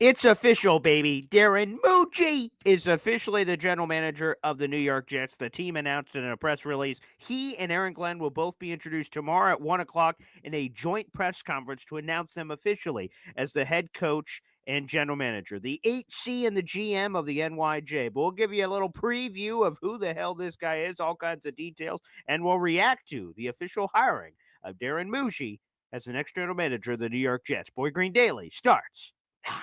It's official, baby. Darren Mougey is officially the general manager of the New York Jets. The team announced in a press release he and Aaron Glenn will both be introduced tomorrow at 1 o'clock in a joint press conference to announce them officially as the head coach and general manager, the HC and the GM of the NYJ. But we'll give you a little preview of who the hell this guy is, all kinds of details, and we'll react to the official hiring of Darren Mougey as the next general manager of the New York Jets. Boy Green Daily starts now.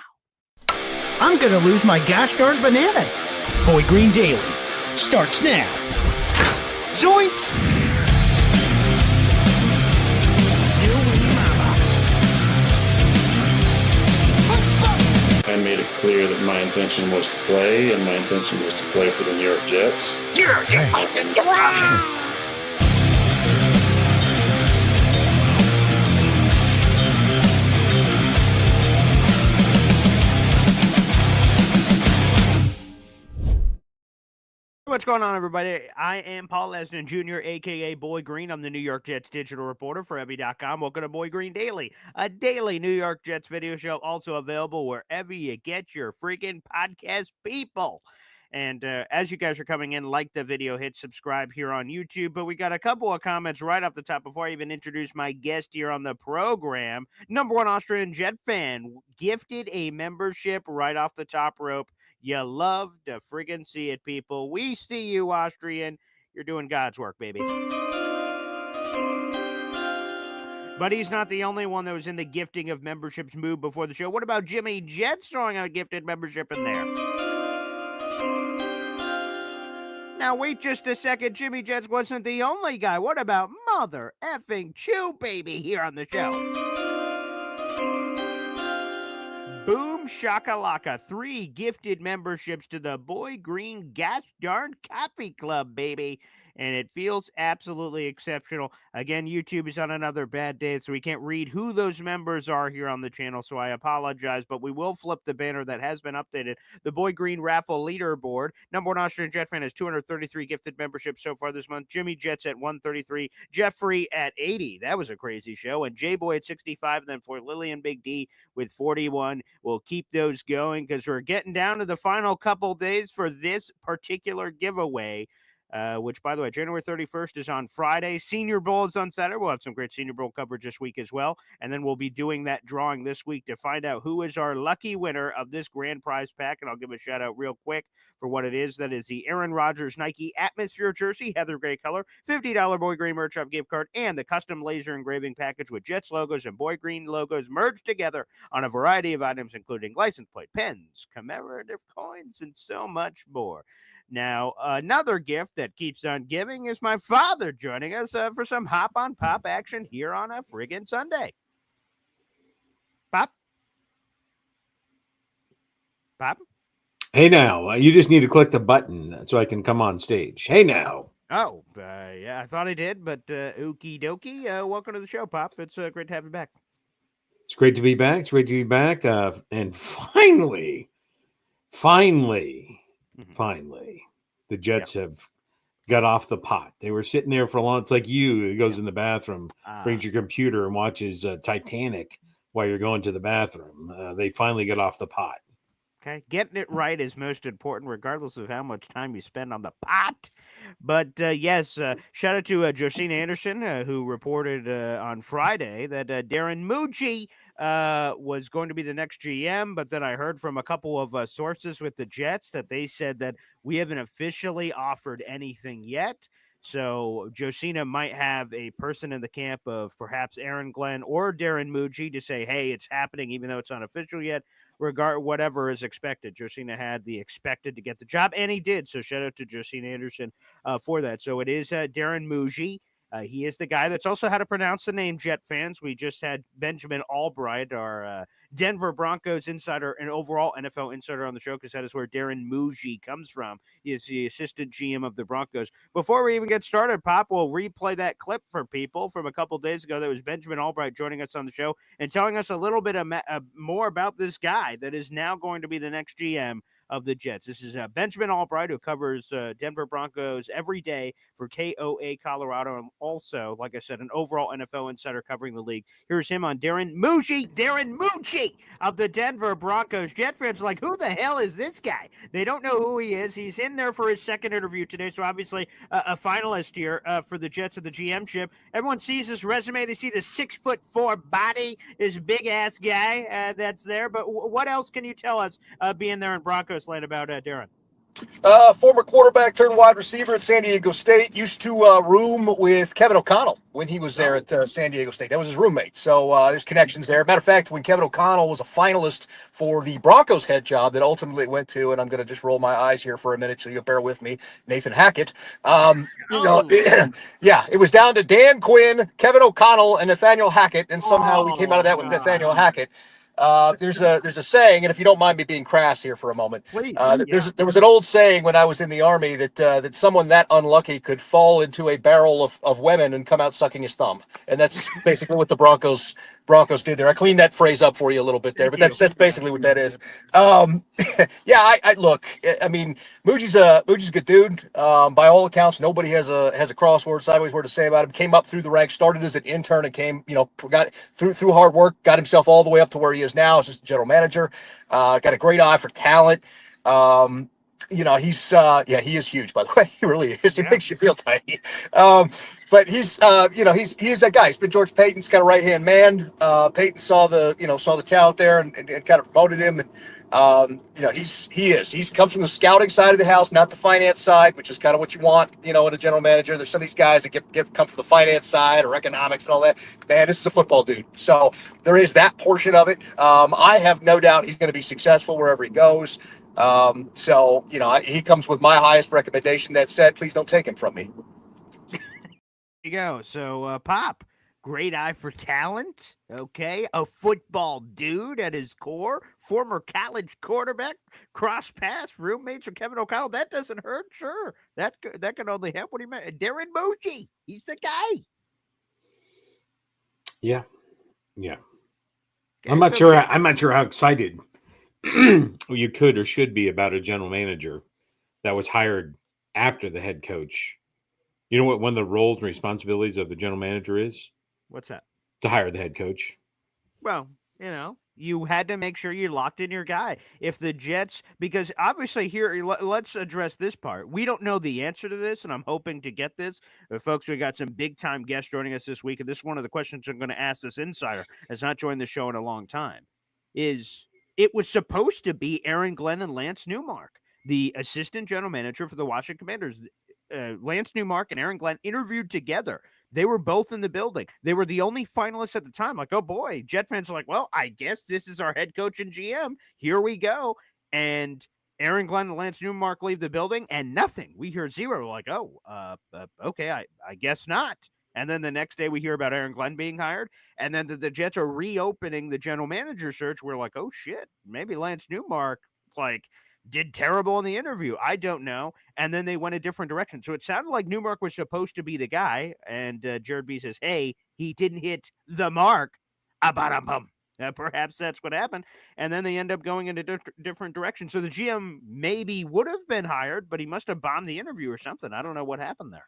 I'm going to lose my gosh darn bananas. Boy Green Daily starts now. Zoinks! I made it clear that my intention was to play, and my intention was to play for the New York Jets. What's going on, everybody? I am Paul Lesnar Jr., a.k.a. Boy Green. I'm the New York Jets digital reporter for Evie.com. Welcome to Boy Green Daily, a daily New York Jets video show, also available wherever you get your freaking podcast, people. And as you guys are coming in, like the video, hit subscribe here on YouTube. But we got a couple of comments right off the top before I even introduce my guest here on the program. Number one Austrian Jet fan gifted a membership right off the top rope. You love to friggin' see it, people. We see you, Austrian. You're doing God's work, baby. But he's not the only one that was in the gifting of memberships move before the show. What about Jimmy Jets throwing a gifted membership in there? Now, wait just a second. Jimmy Jets wasn't the only guy. What about Mother effing Chew Baby here on the show? Boom shakalaka. 3 gifted memberships to the Boy Green Gosh Darn Coffee Club, baby. And it feels absolutely exceptional. Again, YouTube is on another bad day, so we can't read who those members are here on the channel, so I apologize. But we will flip the banner that has been updated. The Boy Green Raffle Leaderboard. Number one Austrian Jet fan has 233 gifted memberships so far this month. Jimmy Jets at 133. Jeffrey at 80. That was a crazy show. And J-Boy at 65. And then for Lillian Big D with 41. We'll keep those going because we're getting down to the final couple days for this particular giveaway. Which, by the way, January 31st is on Friday. Senior Bowl is on Saturday. We'll have some great Senior Bowl coverage this week as well. And then we'll be doing that drawing this week to find out who is our lucky winner of this grand prize pack. And I'll give a shout out real quick for what it is. That is the Aaron Rodgers Nike Atmosphere jersey, heather gray color, $50 Boy Green merch shop gift card, and the custom laser engraving package with Jets logos and Boy Green logos merged together on a variety of items, including license plate, pens, commemorative coins, and so much more. Now, another gift that keeps on giving is my father joining us for some Hop on Pop action here on a friggin' Sunday. Pop? Pop? Hey now, you just need to click the button so I can come on stage. Hey now. Oh, yeah, I thought I did, but okie dokie. Welcome to the show, Pop. It's great to have you back. It's great to be back. It's great to be back. And finally, the Jets have got off the pot. They were sitting there for a long. It's like you. It goes in the bathroom, brings your computer, and watches Titanic while you're going to the bathroom. They finally got off the pot. Okay, getting it right is most important, regardless of how much time you spend on the pot. But yes, shout out to Josina Anderson, who reported on Friday that Darren Mougey was going to be the next GM. But then I heard from a couple of sources with the Jets that they said that we haven't officially offered anything yet. So Josina might have a person in the camp of perhaps Aaron Glenn or Darren Mougey to say, hey, it's happening, even though it's not official yet. Regard whatever is expected. Josina had the expected to get the job, and he did. So shout out to Josina Anderson for that. So it is Darren Mougey. He is the guy that's also how to pronounce the name, Jet fans. We just had Benjamin Albright, our Denver Broncos insider and overall NFL insider on the show, because that is where Darren Mougey comes from. He is the assistant GM of the Broncos. Before we even get started, Pop, we'll replay that clip for people from a couple days ago. That was Benjamin Albright joining us on the show and telling us a little bit more about this guy that is now going to be the next GM of the Jets. This is Benjamin Albright, who covers Denver Broncos every day for KOA Colorado, and also, like I said, an overall NFL insider covering the league. Here's him on Darren Mougey of the Denver Broncos. Jet fans are like, who the hell is this guy? They don't know who he is. He's in there for his second interview today, so obviously a finalist here for the Jets of the GM-ship. Everyone sees his resume. They see the 6'4" body, this big-ass guy that's there. But what else can you tell us being there in Broncos land about Darren? Former quarterback turned wide receiver at San Diego State. Used to room with Kevin O'Connell when he was there at San Diego State. That was his roommate. So there's connections there. Matter of fact, when Kevin O'Connell was a finalist for the Broncos head job that ultimately went to, and I'm going to just roll my eyes here for a minute, so you'll bear with me, Nathan Hackett. Yeah, it was down to Dan Quinn, Kevin O'Connell, and Nathaniel Hackett, and somehow we came out of that with Nathaniel Hackett. There's a saying, and if you don't mind me being crass here for a moment, Please, there was an old saying when I was in the Army that someone that unlucky could fall into a barrel of women and come out sucking his thumb, and that's basically what the Broncos did there. I cleaned that phrase up for you a little bit there, but that's basically what that is. Yeah, I look. I mean, Muji's a good dude. By all accounts, nobody has a crossword, sideways word to say about him. Came up through the ranks, started as an intern, and got through hard work, got himself all the way up to where he is now as just general manager. Got a great eye for talent. He is huge, by the way. He really is. He makes you feel tiny. But he's that guy. He's been George Payton's kind of right-hand man. Payton saw the talent there and kind of promoted him. And, he comes from the scouting side of the house, not the finance side, which is kind of what you want, in a general manager. There's some of these guys that come from the finance side or economics and all that. Man, this is a football dude. So there is that portion of it. I have no doubt he's going to be successful wherever he goes. He comes with my highest recommendation. That said, please don't take him from me. There you go. So, Pop, great eye for talent. Okay. A football dude at his core. Former college quarterback. Cross pass. Roommates with Kevin O'Connell. That doesn't hurt. Sure. That can only help. What do you mean? Darren Mougey. He's the guy. Yeah. I'm not sure how excited you could or should be about a general manager that was hired after the head coach. You know what one of the roles and responsibilities of the general manager is? What's that? To hire the head coach. Well, you had to make sure you locked in your guy. If the Jets, because obviously here, let's address this part. We don't know the answer to this, and I'm hoping to get this. Folks, we got some big-time guests joining us this week, and this is one of the questions I'm going to ask this insider, has not joined the show in a long time, is it was supposed to be Aaron Glenn and Lance Newmark, the assistant general manager for the Washington Commanders. Lance Newmark and Aaron Glenn interviewed together. They were both in the building. They were the only finalists at the time. Like, oh boy, Jet fans are like, well, I guess this is our head coach and GM. Here we go. And Aaron Glenn and Lance Newmark leave the building and nothing. We hear zero. We're like, okay, I guess not. And then the next day we hear about Aaron Glenn being hired. And then the Jets are reopening the general manager search. We're like, oh shit, maybe Lance Newmark, did terrible in the interview. I don't know. And then they went a different direction. So it sounded like Newmark was supposed to be the guy. And Jared B says, hey, he didn't hit the mark. Perhaps that's what happened. And then they end up going in a different direction. So the GM maybe would have been hired, but he must have bombed the interview or something. I don't know what happened there.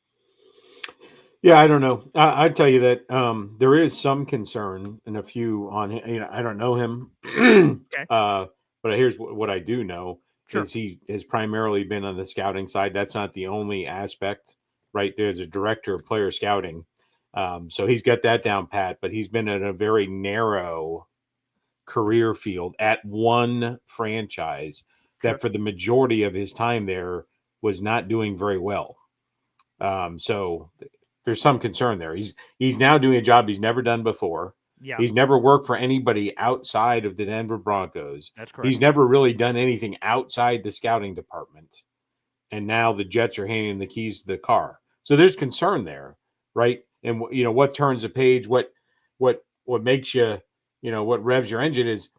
Yeah, I don't know. I tell you that there is some concern and a few on him. I don't know him. Okay. But here's what I do know. Sure. Is he has primarily been on the scouting side. That's not the only aspect, right? There's a director of player scouting. So he's got that down pat, but he's been in a very narrow career field at one franchise that for the majority of his time there was not doing very well. So there's some concern there. He's now doing a job he's never done before. Yeah. He's never worked for anybody outside of the Denver Broncos. That's correct. He's never really done anything outside the scouting department. And now the Jets are handing him the keys to the car. So there's concern there, right? And what turns a page, what makes you, what revs your engine is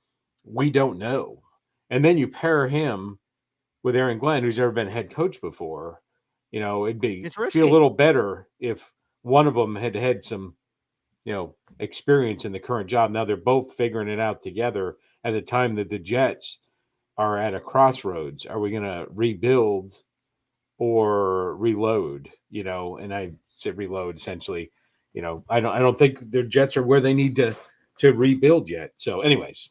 we don't know. And then you pair him with Aaron Glenn, who's never been head coach before. It'd feel a little better if one of them had some experience in the current job. Now they're both figuring it out together at the time that the Jets are at a crossroads. Are we going to rebuild or reload? And I said reload essentially. I don't think their Jets are where they need to rebuild yet. So, anyways,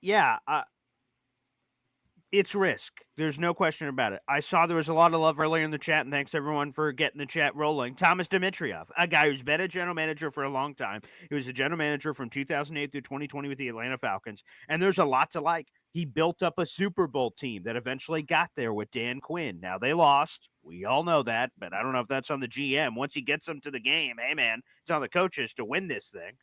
Yeah, it's risk. There's no question about it. I saw there was a lot of love earlier in the chat, and thanks everyone for getting the chat rolling. Thomas Dimitriev, a guy who's been a general manager for a long time. He was a general manager from 2008 through 2020 with the Atlanta Falcons, and there's a lot to like. He built up a Super Bowl team that eventually got there with Dan Quinn. Now, they lost. We all know that, but I don't know if that's on the GM. Once he gets them to the game, hey, man, it's on the coaches to win this thing.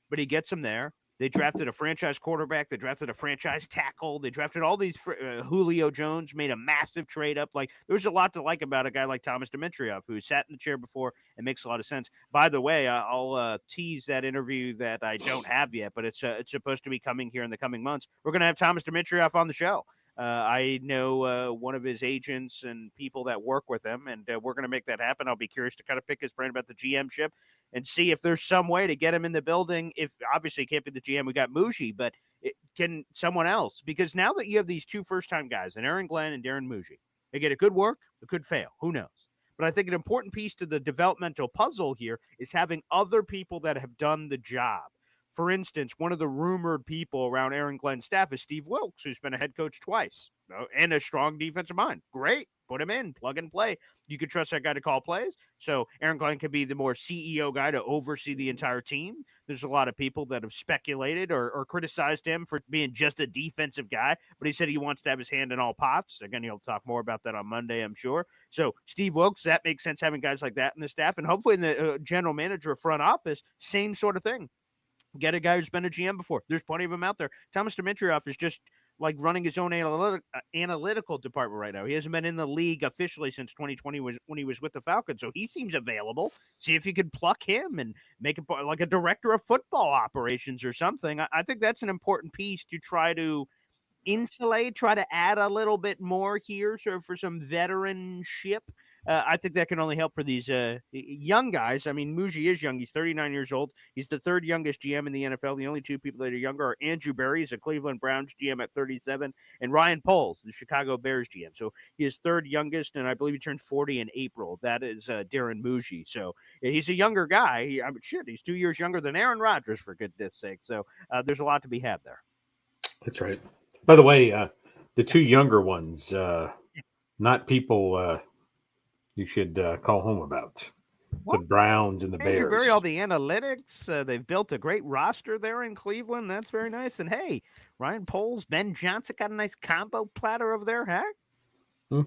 But he gets them there. They drafted a franchise quarterback. They drafted a franchise tackle. They drafted all these. Julio Jones made a massive trade up. Like, there's a lot to like about a guy like Thomas Dimitriev, who sat in the chair before and makes a lot of sense. By the way, I'll tease that interview that I don't have yet, but it's supposed to be coming here in the coming months. We're going to have Thomas Dimitriev on the show. I know one of his agents and people that work with him, and we're going to make that happen. I'll be curious to kind of pick his brain about the GM-ship and see if there's some way to get him in the building. If obviously it can't be the GM, we got Muji, but it can someone else. Because now that you have these two first-time guys, and Aaron Glenn and Darren Mougey, they get a good work, it could fail. Who knows? But I think an important piece to the developmental puzzle here is having other people that have done the job. For instance, one of the rumored people around Aaron Glenn's staff is Steve Wilkes, who's been a head coach twice and a strong defensive mind. Great. Put him in, plug and play. You can trust that guy to call plays. So Aaron Glenn could be the more CEO guy to oversee the entire team. There's a lot of people that have speculated or criticized him for being just a defensive guy, but he said he wants to have his hand in all pots. Again, he'll talk more about that on Monday, I'm sure. So Steve Wilkes, that makes sense having guys like that in the staff. And hopefully in the general manager front office, same sort of thing. Get a guy who's been a GM before. There's plenty of them out there. Thomas Dimitriev is just like running his own analytical department right now. He hasn't been in the league officially since 2020 when he was with the Falcons, so he seems available. See if you could pluck him and make it like a director of football operations or something. I think that's an important piece to try to insulate, try to add a little bit more here for some veteranship. I think that can only help for these young guys. I mean, Muji is young. He's 39 years old. He's the third youngest GM in the NFL. The only two people that are younger are Andrew Berry, he's a Cleveland Browns GM at 37, and Ryan Poles, the Chicago Bears GM. So he is third youngest, and I believe he turns 40 in April. That is Darren Mougey. So he's a younger guy. He's 2 years younger than Aaron Rodgers, for goodness sake. So there's a lot to be had there. That's right. By the way, the two younger ones, not people you should call home about. What? The Browns and the Bears. Berry, all the analytics. They've built a great roster there in Cleveland. That's very nice. And hey, Ryan Poles, Ben Johnson got a nice combo platter over there, huh?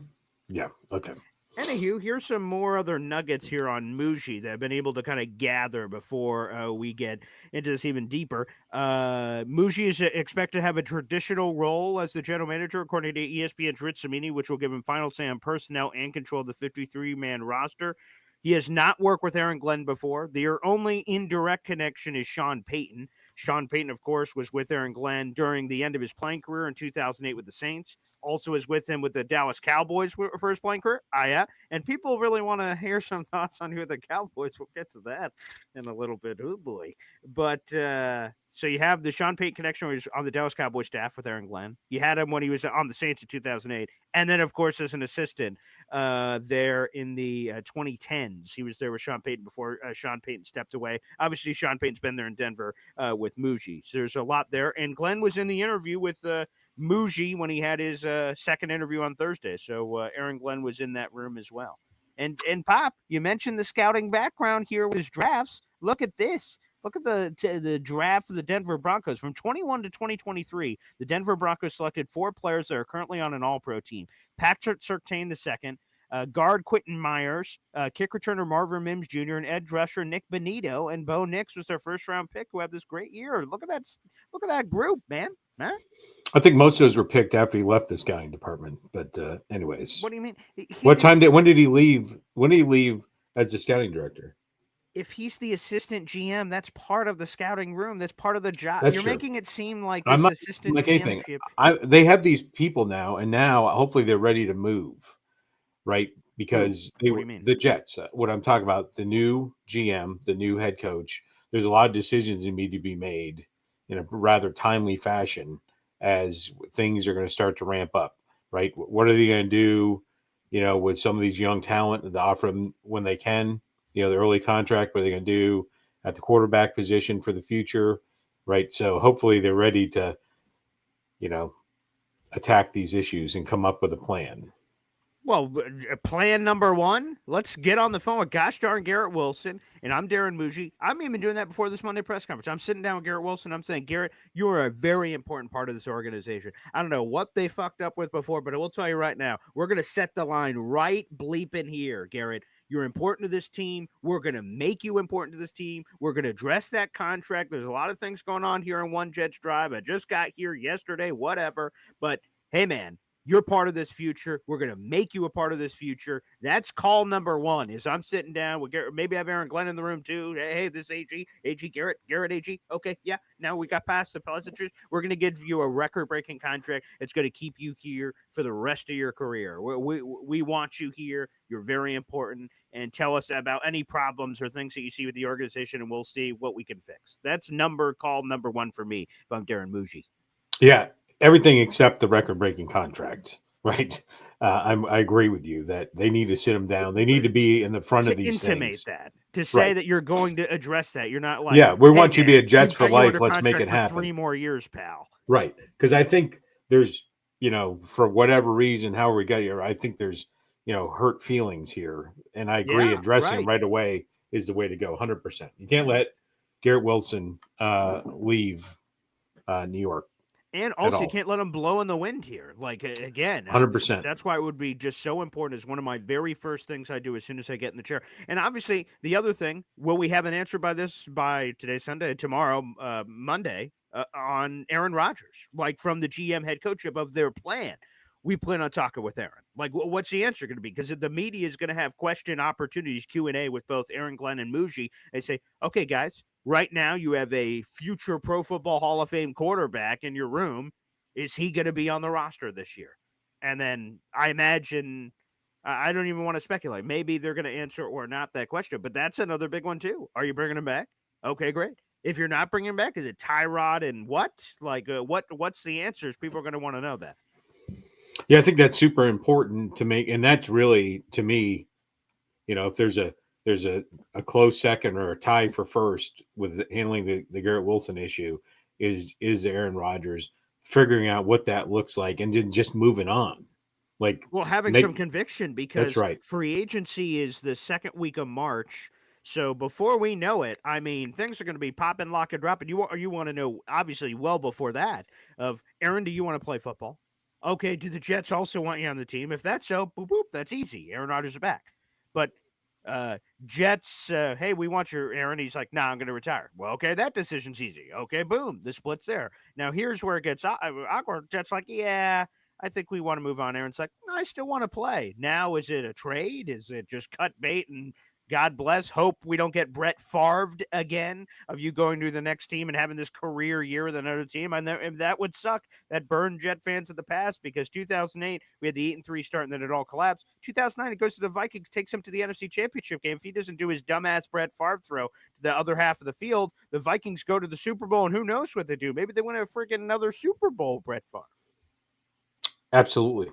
Yeah, okay. Anywho, here's some more other nuggets here on Muji that I've been able to kind of gather before we get into this even deeper. Muji is expected to have a traditional role as the general manager, according to ESPN's Rich Cimini, which will give him final say on personnel and control of the 53-man roster. He has not worked with Aaron Glenn before. Their only indirect connection is Sean Payton. Sean Payton, of course, was with Aaron Glenn during the end of his playing career in 2008 with the Saints. Also is with him with the Dallas Cowboys for his playing career. Yeah. And people really want to hear some thoughts on who the Cowboys. We'll get to that in a little bit. Oh, boy. But so you have the Sean Payton connection where he's on the Dallas Cowboys staff with Aaron Glenn. You had him when he was on the Saints in 2008. And then, of course, as an assistant there in the 2010s. He was there with Sean Payton before Sean Payton stepped away. Obviously, Sean Payton's been there in Denver with Muji. So there's a lot there. And Glenn was in the interview with Muji when he had his second interview on Thursday. So Aaron Glenn was in that room as well. And Pop, you mentioned the scouting background here with his drafts. Look at this. Look at the draft of the Denver Broncos. From 21 to 2023, the Denver Broncos selected 4 players that are currently on an all-pro team. Patrick Surtain II, guard Quentin Myers, kick returner Marvin Mims Jr., and edge rusher Nick Benito, and Bo Nix was their first-round pick who had this great year. Look at that group, man. Huh? I think most of those were picked after he left the scouting department. But anyways. What do you mean? When did he leave? When did he leave as the scouting director? If he's the assistant GM, that's part of the scouting room. That's part of the job. That's You're true. making it seem like I'm not assistant like anything. GM. They have these people now, and now hopefully they're ready to move, right? Because what do you mean? The Jets. What I'm talking about, the new GM, the new head coach. There's a lot of decisions that need to be made in a rather timely fashion, as things are going to start to ramp up, right? What are they going to do, with some of these young talent and offer them when they can, the early contract, what are they going to do at the quarterback position for the future, right? So hopefully they're ready to, attack these issues and come up with a plan. Well, plan number one, let's get on the phone with gosh darn Garrett Wilson. And I'm Darren Mougey. I'm even doing that before this Monday press conference. I'm sitting down with Garrett Wilson. I'm saying, Garrett, you are a very important part of this organization. I don't know what they fucked up with before, but I will tell you right now, we're going to set the line right bleeping here, Garrett. You're important to this team. We're going to make you important to this team. We're going to address that contract. There's a lot of things going on here on One Jets Drive. I just got here yesterday, whatever. But hey, man, you're part of this future. We're going to make you a part of this future. That's call number one. Is I'm sitting down with Garrett. Maybe I have Aaron Glenn in the room too. Hey, this AG Garrett AG. Okay, yeah. Now we got past the pleasantries. We're going to give you a record-breaking contract. It's going to keep you here for the rest of your career. We want you here. You're very important. And tell us about any problems or things that you see with the organization, and we'll see what we can fix. That's call number one for me if I'm Darren Mougey. Yeah. Everything except the record-breaking contract, right? I agree with you that they need to sit them down. They need to be in the front of these things. To say that you're going to address that. You're not like, yeah, we want you to be a Jets for life. Let's make it happen. 3 more years, pal. Right. Because I think there's, for whatever reason, however we got here, I think there's, hurt feelings here. And I agree, addressing them right away is the way to go, 100%. You can't let Garrett Wilson leave New York. And also, you can't let them blow in the wind here. Like, again, 100%. That's why it would be just so important. It's one of my very first things I do as soon as I get in the chair. And obviously, the other thing, will we have an answer by today, Sunday, tomorrow, Monday, on Aaron Rodgers, like from the GM head coach of their plan? We plan on talking with Aaron. Like, what's the answer going to be? Because the media is going to have question opportunities, Q&A with both Aaron Glenn and Muji. They say, okay, guys, right now you have a future Pro Football Hall of Fame quarterback in your room. Is he going to be on the roster this year? And then I imagine, I don't even want to speculate. Maybe they're going to answer or not that question, but that's another big one too. Are you bringing him back? Okay, great. If you're not bringing him back, is it Tyrod and what? Like, what's the answers? People are going to want to know that. Yeah, I think that's super important to make, and that's really, to me, if there's a close second or a tie for first with handling the Garrett Wilson issue, is Aaron Rodgers, figuring out what that looks like and then just moving on. Like, having some conviction, because that's right. Free agency is the second week of March. So before we know it, I mean, things are going to be popping, lock, and dropping. You want to know, obviously, well before that, of Aaron, do you want to play football? Okay, do the Jets also want you on the team? If that's so, boop, boop, that's easy. Aaron Rodgers is back. But Jets, hey, we want your Aaron. He's like, I'm going to retire. Well, okay, that decision's easy. Okay, boom, the split's there. Now, here's where it gets awkward. Jets like, yeah, I think we want to move on. Aaron's like, I still want to play. Now, is it a trade? Is it just cut bait and God bless, hope we don't get Brett Favre'd again of you going to the next team and having this career year with another team? And that would suck. That burned Jet fans of the past, because 2008, we had the 8-3 start and then it all collapsed. 2009, it goes to the Vikings, takes him to the NFC Championship game. If he doesn't do his dumbass Brett Favre throw to the other half of the field, the Vikings go to the Super Bowl, and who knows what they do. Maybe they win a freaking another Super Bowl, Brett Favre. Absolutely.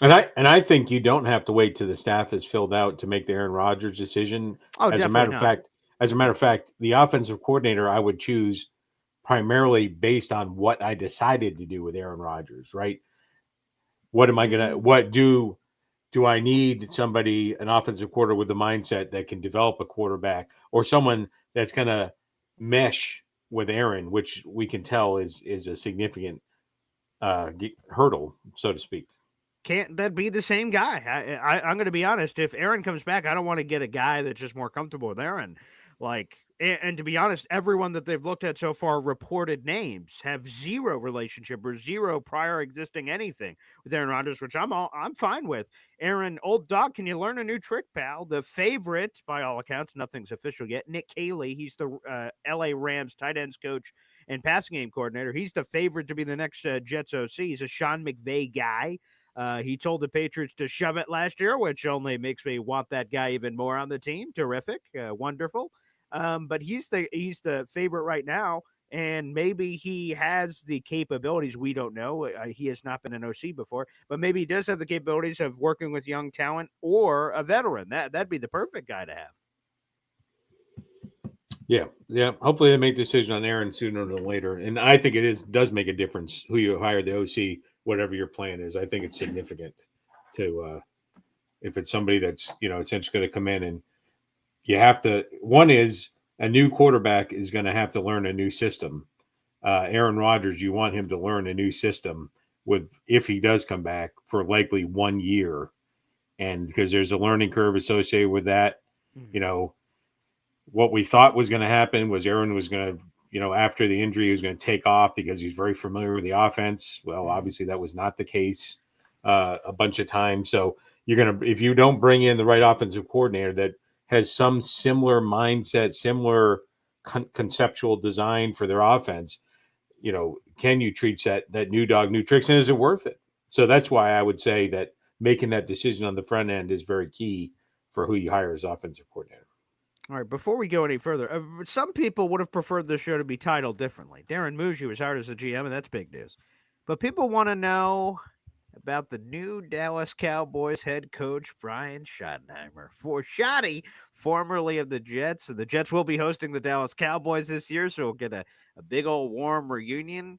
And I think you don't have to wait till the staff is filled out to make the Aaron Rodgers decision. As a matter of fact, the offensive coordinator I would choose primarily based on what I decided to do with Aaron Rodgers, right? What do I need somebody, an offensive coordinator with the mindset that can develop a quarterback, or someone that's going to mesh with Aaron, which we can tell is a significant hurdle, so to speak. Can't that be the same guy? I'm going to be honest. If Aaron comes back, I don't want to get a guy that's just more comfortable with Aaron. Like, and to be honest, everyone that they've looked at so far, reported names, have zero relationship or zero prior existing anything with Aaron Rodgers, which I'm fine with. Aaron, old dog, can you learn a new trick, pal? The favorite, by all accounts, nothing's official yet, Nick Caley, he's the LA Rams tight ends coach and passing game coordinator. He's the favorite to be the next Jets OC. He's a Sean McVay guy. He told the Patriots to shove it last year, which only makes me want that guy even more on the team. Terrific. Wonderful. But he's the favorite right now. And maybe he has the capabilities. We don't know. He has not been an OC before, but maybe he does have the capabilities of working with young talent or a veteran. That'd be the perfect guy to have. Yeah. Hopefully they make a decision on Aaron sooner than later. And I think does make a difference who you hire the OC, whatever your plan is. I think it's significant to if it's somebody that's, essentially going to come in, and you have to. One is a new quarterback is going to have to learn a new system. Aaron Rodgers, you want him to learn a new system if he does come back for likely 1 year, and because there's a learning curve associated with that. What we thought was going to happen was Aaron was going to, after the injury, he was going to take off because he's very familiar with the offense. Well, obviously that was not the case a bunch of times. So if you don't bring in the right offensive coordinator that has some similar mindset, similar conceptual design for their offense, can you treat that new dog, new tricks, and is it worth it? So that's why I would say that making that decision on the front end is very key for who you hire as offensive coordinator. All right, before we go any further, some people would have preferred the show to be titled differently. Darren Mougey was hired as the GM, and that's big news. But people want to know about the new Dallas Cowboys head coach, Brian Schottenheimer. For Schotty, formerly of the Jets, and the Jets will be hosting the Dallas Cowboys this year, so we'll get a big old warm reunion.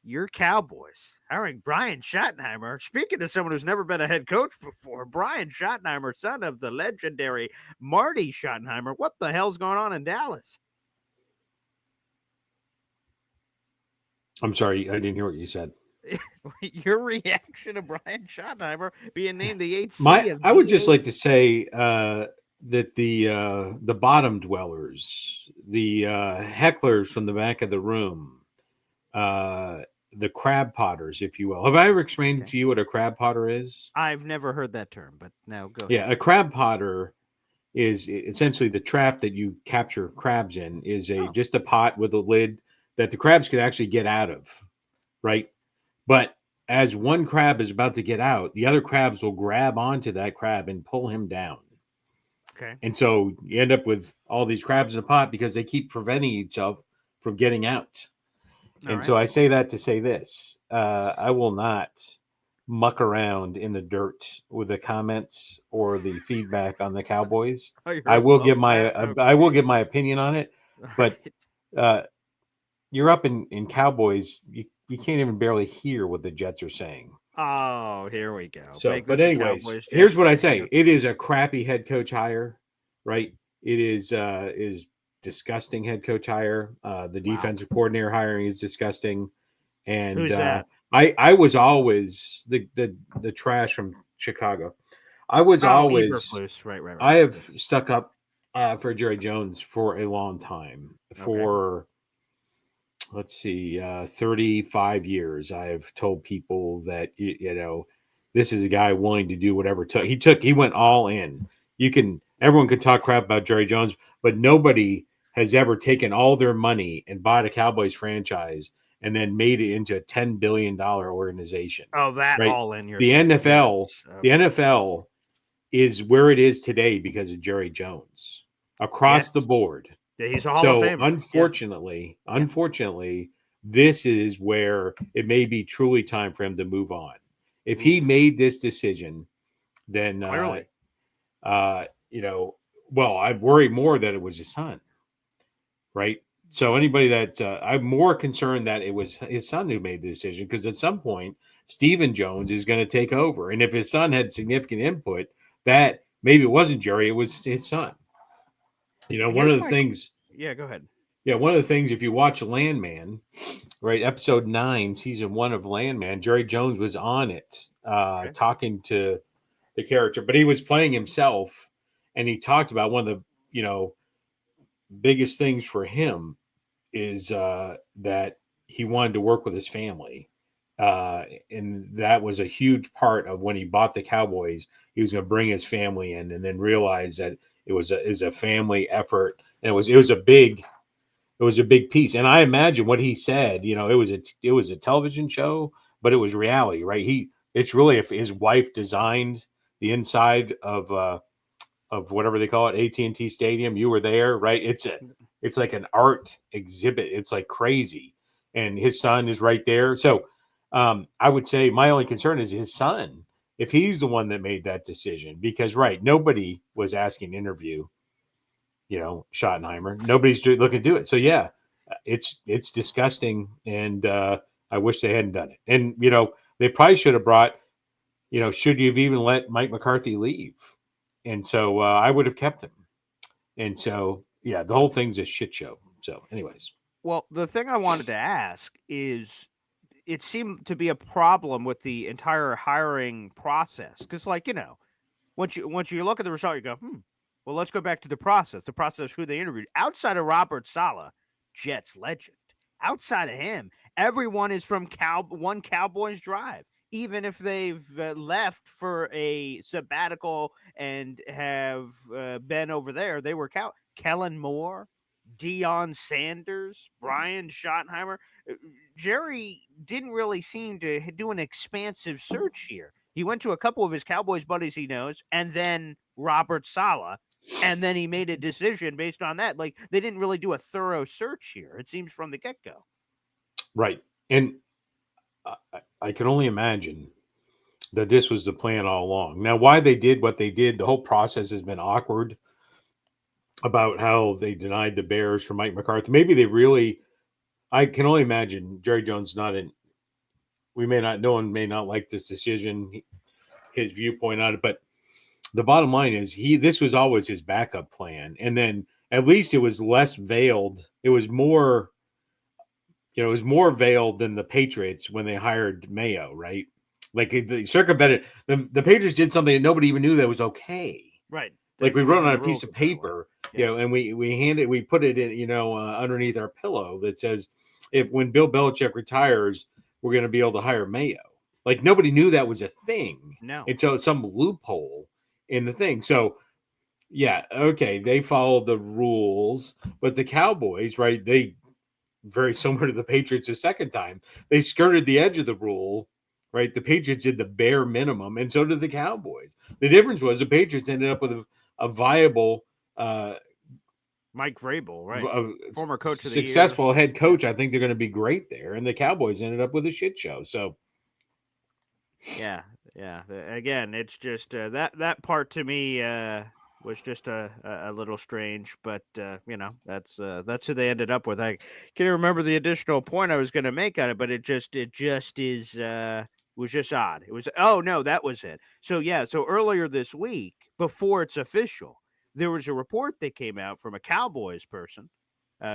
Your Cowboys hiring Brian Schottenheimer. Speaking of someone who's never been a head coach before, Brian Schottenheimer, son of the legendary Marty Schottenheimer. What the hell's going on in Dallas? I'm sorry, I didn't hear what you said. Your reaction to Brian Schottenheimer being named the 8th I would just like to say that the bottom dwellers, the hecklers from the back of the room, the crab potters, if you will. Have I ever explained to you what a crab potter is? I've never heard that term, but now go ahead. Yeah, a crab potter is essentially the trap that you capture crabs in, is just a pot with a lid that the crabs could actually get out of, right? But as one crab is about to get out, the other crabs will grab onto that crab and pull him down. Okay. And so you end up with all these crabs in a pot because they keep preventing each other from getting out. So I say that to say this. I will not muck around in the dirt with the comments or the feedback on the Cowboys. I will give my opinion on it, but you're up in Cowboys. You can't even barely hear what the Jets are saying. Oh, here we go. So, but anyways, here's what I say. It is a crappy head coach hire, right? It is disgusting head coach hire. The defensive coordinator hiring is disgusting. And who's that? I was always the trash from Chicago. I was always right. I have stuck up for Jerry Jones for a long time. For let's see, 35 years. I've told people that this is a guy willing to do whatever he went all in. Everyone can talk crap about Jerry Jones, but nobody has ever taken all their money and bought a Cowboys franchise and then made it into a $10 billion organization. Oh, that right? all in your the NFL. The NFL is where it is today because of Jerry Jones across the board. He's a Hall of Famer. Unfortunately, this is where it may be truly time for him to move on. If he made this decision, then I worry more that it was his son, right? So anybody that I'm more concerned that it was his son who made the decision, because at some point Stephen Jones is going to take over, and if his son had significant input, that maybe it wasn't Jerry, it was his son. One of the things. Yeah, go ahead. Yeah, one of the things, if you watch Landman, right, episode 9, season 1 of Landman, Jerry Jones was on it, talking to the character, but he was playing himself, and he talked about one of the, biggest things for him is that he wanted to work with his family. And that was a huge part of when he bought the Cowboys. He was going to bring his family in, and then realize that it was a family effort, and it was a big piece. And I imagine what he said, it was a television show, but it was reality, right? It's really if his wife designed the inside of whatever they call it, AT&T Stadium. You were there, right? it's like an art exhibit. It's like crazy. And his son is right there. So I would say my only concern is his son, if he's the one that made that decision, because nobody was asking to interview, Schottenheimer. Nobody's looking to do it. So yeah, it's disgusting, and I wish they hadn't done it. And they probably should have brought, should you have even let Mike McCarthy leave? And so I would have kept him. And so yeah, the whole thing's a shit show. So, anyways. Well, the thing I wanted to ask is, it seemed to be a problem with the entire hiring process, because, once you look at the result, you go, well, let's go back to the process who they interviewed. Outside of Robert Saleh, Jets legend, outside of him, everyone is from one Cowboys drive. Even if they've left for a sabbatical and have been over there, they were Kellen Moore, Deion Sanders, Brian Schottenheimer. Jerry didn't really seem to do an expansive search here. He went to a couple of his Cowboys buddies he knows, and then Robert Saleh, and then he made a decision based on that. Like, they didn't really do a thorough search here, it seems, from the get-go. Right. And I can only imagine that this was the plan all along. Now, why they did what they did, the whole process has been awkward about how they denied the Bears for Mike McCarthy. Maybe they really, I can only imagine Jerry Jones no one may not like this decision, his viewpoint on it, but the bottom line is this was always his backup plan. And then at least it was less veiled. It was more veiled than the Patriots when they hired Mayo, right? Like they circumvented the Patriots did something that nobody even knew that was okay. Right. Like we wrote on a piece of paper, and we put it in, underneath our pillow that says, when Bill Belichick retires, we're going to be able to hire Mayo. Like nobody knew that was a thing. No. Until some loophole in the thing. So yeah, okay, they followed the rules, but the Cowboys, right? They very similar to the Patriots the second time. They skirted the edge of the rule, right? The Patriots did the bare minimum, and so did the Cowboys. The difference was the Patriots ended up with a viable Mike Vrabel, right? Former coach of the successful head coach. I think they're going to be great there. And the Cowboys ended up with a shit show. So yeah. Again, it's just that part to me was just a little strange, but that's who they ended up with. I can't remember the additional point I was going to make on it, but it just is was just odd. It was that was it. So earlier this week, before it's official, there was a report that came out from a Cowboys person,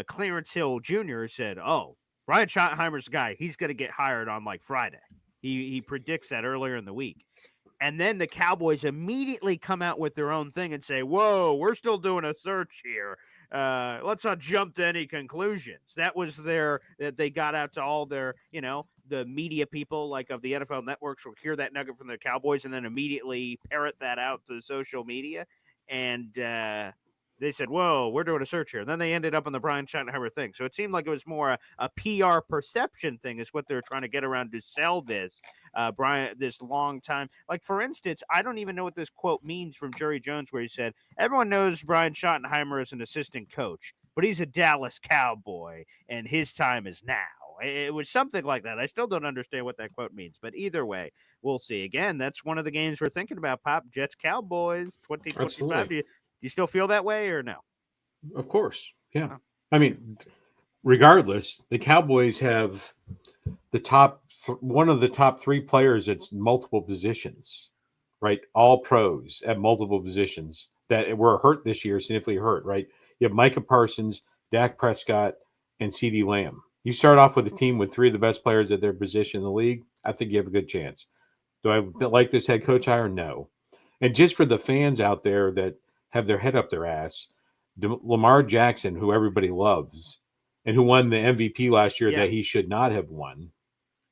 Clarence Hill Jr. said, "Oh, Brian Schottenheimer's the guy. He's going to get hired on like Friday." He predicts that earlier in the week. And then the Cowboys immediately come out with their own thing and say, whoa, we're still doing a search here. Let's not jump to any conclusions. That was that they got out to all their, the media people like of the NFL networks will hear that nugget from the Cowboys and then immediately parrot that out to social media. And they said, whoa, we're doing a search here. And then they ended up on the Brian Schottenheimer thing. So it seemed like it was more a PR perception thing is what they're trying to get around to sell this, this long time. Like, for instance, I don't even know what this quote means from Jerry Jones where he said, everyone knows Brian Schottenheimer is an assistant coach, but he's a Dallas Cowboy, and his time is now. It was something like that. I still don't understand what that quote means, but either way, we'll see. Again, that's one of the games we're thinking about, Pop. Jets Cowboys 2025. Do you still feel that way or no? Of course. Yeah. Oh. I mean, regardless, the Cowboys have one of the top three players at multiple positions, right? All pros at multiple positions that were hurt this year, significantly hurt, right? You have Micah Parsons, Dak Prescott, and CeeDee Lamb. You start off with a team with three of the best players at their position in the league, I think you have a good chance. Do I like this head coach hire? No. And just for the fans out there that have their head up their ass, Lamar Jackson, who everybody loves, and who won the MVP last year that he should not have won,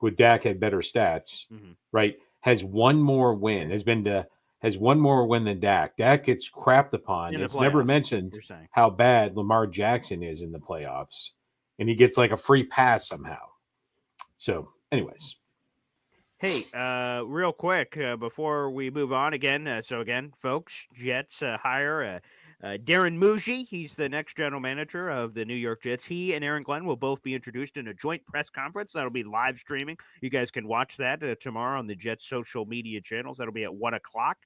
with Dak had better stats, right? Has one more win, has one more win than Dak. Dak gets crapped upon. It's never mentioned how bad Lamar Jackson is in the playoffs. And he gets like a free pass somehow. So, anyways. Hey, real quick, before we move on again, folks, Jets hire Darren Mougey, he's the next general manager of the New York Jets. He and Aaron Glenn will both be introduced in a joint press conference. That'll be live streaming. You guys can watch that tomorrow on the Jets social media channels. That'll be at 1 o'clock.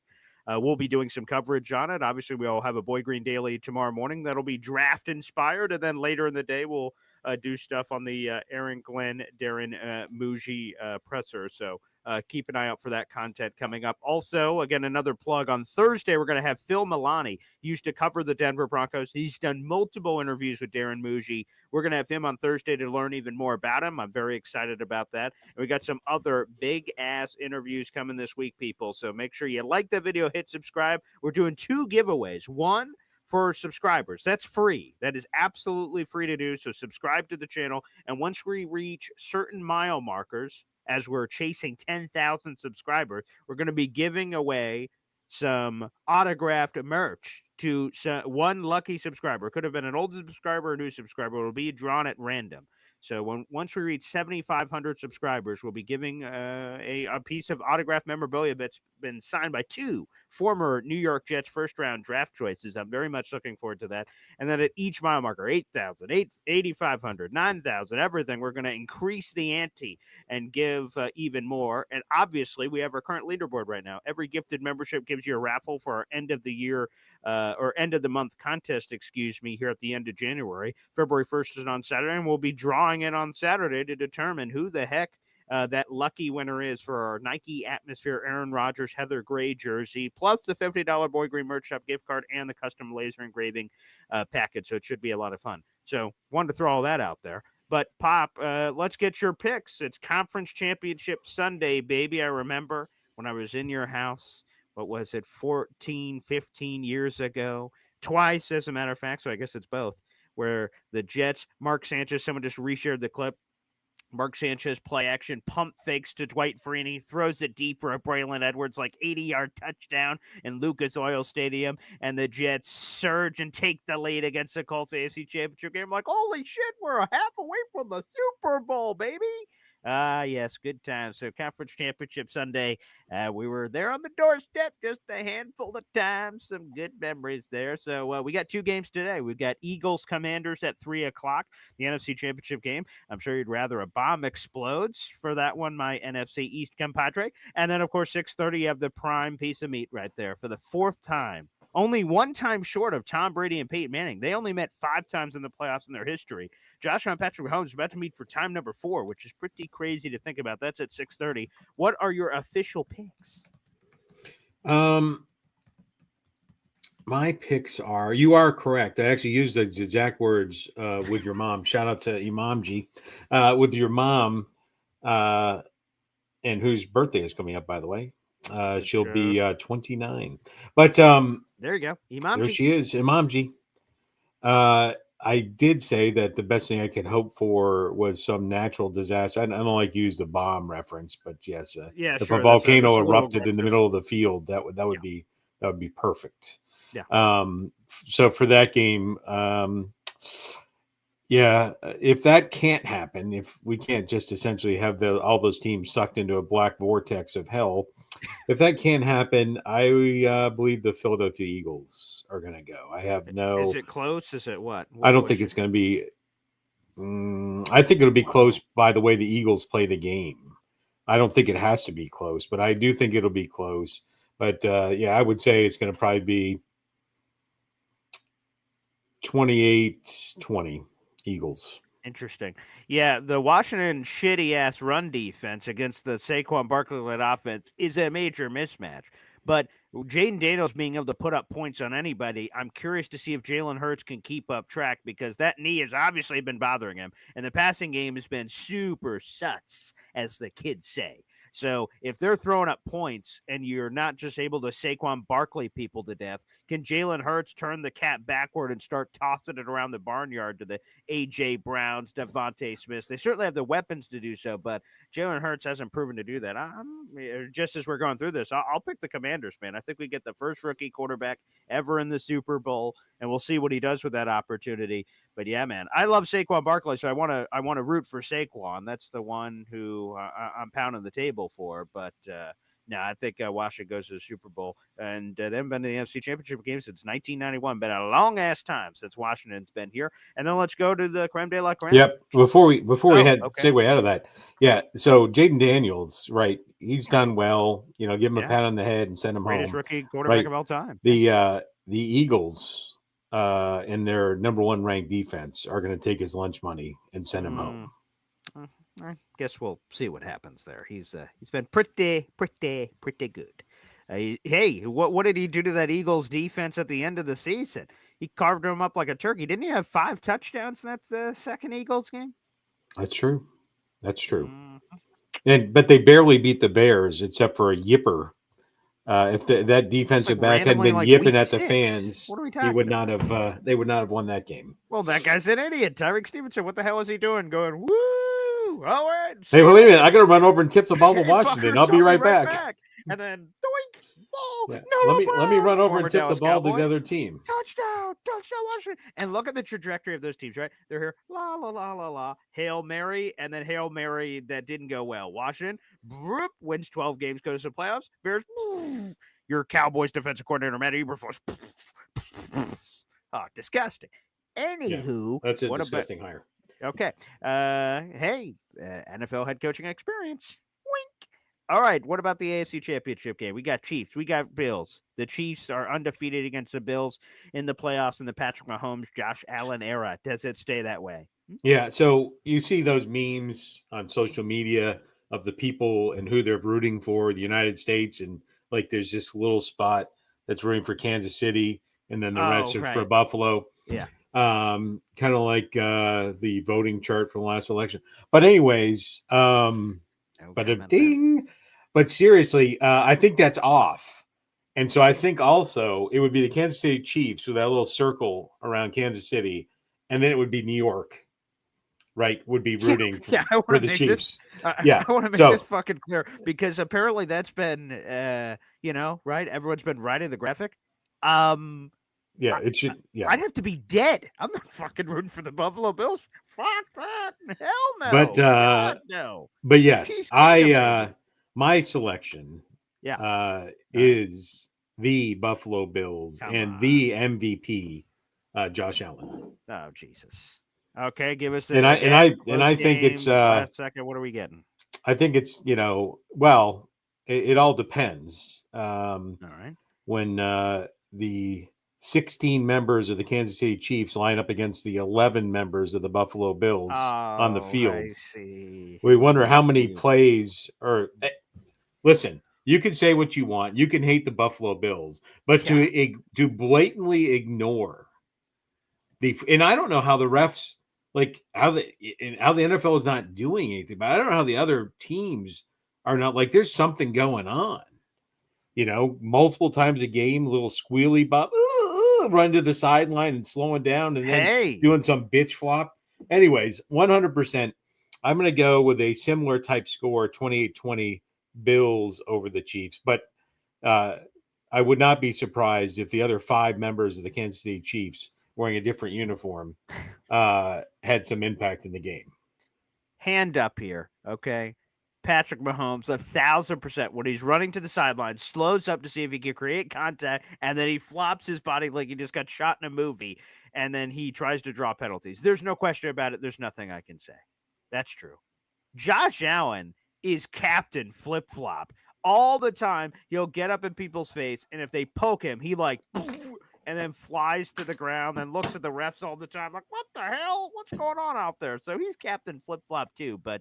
We'll be doing some coverage on it. Obviously, we'll have a Boy Green Daily tomorrow morning. That'll be draft inspired. And then later in the day, we'll do stuff on the Aaron Glenn, Darren Mougey presser. So keep an eye out for that content coming up. Also, again, another plug on Thursday, we're going to have Phil Milani. He used to cover the Denver Broncos. He's done multiple interviews with Darren Mougey. We're going to have him on Thursday to learn even more about him. I'm very excited about that. And we got some other big ass interviews coming this week, people. So make sure you like the video, hit subscribe. We're doing 2 giveaways. One for subscribers. That's free. That is absolutely free to do. So subscribe to the channel. And once we reach certain mile markers, as we're chasing 10,000 subscribers, we're going to be giving away some autographed merch to one lucky subscriber. Could have been an old subscriber or a new subscriber. It'll be drawn at random. So once we reach 7,500 subscribers, we'll be giving a piece of autographed memorabilia that's been signed by 2 former New York Jets first-round draft choices. I'm very much looking forward to that. And then at each mile marker, 8,000, 8,500, 9,000, everything, we're going to increase the ante and give even more. And obviously, we have our current leaderboard right now. Every gifted membership gives you a raffle for our end of the year or end of the month contest, here at the end of January. February 1st is on Saturday, and we'll be drawing it on Saturday to determine who the heck that lucky winner is for our Nike Atmosphere Aaron Rodgers Heather Gray jersey, plus the $50 Boy Green Merch Shop gift card and the custom laser engraving package. So it should be a lot of fun. So wanted to throw all that out there. But, Pop, let's get your picks. It's Conference Championship Sunday, baby. I remember when I was in your house, what was it, 14, 15 years ago? Twice, as a matter of fact, so I guess it's both, where the Jets, Mark Sanchez, someone just reshared the clip. Mark Sanchez play action, pump fakes to Dwight Freeney, throws it deep for a Braylon Edwards, 80-yard touchdown in Lucas Oil Stadium, and the Jets surge and take the lead against the Colts AFC Championship game. Holy shit, we're a half away from the Super Bowl, baby. Yes, good times. So Conference Championship Sunday, we were there on the doorstep just a handful of times. Some good memories there. So we got 2 games today. We've got Eagles Commanders at 3 o'clock, the NFC Championship game. I'm sure you'd rather a bomb explodes for that one, my NFC East compadre. And then, of course, 6:30, you have the prime piece of meat right there for the 4th time. Only 1 time short of Tom Brady and Peyton Manning. They only met 5 times in the playoffs in their history. Joshua and Patrick Mahomes about to meet for time number 4, which is pretty crazy to think about. That's at 6:30. What are your official picks? My picks are, you are correct. I actually used the exact words with your mom. Shout out to Imamji. With your mom, and whose birthday is coming up, by the way. She'll be 29. But there you go. Imamji. There she is, Imamji. I did say that the best thing I could hope for was some natural disaster. I don't like to use the bomb reference, but yes, if a volcano erupted in the middle of the field, that would be perfect. Yeah. So for that game, if that can't happen, if we can't just essentially have all those teams sucked into a black vortex of hell, if that can't happen, I believe the Philadelphia Eagles are going to go. I have no. Is it close? Is it what? I don't think it's going to be. I think it'll be close by the way the Eagles play the game. I don't think it has to be close, but I do think it'll be close. But I would say it's going to probably be 28-20 Eagles. Interesting. Yeah, the Washington shitty-ass run defense against the Saquon Barkley-led offense is a major mismatch. But Jaden Daniels being able to put up points on anybody, I'm curious to see if Jalen Hurts can keep up track because that knee has obviously been bothering him. And the passing game has been super sus, as the kids say. So if they're throwing up points and you're not just able to Saquon Barkley people to death, can Jalen Hurts turn the cat backward and start tossing it around the barnyard to the A.J. Browns, Devontae Smiths? They certainly have the weapons to do so, but Jalen Hurts hasn't proven to do that. Just as we're going through this, I'll pick the Commanders, man. I think we get the first rookie quarterback ever in the Super Bowl, and we'll see what he does with that opportunity. But yeah, man, I love Saquon Barkley, so I want to root for Saquon. That's the one who I'm pounding the table for. But No, I think Washington goes to the Super Bowl, and they haven't been to the NFC Championship game since 1991. Been a long ass time since Washington's been here. And then let's go to the creme de la creme. Yep. Before we head okay. segue out of that, yeah. So Jaden Daniels, right? He's done well. Give him a Yeah. pat on the head and send him Greatest home. rookie quarterback Right. of all time. The Eagles, in their number 1 ranked defense, are going to take his lunch money and send him home. I guess we'll see what happens there. He's been pretty good. Hey, what did he do to that Eagles defense at the end of the season? He carved them up like a turkey. Didn't he have 5 touchdowns in that second Eagles game? That's true. That's true. Mm-hmm. But they barely beat the Bears, except for a yipper. If that defensive back hadn't been yipping at the fans, what are we he would talking not have. They would not have won that game. Well, that guy's an idiot. Tyreek Stevenson, what the hell is he doing? Going, woo! All right. Hey, wait a minute. I got to run over and tip the ball to Washington. I'll be right back. And then, doink, ball. Yeah. No, let me run over and tip Dallas the ball Cowboy. to the other team. Touchdown, Washington. And look at the trajectory of those teams, right? They're here, la, la, la, la, la, Hail Mary, and then Hail Mary that didn't go well. Washington, broop, wins 12 games, goes to the playoffs. Bears, your Cowboys defensive coordinator, Matt Eberflus. Oh, disgusting. Anywho, that's a disgusting hire. Okay. Hey, NFL head coaching experience. Wink. All right. What about the AFC Championship game? We got Chiefs. We got Bills. The Chiefs are undefeated against the Bills in the playoffs in the Patrick Mahomes, Josh Allen era. Does it stay that way? Yeah. So you see those memes on social media of the people and who they're rooting for, the United States, and like there's this little spot that's rooting for Kansas City, and then the rest are for Buffalo. Yeah. Kind of like the voting chart from the last election. But anyways, but a ding. But seriously, I think that's off. And so I think also it would be the Kansas City Chiefs with that little circle around Kansas City, and then it would be New York, right? Would be rooting for the Chiefs. I want to make this fucking clear because apparently that's been, right? Everyone's been writing the graphic. Yeah, it should. Yeah, I'd have to be dead. I'm not fucking rooting for the Buffalo Bills. Fuck that. Hell no. But God, no. But yes, my selection, is the Buffalo Bills and the MVP, Josh Allen. Oh Jesus. Okay, give us the. And I think it's last second. What are we getting? I think it's it all depends. All right. When the 16 members of the Kansas City Chiefs line up against the 11 members of the Buffalo Bills on the field. I see. We wonder how many plays are. Listen, you can say what you want. You can hate the Buffalo Bills, but to blatantly ignore and I don't know how the refs, like how the NFL is not doing anything, but I don't know how the other teams are not, like there's something going on. Multiple times a game, little squealy bop, run to the sideline and slowing down and then doing some bitch flop. Anyways, 100%. I'm going to go with a similar type score, 28-20 Bills over the Chiefs. But I would not be surprised if the other 5 members of the Kansas City Chiefs wearing a different uniform had some impact in the game. Hand up here, okay? Patrick Mahomes, 1,000%. When he's running to the sideline, slows up to see if he can create contact, and then he flops his body like he just got shot in a movie, and then he tries to draw penalties. There's no question about it. There's nothing I can say. That's true. Josh Allen is Captain Flip-Flop. All the time, he'll get up in people's face, and if they poke him, he and then flies to the ground and looks at the refs all the time like, what the hell? What's going on out there? So he's Captain Flip-Flop too, but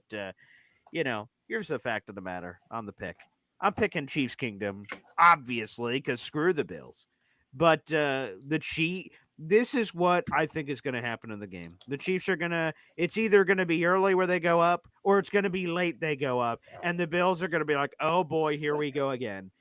here's the fact of the matter on the pick. I'm picking Chiefs Kingdom, obviously, because screw the Bills. But this is what I think is going to happen in the game. The Chiefs are it's either going to be early where they go up, or it's going to be late they go up. And the Bills are going to be like, oh boy, here we go again.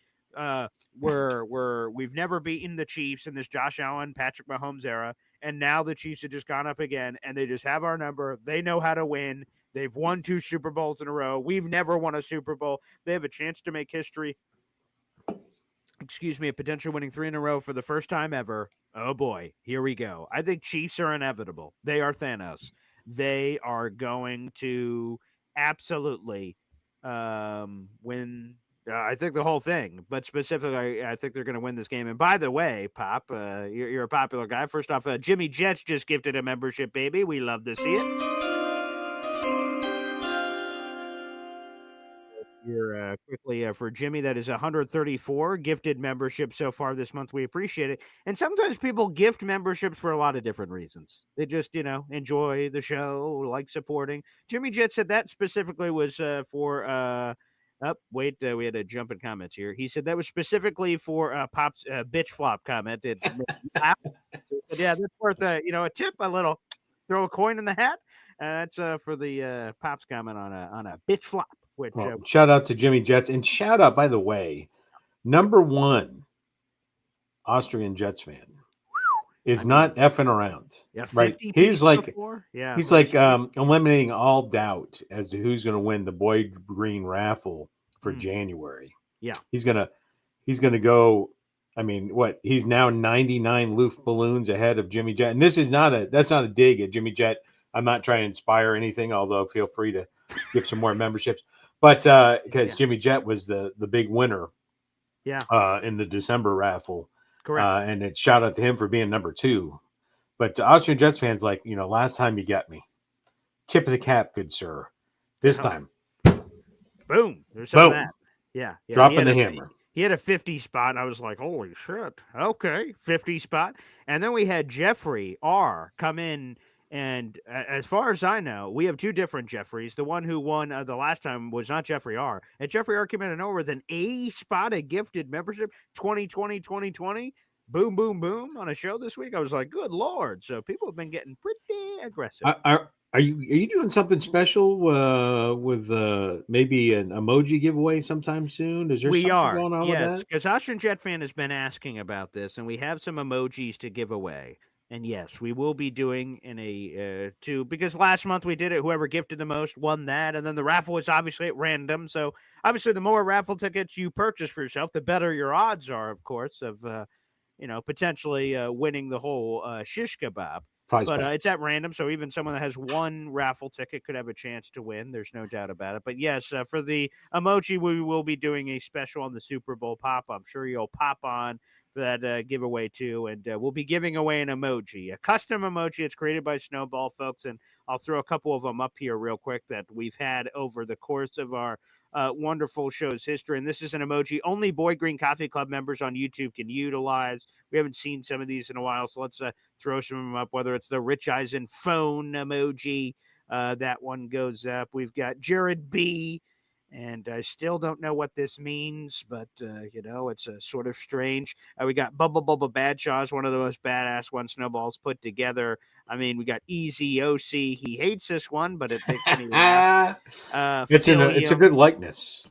We've never beaten the Chiefs in this Josh Allen, Patrick Mahomes era. And now the Chiefs have just gone up again, and they just have our number. They know how to win. They've won 2 Super Bowls in a row. We've never won a Super Bowl. They have a chance to make history. A potential winning 3 in a row for the first time ever. Oh boy, here we go. I think Chiefs are inevitable. They are Thanos. They are going to absolutely win I think the whole thing, but specifically, I think they're going to win this game. And by the way, Pop, you're a popular guy. First off, Jimmy Jets just gifted a membership, baby. We love to see it. Here quickly for Jimmy, that is 134 gifted membership so far this month. We appreciate it. And sometimes people gift memberships for a lot of different reasons. They just, enjoy the show, like supporting. Jimmy Jet said that specifically was for. We had a jump in comments here. He said that was specifically for Pop's bitch flop comment. It yeah, that's worth a tip, a little throw a coin in the hat. That's for the Pop's comment on a bitch flop. Which shout out to Jimmy Jets, and shout out, by the way, number one Austrian Jets fan is not effing around. Yeah, right. He's like, he's like eliminating all doubt as to who's going to win the Boy Green raffle for January. Yeah, he's gonna go. I mean, what? He's now 99 Loof balloons ahead of Jimmy Jet, and that's not a dig at Jimmy Jet. I'm not trying to inspire anything, although feel free to give some more memberships. But because Jimmy Jet was the big winner, in the December raffle, correct, and it's shout out to him for being number 2. But Austrian Jets fans, like, last time you got me, tip of the cap, good sir. This time, boom, there's some of that. Yeah, dropping the hammer. He had a 50 spot, and I was like, holy shit, okay, 50 spot. And then we had Jeffrey R come in. And as far as I know, we have 2 different Jeffreys. The one who won the last time was not Jeffrey R. And Jeffrey R came in and over with an A-spotted gifted membership, 2020. Boom, boom, boom, on a show this week. I was like, good Lord. So people have been getting pretty aggressive. Are you doing something special with maybe an emoji giveaway sometime soon? Is there something going on with that? Because Austrian Jet Fan has been asking about this, and we have some emojis to give away. And yes, we will be doing in a 2, because last month we did it. Whoever gifted the most won that. And then the raffle was obviously at random. So obviously the more raffle tickets you purchase for yourself, the better your odds are, of course, of, potentially winning the whole shish kebab. But it's at random. So even someone that has 1 raffle ticket could have a chance to win. There's no doubt about it. But yes, for the emoji, we will be doing a special on the Super Bowl Pop. I'm sure you'll pop on that giveaway too, and we'll be giving away an emoji, a custom emoji. It's created by Snowball, folks, and I'll throw a couple of them up here real quick that we've had over the course of our wonderful show's history. And this is an emoji only Boy Green Coffee Club members on YouTube can utilize. We haven't seen some of these in a while, so let's throw some of them up, whether it's the Rich Eisen phone emoji. That one goes up. We've got Jared B., and I still don't know what this means, but, it's sort of strange. We got Bubba Badshaw, one of the most badass one Snowball's put together. I mean, we got Easy OC. He hates this one, but it makes me laugh. It's a good likeness.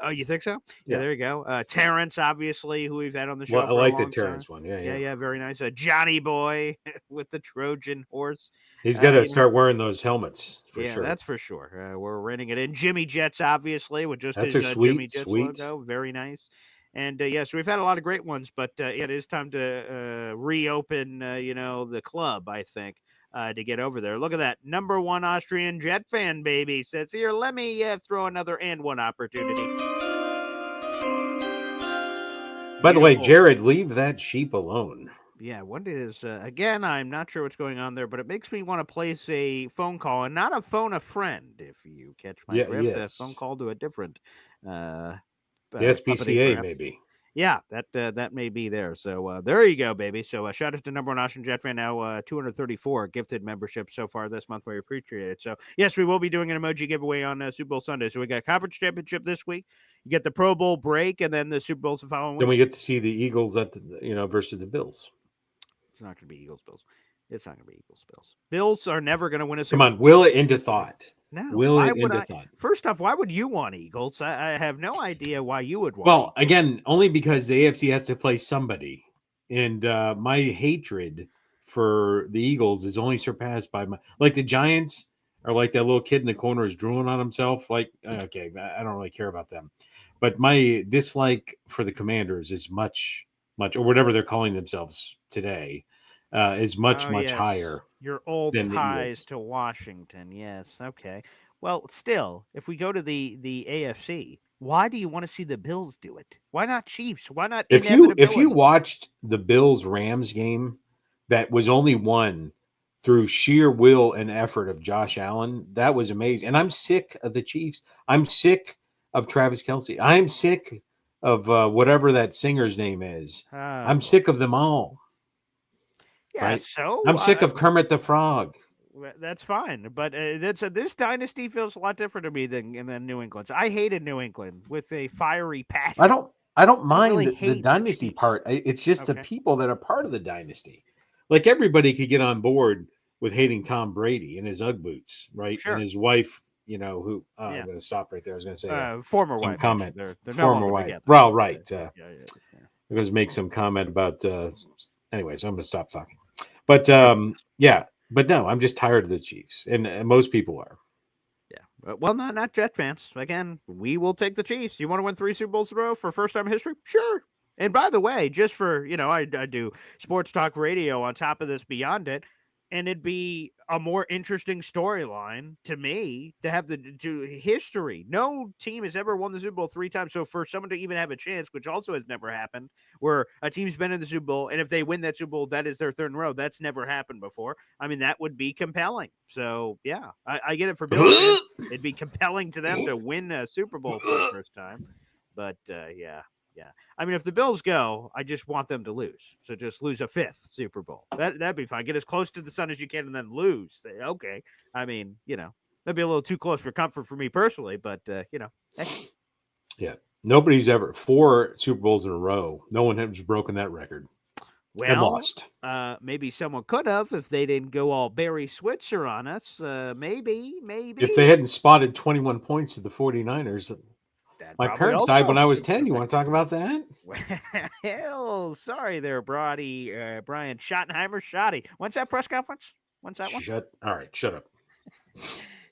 Oh, you think so? Yeah, there you go. Terrence, obviously, who we've had on the show. I like the Terrence one. Yeah, very nice. Johnny Boy with the Trojan horse. He's got to start wearing those helmets. Sure. That's for sure. We're renting it in. Jimmy Jets, obviously, with just his Jimmy Jets logo. Very nice. And yes, we've had a lot of great ones, but it is time to reopen, the club, I think. To get over there. Look at that. Number 1 Austrian Jet fan, baby. Says, here, let me throw another and one opportunity. By the way, Jared, leave that sheep alone. Yeah, what is, again, I'm not sure what's going on there, but it makes me want to place a phone call, and not a phone a friend, if you catch my drift. A phone call to a different the SPCA, maybe. Yeah, that may be there. So there you go, baby. So shout out to number 1 Austrian Jet fan. Now 234 gifted memberships so far this month. We appreciate it. So yes, we will be doing an emoji giveaway on Super Bowl Sunday. So we got Conference Championship this week. You get the Pro Bowl break, and then the Super Bowl's the following week. Then we get to see the Eagles at versus the Bills. It's not going to be Eagles Bills. It's not going to be Eagles Bills. Bills are never going to win a Super Bowl. Come on, will it into thought. No. Will it into thought. First off, why would you want Eagles? I have no idea why you would want Eagles. Again, only because the AFC has to play somebody. And my hatred for the Eagles is only surpassed by the Giants are like that little kid in the corner is drooling on himself. Like, okay, I don't really care about them. But my dislike for the Commanders is much, or whatever they're calling themselves today, is much higher. Your old ties to Washington. Yes. Okay. Well, still, if we go to the AFC, Why do you want to see the Bills do it? Why not Chiefs? Why not If you inevitability? watched the Bills Rams game that was only won through sheer will and effort of Josh Allen, that was amazing. And I'm sick of the Chiefs. I'm sick of Travis Kelce. I'm sick of whatever that singer's name is. I'm sick of them all. Yeah, Right? so I'm sick of Kermit the Frog. that's fine, but this dynasty feels a lot different to me than New England's. I hated New England with a fiery passion. I don't mind really the hate the dynasty Chiefs. part. It's just the Okay. people that are part of the dynasty. Like everybody could get on board with hating Tom Brady and his UGG boots, right? Sure. And his wife, who Yeah. I'm going to stop right there. I was going to say Former some wife. comment. Actually. They're no Former longer wife. together. Well, right. Yeah. I'm going to make some comment about. Anyways, I'm going to stop talking. But yeah, but no, I'm just tired of the Chiefs, and most people are. Yeah. Well, not Jet fans. Again, we will take the Chiefs. You want to win 3 Super Bowls in a row for first time in history? Sure. And by the way, just for, I do sports talk radio on top of this beyond it, and it'd be a more interesting storyline to me to have the history. No team has ever won the Super Bowl 3 times. So for someone to even have a chance, which also has never happened, where a team's been in the Super Bowl, and if they win that Super Bowl, that is their 3rd in a row. That's never happened before. I mean, that would be compelling. So yeah, I get it for Bills fans. It'd be compelling to them to win a Super Bowl for the first time. But yeah. I mean, if the Bills go, I just want them to lose. So just lose a 5th Super Bowl. That'd be fine. Get as close to the sun as you can and then lose. Okay. I mean, that'd be a little too close for comfort for me personally, but hey. Yeah. Nobody's ever 4 Super Bowls in a row. No one has broken that record. Well, and lost. Maybe someone could have if they didn't go all Barry Switzer on us. Maybe. If they hadn't spotted 21 points to the 49ers, my parents died when I was 10. You want to talk about that? Well, sorry there, Brian Schottenheimer. Shotty. When's that press conference? When's that one? All right, shut up.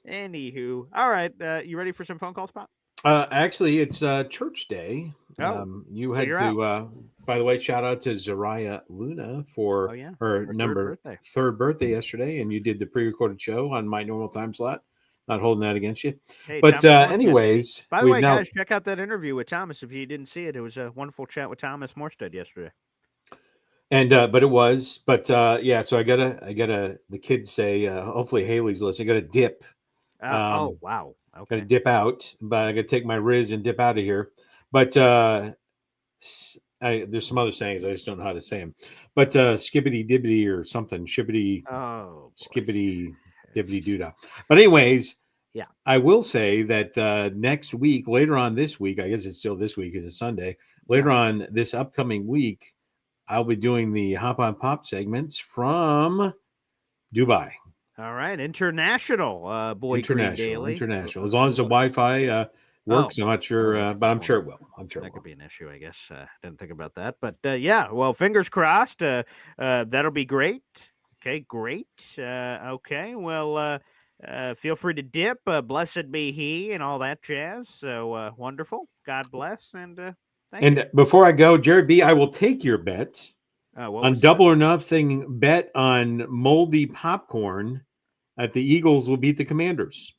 Anywho. All right. You ready for some phone calls, Pop? Actually, it's church day. You had to, by the way, shout out to Zariah Luna for her third birthday yesterday, and you did the pre-recorded show on my normal time slot. Not holding that against you. Hey, but anyways. By the way, guys, check out that interview with Thomas. If you didn't see it, it was a wonderful chat with Thomas Morstead yesterday. And yeah, so I gotta the kids say hopefully Haley's listening. I gotta dip. Oh wow. Okay. Gotta dip out, but I gotta take my Riz and dip out of here. But there's some other sayings, I just don't know how to say them. But skibbity dibbity or something, shibbity skibbity dibbity doodah. But anyways, yeah, I will say that next week, later on this week, I guess it's still this week, it's a Sunday. Later on this upcoming week, I'll be doing the Hop on Pop segments from Dubai. All right, international Boy Green Daily. International. As long as the Wi-Fi works, I'm not sure, but I'm sure it will. I'm sure that could be an issue, I guess. Didn't think about that, but yeah. Well, fingers crossed. That'll be great. Okay, great. Okay, well, feel free to dip. Blessed be He, and all that jazz. So wonderful. God bless, and thank you. Before I go, Jared B, I will take your bet on double or nothing bet on moldy popcorn that the Eagles will beat the Commanders.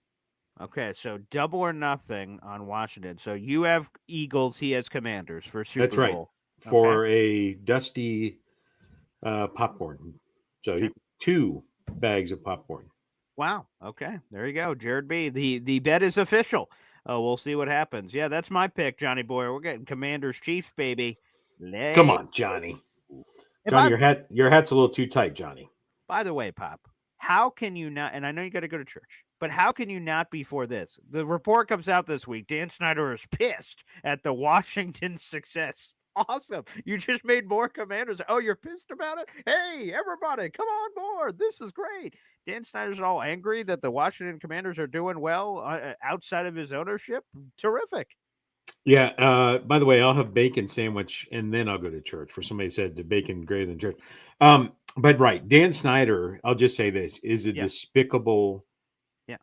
Okay, so double or nothing on Washington. So you have Eagles, he has Commanders for Super Bowl. That's right. For a dusty popcorn. So 2 bags of popcorn. Wow. Okay. There you go. Jared B. The bet is official. We'll see what happens. Yeah, that's my pick, Johnny Boy. We're getting Commanders Chiefs, baby. Come on, Johnny. Johnny, your hat's a little too tight, Johnny. By the way, Pop, how can you not, and I know you got to go to church, but how can you not be for this? The report comes out this week. Dan Snyder is pissed at the Washington success. Awesome. You just made more Commanders. Oh, you're pissed about it? Hey, everybody, come on board. This is great. Dan Snyder's all angry that the Washington Commanders are doing well outside of his ownership. Terrific. Yeah. By the way, I'll have bacon sandwich and then I'll go to church. For somebody said the bacon greater than church. But right, Dan Snyder, I'll just say this, is a despicable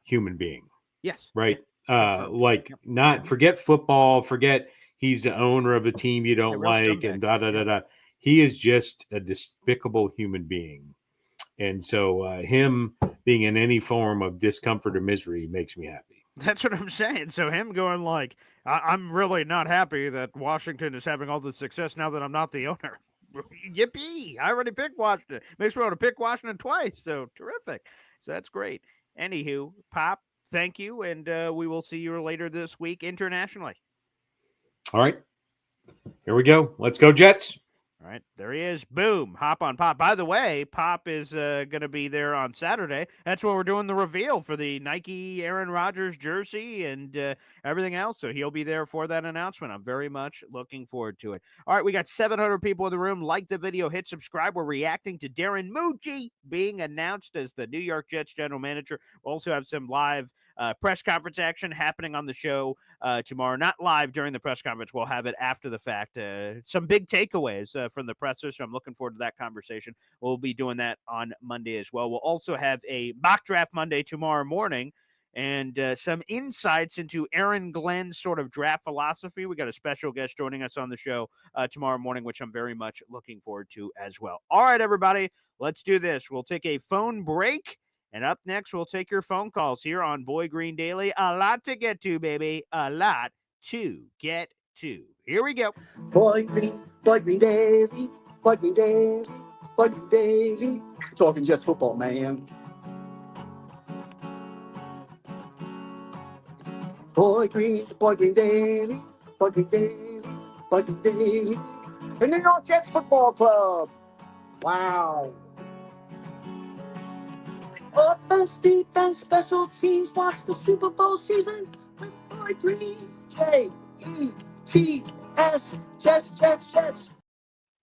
human being. Yes. Right. Forget football, forget he's the owner of a team you don't like and da-da-da-da. He is just a despicable human being. And so him being in any form of discomfort or misery makes me happy. That's what I'm saying. So him going like, I'm really not happy that Washington is having all this success now that I'm not the owner. Yippee! I already picked Washington. Makes me want to pick Washington twice. So terrific. So that's great. Anywho, Pop, thank you, and we will see you later this week internationally. All right. Here we go. Let's go, Jets. All right, there he is. Boom. Hop on Pop. By the way, Pop is going to be there on Saturday. That's when we're doing the reveal for the Nike Aaron Rodgers jersey and everything else. So he'll be there for that announcement. I'm very much looking forward to it. All right, we got 700 people in the room. Like the video, hit subscribe. We're reacting to Darren Mougey being announced as the New York Jets general manager. We'll also have some live press conference action happening on the show tomorrow. Not live during the press conference. We'll have it after the fact. Some big takeaways from the presser, so I'm looking forward to that conversation. We'll be doing that on Monday as well. We'll also have a mock draft Monday tomorrow morning and some insights into Aaron Glenn's sort of draft philosophy. We got a special guest joining us on the show tomorrow morning, which I'm very much looking forward to as well. All right, everybody, let's do this. We'll take a phone break. And up next, we'll take your phone calls here on Boy Green Daily. A lot to get to, baby. A lot to get to. Here we go. Boy Green Daily, Boy Green Daily, Boy Green Daily. Talking just football, man. Boy Green Daily, Boy Green Daily, Boy Green Daily. The New York Jets Football Club. Wow. Offense, defense, special teams. Watch the Super Bowl season with Boy Green. J-E-T-S. Jets.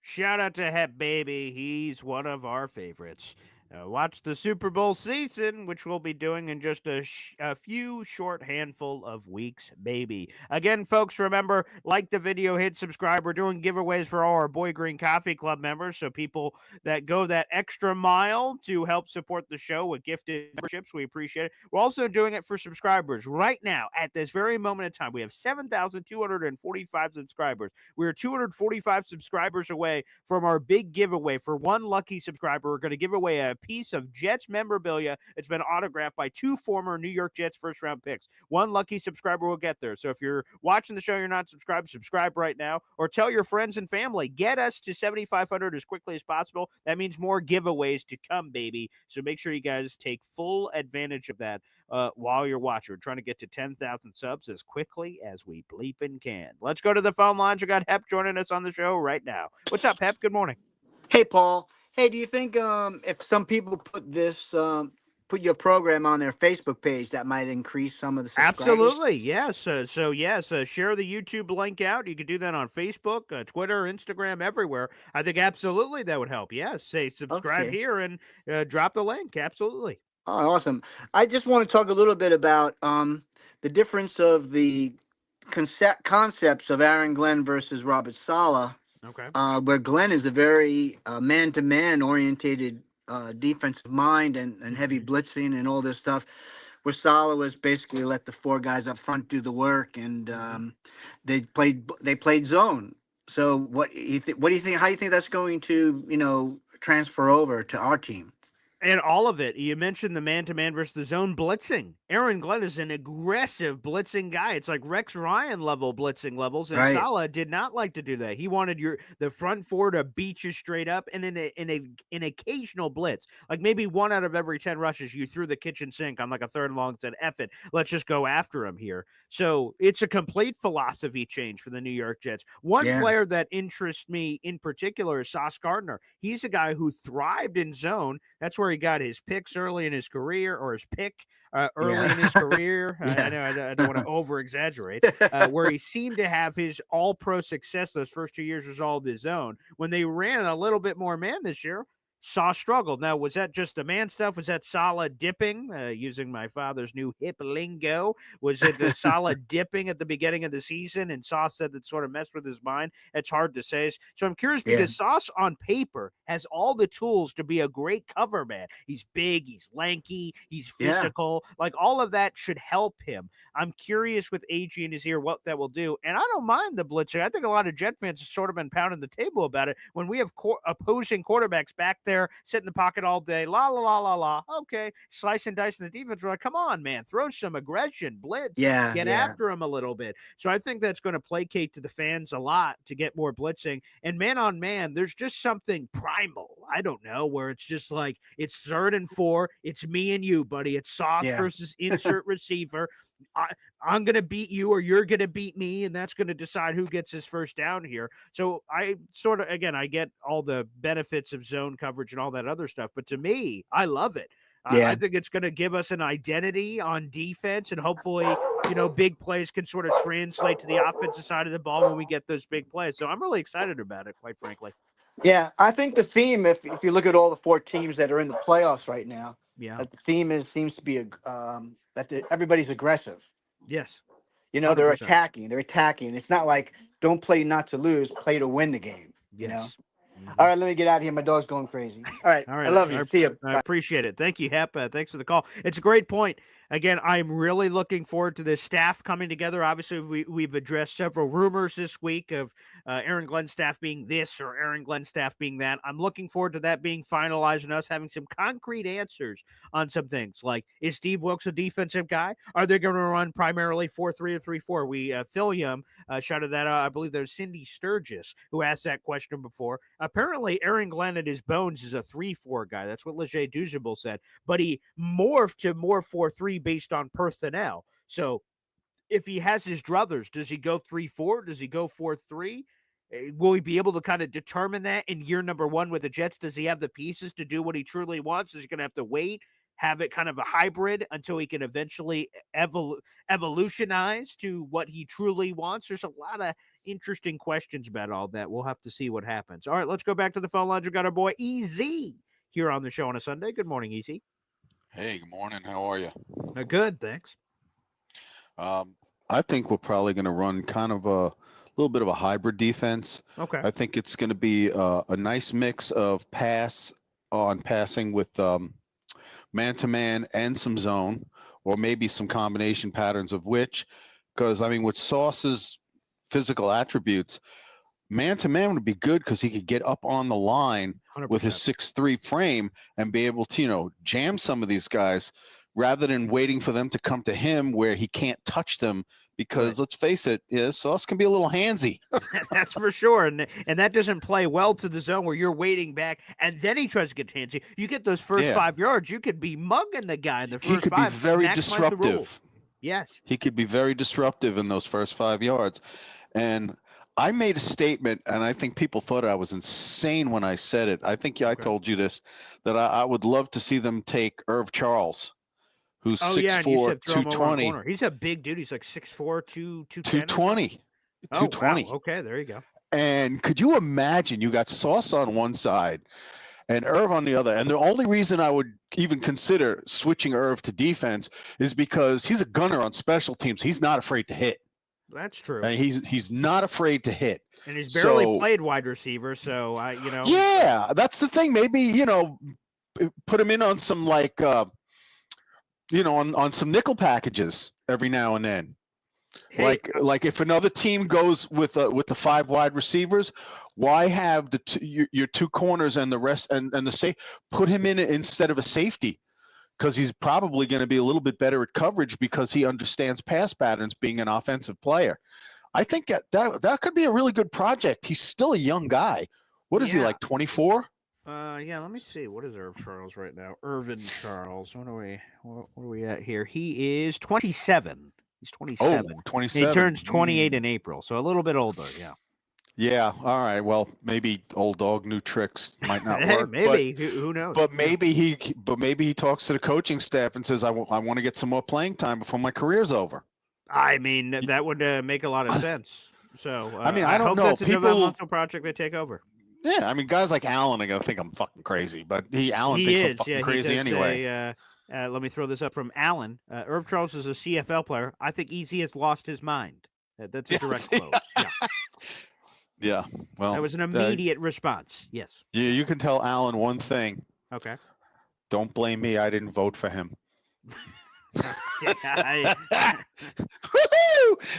Shout out to Hep Baby. He's one of our favorites. Watch the Super Bowl season, which we'll be doing in just a few short handful of weeks, baby. Again, folks, remember, like the video, hit subscribe. We're doing giveaways for all our Boy Green Coffee Club members, so people that go that extra mile to help support the show with gifted memberships, we appreciate it. We're also doing it for subscribers right now. At this very moment in time, we have 7,245 subscribers. We're 245 subscribers away from our big giveaway. For one lucky subscriber, we're going to give away a piece of Jets memorabilia. It's been autographed by two former New York Jets first-round picks. One lucky subscriber will get there. So if you're watching the show, you're not subscribed, subscribe right now, or tell your friends and family. Get us to 7,500 as quickly as possible. That means more giveaways to come, baby. So make sure you guys take full advantage of that while you're watching. We're trying to get to 10,000 subs as quickly as we bleeping can. Let's go to the phone lines. We got Hep joining us on the show right now. What's up, Hep? Good morning. Hey, Paul. Hey, do you think if some people put put your program on their Facebook page, that might increase some of the subscribers? Absolutely, yes. Share the YouTube link out. You can do that on Facebook, Twitter, Instagram, everywhere. I think absolutely that would help. Yes, say subscribe here and drop the link. Absolutely. Oh, awesome. I just want to talk a little bit about the difference of the concepts of Aaron Glenn versus Robert Saleh. Okay. Where Glenn is a very man-to-man orientated defensive mind and heavy blitzing and all this stuff, where Saleh was basically let the four guys up front do the work, and they played zone. So what do you think? How do you think that's going to transfer over to our team? And all of it. You mentioned the man-to-man versus the zone blitzing. Aaron Glenn is an aggressive blitzing guy. It's like Rex Ryan level blitzing levels, and Right. Saleh did not like to do that. He wanted the front four to beat you straight up, and in an occasional blitz, like maybe 1 out of every 10 rushes, you threw the kitchen sink on like a third and long, said, "F it, let's just go after him here." So it's a complete philosophy change for the New York Jets. One player that interests me in particular is Sauce Gardner. He's a guy who thrived in zone. That's where he got his picks early in his career, or his pick early in his career. I know I don't want to over-exaggerate. Where he seemed to have his all-pro success those first 2 years was all his own. When they ran a little bit more man this year, Sauce struggled. Now, was that just the man stuff? Was that Saleh dipping, using my father's new hip lingo? Was it the Saleh dipping at the beginning of the season, and Sauce said that sort of messed with his mind? It's hard to say. So I'm curious because Sauce on paper has all the tools to be a great cover man. He's big, he's lanky, he's physical. Like all of that should help him. I'm curious with AG in his ear what that will do. And I don't mind the blitzing. I think a lot of Jet fans have sort of been pounding the table about it. When we have opposing quarterbacks back to there, sit in the pocket all day, la, la, la, la, la. Okay. Slice and dice in the defense. We're like, come on, man. Throw some aggression, blitz, Yeah, get yeah. after him a little bit. So I think that's going to placate to the fans a lot to get more blitzing. And man on man, there's just something primal. I don't know, where it's just like, it's 3rd and 4. It's me and you, buddy. It's Sauce versus insert receiver. I'm going to beat you or you're going to beat me, and that's going to decide who gets his first down here. So I sort of, again, I get all the benefits of zone coverage and all that other stuff, but to me, I love it. I think it's going to give us an identity on defense, and hopefully, big plays can sort of translate to the offensive side of the ball when we get those big plays. So I'm really excited about it, quite frankly. Yeah, I think the theme, if you look at all the 4 teams that are in the playoffs right now, Yeah. the theme seems to be everybody's aggressive. Yes. They're 100%. attacking. They're attacking. It's not like don't play not to lose, play to win the game. You know. Mm-hmm. All right, let me get out of here. My dog's going crazy. All right. I love you. See you. I appreciate it. Thank you, Hep. Thanks for the call. It's a great point. Again, I'm really looking forward to this staff coming together. Obviously, we've addressed several rumors this week of Aaron Glenn's staff being this or Aaron Glenn's staff being that. I'm looking forward to that being finalized and us having some concrete answers on some things. Like, is Steve Wilkes a defensive guy? Are they going to run primarily 4-3 or 3-4? We Phil Yum shouted that out. I believe there's Cindy Sturgis who asked that question before. Apparently, Aaron Glenn at his bones is a 3-4 guy. That's what Leger Duzable said. But he morphed to more 4-3 based on personnel. So if he has his druthers, does he go 3-4? Does he go 4-3? Will he be able to kind of determine that in year number 1 with the Jets? Does he have the pieces to do what he truly wants? Is he going to have to wait, have it kind of a hybrid until he can eventually evolutionize to what he truly wants? There's a lot of interesting questions about all that. We'll have to see what happens. All right, let's go back to the phone lines. We've got our boy EZ here on the show on a Sunday. Good morning, EZ. Hey, good morning. How are you? Good, thanks. I think we're probably going to run kind of a little bit of a hybrid defense. Okay. I think it's going to be a nice mix of passing with man-to-man and some zone, or maybe some combination patterns of which, because, with Sauce's physical attributes, man-to-man would be good because he could get up on the line 100%. with his 6'3" frame and be able to, jam some of these guys rather than waiting for them to come to him where he can't touch them. Because let's face it, Sauce can be a little handsy. That's for sure. And that doesn't play well to the zone where you're waiting back and then he tries to get handsy. You get those first 5 yards, you could be mugging the guy in the first 5. He could be very disruptive. Yes. He could be very disruptive in those first 5 yards. And I made a statement, and I think people thought I was insane when I said it. I think I told you this, that I would love to see them take Irv Charles, who's 6'4", 220. He's a big dude. He's like 6'4", 220. 220. Wow. Okay, there you go. And could you imagine, you got Sauce on one side and Irv on the other. And the only reason I would even consider switching Irv to defense is because he's a gunner on special teams. He's not afraid to hit. That's true. And he's not afraid to hit. And he's barely played wide receiver, so Yeah, that's the thing. Maybe, put him in on some on some nickel packages every now and then. Hey, like if another team goes with the 5 wide receivers, why have your 2 corners and the rest and the safe, put him in instead of a safety? Because he's probably going to be a little bit better at coverage because he understands pass patterns being an offensive player. I think that could be a really good project. He's still a young guy. What is he, like 24? Yeah, let me see. What is Irv Charles right now? Irvin Charles. What are we at here? He is 27. He's 27. Oh, 27. He turns 28 in April, so a little bit older, yeah. Yeah, all right. Well, maybe old dog, new tricks might not work. Maybe. Who knows? But maybe he talks to the coaching staff and says, I want to get some more playing time before my career's over. I mean, that would make a lot of sense. So, I don't hope know. That's a developmental project they take over. Yeah, guys like Allen are going to think I'm fucking crazy, but Allen thinks I'm fucking crazy anyway. Let me throw this up from Allen. Irv Charles is a CFL player. I think EZ has lost his mind. That's a direct quote. Yeah. Yeah, well. That was an immediate response. Yes. You can tell Allen one thing. Okay. Don't blame me. I didn't vote for him.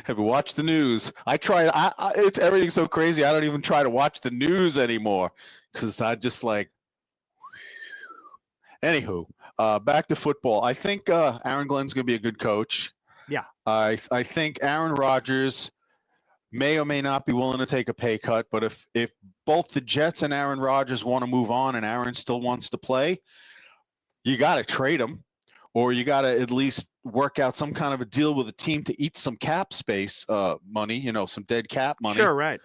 Have you watched the news? I try. It's everything's so crazy. I don't even try to watch the news anymore because I just like. Anywho, back to football. I think Aaron Glenn's going to be a good coach. Yeah. I think Aaron Rodgers may or may not be willing to take a pay cut, but if both the Jets and Aaron Rodgers want to move on and Aaron still wants to play, you got to trade him, or you got to at least work out some kind of a deal with the team to eat some cap space money, some dead cap money. Sure, right.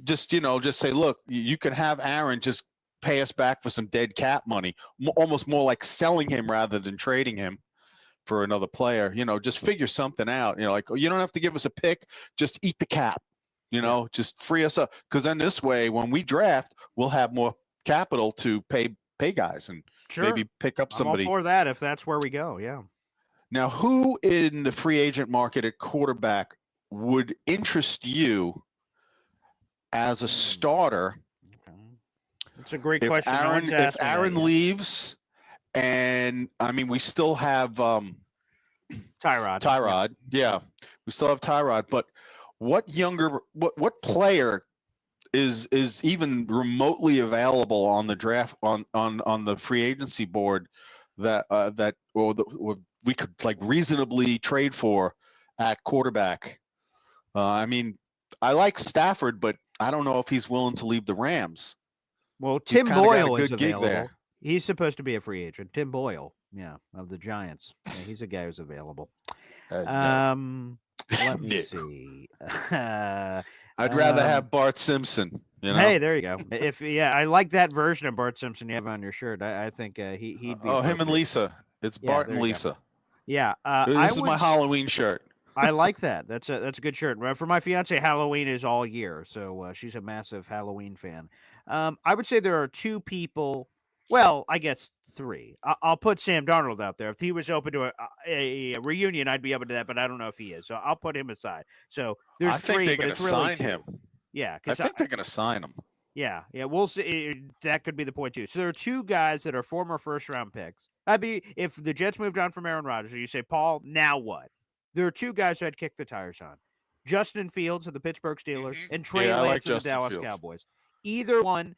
Just say, look, you can have Aaron just pay us back for some dead cap money, almost more like selling him rather than trading him for another player. Just figure something out. Like, you don't have to give us a pick, just eat the cap. Just free us up, because then this way, when we draft, we'll have more capital to pay guys and maybe pick up somebody. I'm all for that if that's where we go. Yeah. Now, who in the free agent market at quarterback would interest you as a starter? That's a great if question. If Aaron leaves, and I mean, we still have Tyrod. Yeah, we still have Tyrod. But what player is even remotely available on the draft on the free agency board that we could like reasonably trade for at quarterback? I mean, I like Stafford, but I don't know if he's willing to leave the Rams. Well, Tim Boyle is available. He's supposed to be a free agent. Tim Boyle, of the Giants. Yeah, he's a guy who's available. Let me see. I'd rather have Bart Simpson. Hey, there you go. I like that version of Bart Simpson you have on your shirt. I think he'd be. Oh, him and Lisa. It's Bart and Lisa. Go. Yeah. This is my Halloween shirt. I like that. That's a good shirt. For my fiance, Halloween is all year, so she's a massive Halloween fan. I would say there are two people. Well, I guess three. I'll put Sam Darnold out there. If he was open to a reunion, I'd be open to that, but I don't know if he is. So I'll put him aside. So there's three. I think they're going to sign him. Yeah, I think they're going to sign him. Yeah, we'll see. That could be the point too. So there are two guys that are former first-round picks. That'd be if the Jets moved on from Aaron Rodgers. You say, Paul, now what? There are two guys I'd kick the tires on: Justin Fields of the Pittsburgh Steelers and Trey Lance of the Dallas Cowboys. Either one.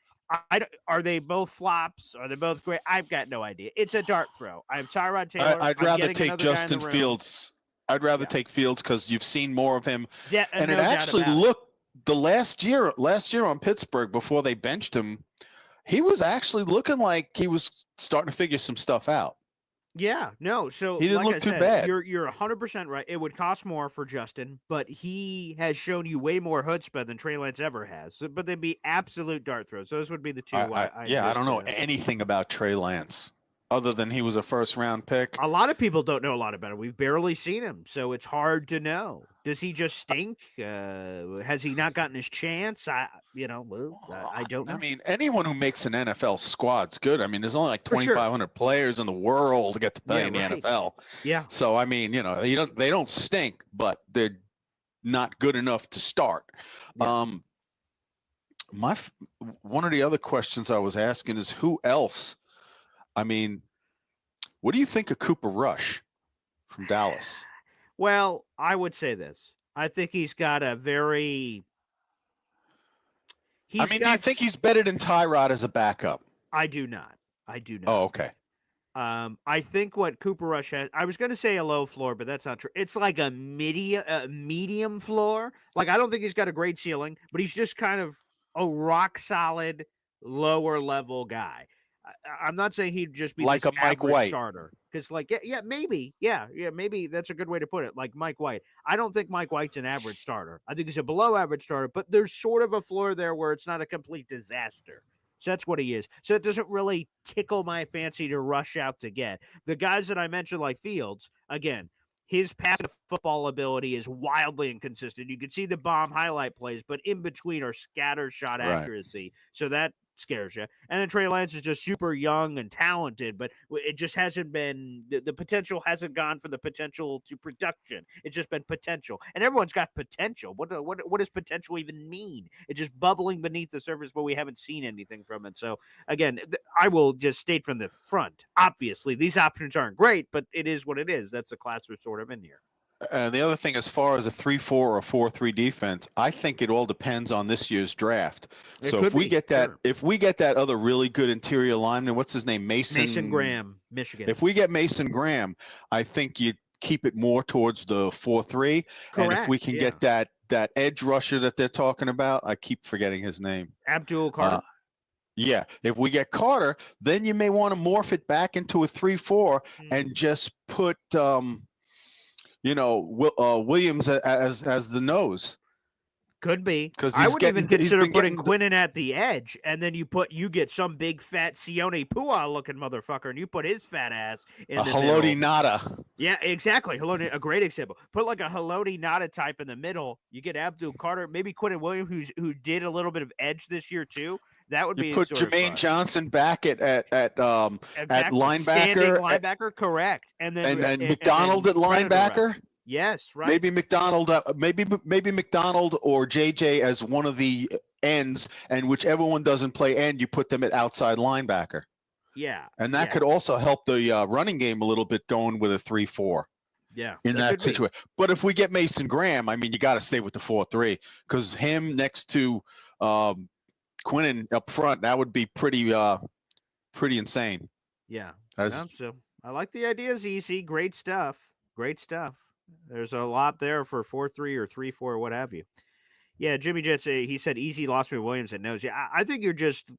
Are they both flops? Are they both great? I've got no idea. It's a dart throw. I have Tyrod Taylor. I'd rather take Justin Fields. I'd rather take Fields because you've seen more of him. Yeah, and it actually looked the last year on Pittsburgh before they benched him, he was actually looking like he was starting to figure some stuff out. Yeah, no. So he didn't look too bad. You're 100% right. It would cost more for Justin, but he has shown you way more chutzpah than Trey Lance ever has. So, but they'd be absolute dart throws. Those would be the two. I don't know anything about Trey Lance other than he was a first-round pick. A lot of people don't know a lot about him. We've barely seen him, so it's hard to know. Does he just stink? Has he not gotten his chance? I don't know. I mean, anyone who makes an NFL squad's good. I mean, there's only like 2,500 players in the world to get to play in the NFL. Yeah. So I mean, they don't stink, but they're not good enough to start. Yeah. One of the other questions I was asking is who else? I mean, what do you think of Cooper Rush from Dallas? Well, I would say this. I think he's got a very. Do you think he's better than Tyrod as a backup? I do not. Oh, okay. I think what Cooper Rush has. I was going to say a low floor, but that's not true. It's like a medium floor. Like I don't think he's got a great ceiling, but he's just kind of a rock solid lower level guy. I'm not saying he'd just be like a Mike White starter, because maybe that's a good way to put it. Like Mike White, I don't think Mike White's an average starter. I think he's a below average starter, but there's sort of a floor there where it's not a complete disaster. So that's what he is. So it doesn't really tickle my fancy to rush out to get the guys that I mentioned, like Fields. Again, his passive football ability is wildly inconsistent. You can see the bomb highlight plays, but in between are scatter shot accuracy. So that scares you. And then Trey Lance is just super young and talented, but it just hasn't been the potential hasn't gone from the potential to production. It's just been potential, and everyone's got potential. What does potential even mean? It's just bubbling beneath the surface, but we haven't seen anything from it. So again, I will just state from the front. Obviously, these options aren't great, but it is what it is. That's the class we're sort of in here. The other thing, as far as a 3-4 or a 4-3 defense, I think it all depends on this year's draft. It So could if we be, get that, sure. if we get that other really good interior lineman, what's his name, Mason Graham, Michigan. If we get Mason Graham, I think you keep it more towards the 4-3. And if we Correct, can yeah. get that edge rusher that they're talking about, I keep forgetting his name. Abdul Carter. Yeah, if we get Carter, then you may want to morph it back into a 3-4 and just put Williams as the nose. Could be. Because I would even consider putting getting Quinnen at the edge, and then you get some big fat Sione Pua looking motherfucker, and you put his fat ass in a the Haloti middle. Nada. Yeah, exactly. Haloti, a great example. Put like a Haloti Nada type in the middle. You get Abdul Carter, maybe Quinnen Williams, who did a little bit of edge this year too. That would be You put sort of Jermaine fun. Johnson back at linebacker. Standing linebacker, correct, and then and McDonald at linebacker. Yes, right. Maybe McDonald, maybe McDonald or JJ as one of the ends, and whichever one doesn't play end, you put them at outside linebacker. Yeah, and that could also help the running game a little bit, going with a 3-4. Yeah, in that situation. But if we get Mason Graham, I mean, you got to stay with the 4-3, because him next to Quinnen up front, that would be pretty insane. Yeah, so I like the ideas, EC. Great stuff. Great stuff. There's a lot there for 4-3 or 3-4, what have you. Yeah, Jimmy Jets. He said easy loss for Williams at nose. Yeah, I think you're just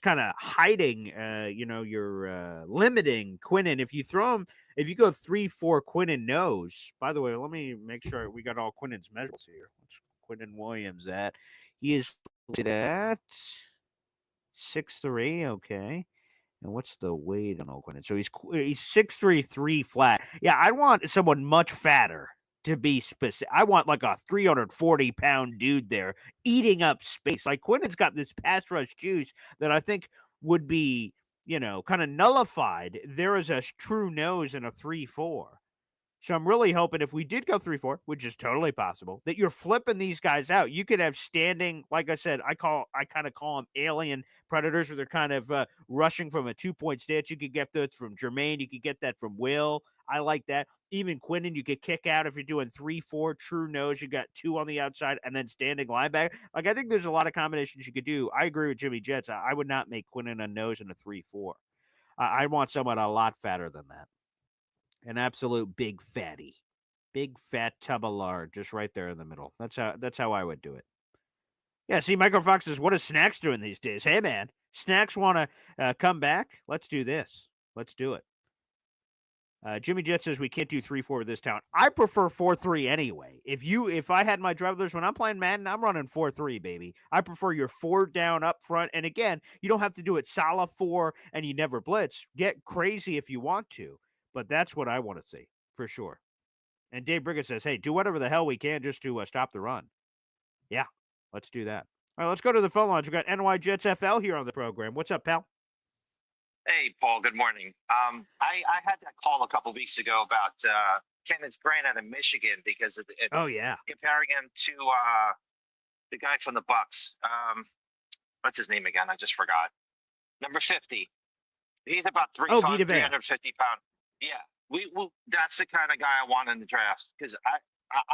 kind of hiding. You're limiting Quinnen. If you throw him, if you go 3-4 Quinnen nose. By the way, let me make sure we got all Quinnen's measurables here. What's Quinnen Williams at? He is at 6'3". Okay. And what's the weight on Quinnen? So he's 6'3", 3 flat. Yeah, I want someone much fatter, to be specific. I want like a 340-pound dude there eating up space. Like Quinnen's got this pass rush juice that I think would be, kind of nullified. There is a true nose in a 3-4. So I'm really hoping if we did go 3-4, which is totally possible, that you're flipping these guys out. You could have standing, like I said, I kind of call them alien predators, where they're kind of rushing from a 2-point stance. You could get those from Jermaine. You could get that from Will. I like that. Even Quinnen, you could kick out if you're doing 3-4 true nose. You got 2 on the outside and then standing linebacker. Like, I think there's a lot of combinations you could do. I agree with Jimmy Jets. I would not make Quinnen a nose in a 3-4. I want someone a lot fatter than that. An absolute big fatty, big fat tub of lard, just right there in the middle. That's how I would do it. Yeah, see, Michael Fox says, what is Snacks doing these days? Hey, man, Snacks want to come back? Let's do this. Let's do it. Jimmy Jet says we can't do 3-4 with this town. I prefer 4-3 anyway. If I had my drivers when I'm playing Madden, I'm running 4-3, baby. I prefer your 4 down up front. And again, you don't have to do it solid 4 and you never blitz. Get crazy if you want to. But that's what I want to see, for sure. And Dave Briggett says, hey, do whatever the hell we can just to stop the run. Yeah, let's do that. All right, let's go to the phone lines. We've got NY Jets FL here on the program. What's up, pal? Hey, Paul, good morning. I had that call a couple of weeks ago about Kenneth Grant out of Michigan because of comparing him to the guy from the Bucks. What's his name again? I just forgot. Number 50. He's about 350 pounds. Yeah, that's the kind of guy I want in the drafts, because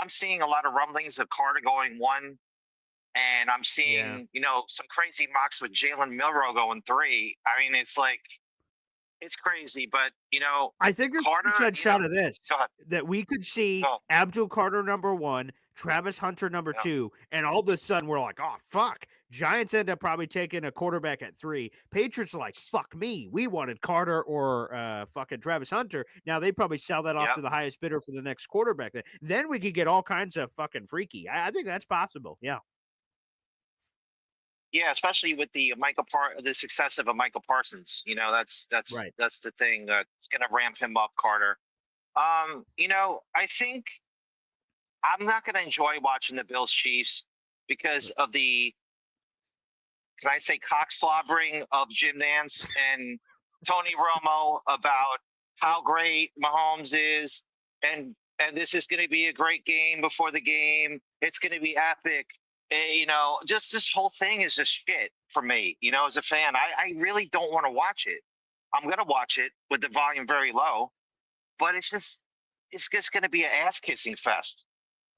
I'm seeing a lot of rumblings of Carter going 1, and I'm seeing some crazy mocks with Jalen Milroe going 3. I mean, it's like, it's crazy, but I think there's a shot of this that we could see Abdul Carter number 1, Travis Hunter number 2, and all of a sudden we're like, oh fuck. Giants end up probably taking a quarterback at 3. Patriots are like, fuck me. We wanted Carter or fucking Travis Hunter. Now they probably sell that off to the highest bidder for the next quarterback. Then we could get all kinds of fucking freaky. I think that's possible. Yeah. Yeah, especially with the the success of a Michael Parsons. That's right. That's the thing that's going to ramp him up, Carter. I think I'm not going to enjoy watching the Bills Chiefs because of the, can I say, cockslobbering of Jim Nance and Tony Romo about how great Mahomes is, and this is going to be a great game before the game. It's going to be epic. Just this whole thing is just shit for me. As a fan, I really don't want to watch it. I'm going to watch it with the volume very low, but it's just, it's just going to be an ass kissing fest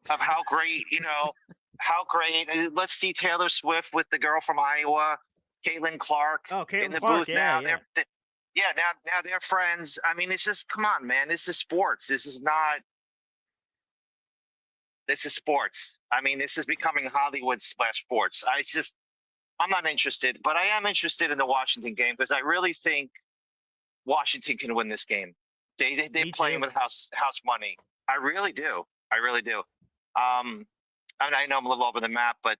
of how great, how great. Let's see Taylor Swift with the girl from Iowa, Caitlin Clark, Oh, in Caitlin the Clark, booth yeah, now. yeah. Now they're friends. I mean, it's just, come on, man. This is sports. This is sports. I mean, this is becoming Hollywood / sports. I'm not interested, but I am interested in the Washington game because I really think Washington can win this game. They're Me playing too. with house money. I really do. I really do. I know I'm a little over the map, but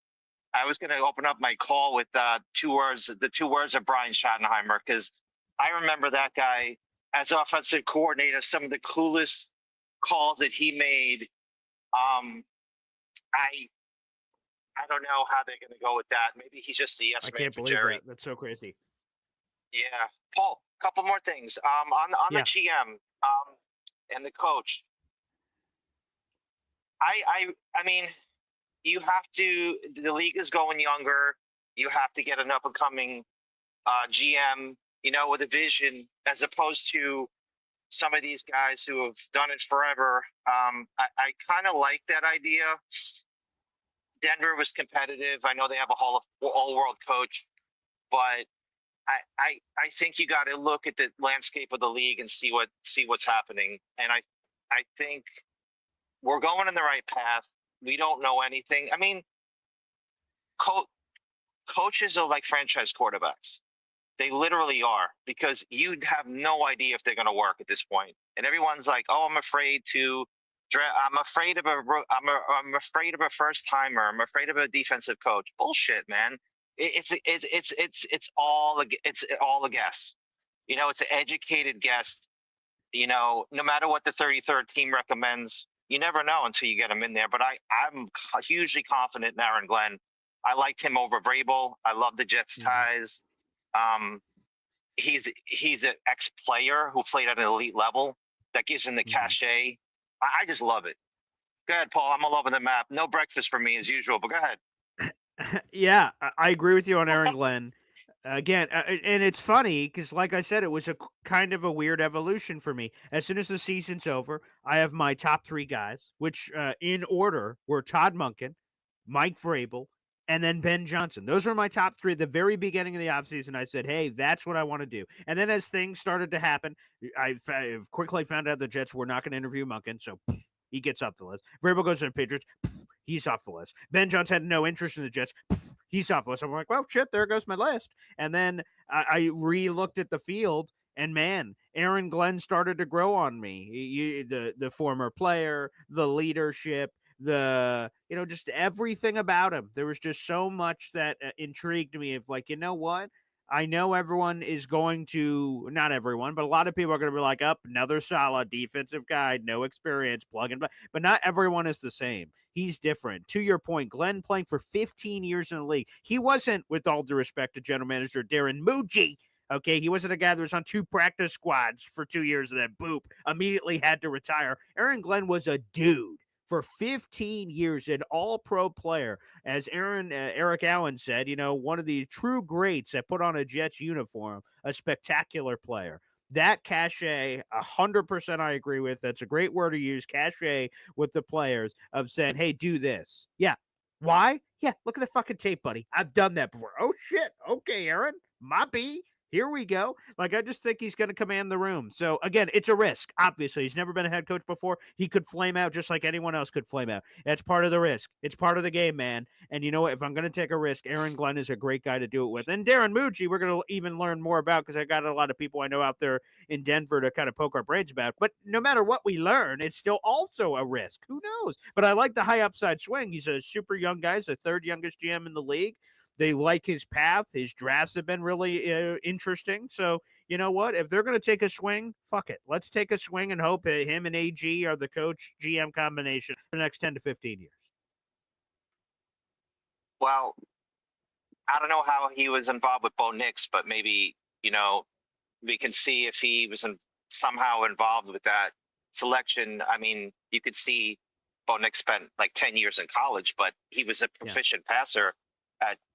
I was going to open up my call with the two words of Brian Schottenheimer, because I remember that guy as offensive coordinator, some of the coolest calls that he made. I don't know how they're going to go with that. Maybe he's just a yes I man can't for believe Jerry. that. That's so crazy. Yeah, Paul. Couple more things. On the GM and the coach. I mean, you have to. The league is going younger. You have to get an up and coming GM, with a vision, as opposed to some of these guys who have done it forever. I kind of like that idea. Denver was competitive. I know they have a all-world coach, but I think you got to look at the landscape of the league and see what's happening. And I think we're going in the right path. We don't know anything. I mean, coaches are like franchise quarterbacks. They literally are, because you have no idea if they're going to work at this point. And everyone's like, "Oh, I'm afraid to I'm afraid of I'm afraid of a first timer. I'm afraid of a defensive coach." Bullshit, man. It's all a guess. It's an educated guess. No matter what the 33rd team recommends, you never know until you get them in there. But I'm hugely confident in Aaron Glenn. I liked him over Vrabel. I love the Jets ties. He's an ex-player who played at an elite level. That gives him the cachet. I just love it. Go ahead, Paul. I'm all over the map. No breakfast for me as usual, but go ahead. Yeah, I agree with you on Aaron Glenn. Again, and it's funny because, like I said, it was kind of a weird evolution for me. As soon as the season's over, I have my top 3 guys, which in order were Todd Monken, Mike Vrabel, and then Ben Johnson. Those were my top 3 at the very beginning of the offseason. I said, hey, that's what I want to do. And then as things started to happen, I quickly found out the Jets were not going to interview Monken, so he gets off the list. Vrabel goes to the Patriots. He's off the list. Ben Johnson had no interest in the Jets. He's off the list. I'm like, well, shit, there goes my list. And then I re-looked at the field, and man, Aaron Glenn started to grow on me. The former player, the leadership, just everything about him. There was just so much that intrigued me of like, you know what? I know everyone is going to, not everyone, but a lot of people are going to be like, up, another solid defensive guy, no experience, plug and play. But not everyone is the same. He's different. To your point, Glenn playing for 15 years in the league. He wasn't, with all due respect to general manager Darren Mougey, okay, he wasn't a guy that was on 2 practice squads for 2 years and then boop, immediately had to retire. Aaron Glenn was a dude for 15 years, an all-pro player. As Eric Allen said, one of the true greats that put on a Jets uniform, a spectacular player. That cachet, 100% I agree with. That's a great word to use, cachet, with the players of saying, hey, do this. Yeah. Why? Yeah, look at the fucking tape, buddy. I've done that before. Oh, shit. Okay, Aaron. My B. Here we go. Like, I just think he's going to command the room. So, again, it's a risk. Obviously, he's never been a head coach before. He could flame out just like anyone else could flame out. That's part of the risk. It's part of the game, man. And you know what? If I'm going to take a risk, Aaron Glenn is a great guy to do it with. And Darren Mougey, we're going to even learn more about, because I got a lot of people I know out there in Denver to kind of poke our brains about. But no matter what we learn, it's still also a risk. Who knows? But I like the high upside swing. He's a super young guy. He's the 3rd youngest GM in the league. They like his path. His drafts have been really interesting. So, you know what? If they're going to take a swing, fuck it. Let's take a swing and hope him and AG are the coach-GM combination for the next 10 to 15 years. Well, I don't know how he was involved with Bo Nix, but maybe, we can see if he was somehow involved with that selection. I mean, you could see Bo Nix spent like 10 years in college, but he was a proficient passer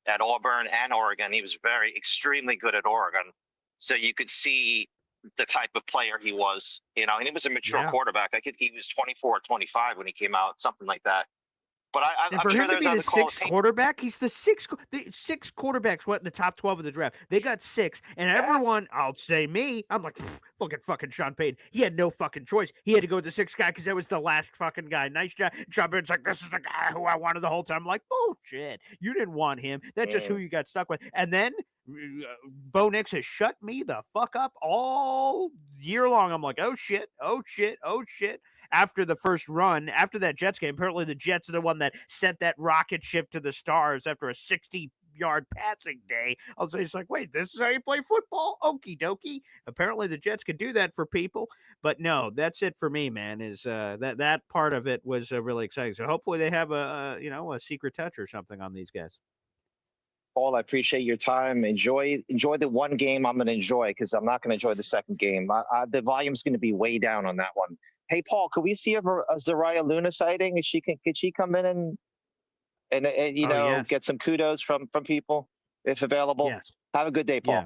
at Auburn and Oregon. He was extremely good at Oregon. So you could see the type of player he was, and he was a mature quarterback. I think he was 24 or 25 when he came out, something like that. But And I'm for sure him to there's be the other calls. sixth quarterback, he's the six quarterbacks went in the top 12 of the draft. They got 6, and everyone, I'll say me, I'm like, look at fucking Sean Payton. He had no fucking choice. He had to go with the 6th guy because that was the last fucking guy. Nice job. Sean Payton's like, this is the guy who I wanted the whole time. I'm like, bullshit. You didn't want him. That's just who you got stuck with. And then Bo Nix has shut me the fuck up all year long. I'm like, oh shit. After the first run, after that Jets game, apparently the Jets are the one that sent that rocket ship to the stars after a 60-yard passing day. I'll say, it's like, wait, this is how you play football? Okie dokie. Apparently the Jets could do that for people. But no, that's it for me, man, is that part of it was really exciting. So hopefully they have a secret touch or something on these guys. Paul, I appreciate your time. Enjoy the one game I'm going to enjoy, because I'm not going to enjoy the second game. The volume's going to be way down on that one. Hey, Paul, could we see a Zariah Luna sighting? Could she come in and get some kudos from people if available? Yes. Have a good day, Paul. Yeah.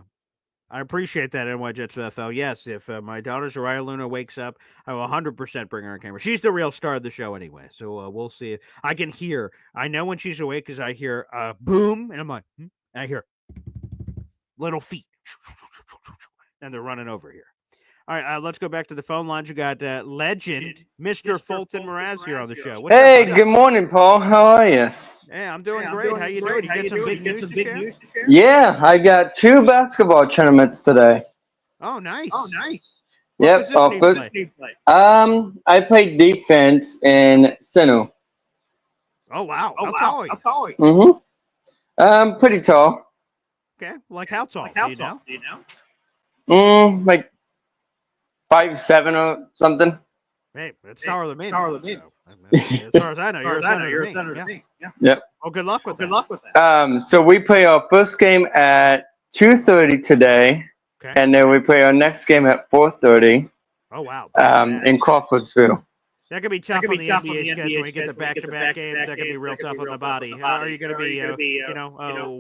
I appreciate that, NY Jets FL. Yes, if my daughter Zariah Luna wakes up, I will 100% bring her on camera. She's the real star of the show anyway, so we'll see. I can hear. I know when she's awake because I hear boom, and I'm like, and I hear little feet, and they're running over here. All right, let's go back to the phone lines. We got legend, Mr. Fulton Mraz here on the show. What's Hey, up, good morning, Paul. How are you? Hey, I'm doing great. How you doing? You get some big news to share? Yeah, I got 2 basketball tournaments today. Oh, nice. Yep. What position do you play? I played defense in Sinu. Oh, wow. How tall are you? Mm-hmm. Pretty tall. Okay. Like how tall? Do you know? Like 5'7" or something. Hey, that's taller than me. So, as far as I know, you're a center to me. Yeah. Yep. Well, good luck with that. So we play our first game at 2:30 today, and then we play our next game at 4:30. Oh, wow. In Crawfordsville. That could be tough on the NBA schedule when you get the back-to-back games. That could be real tough on the body. Are you going to be,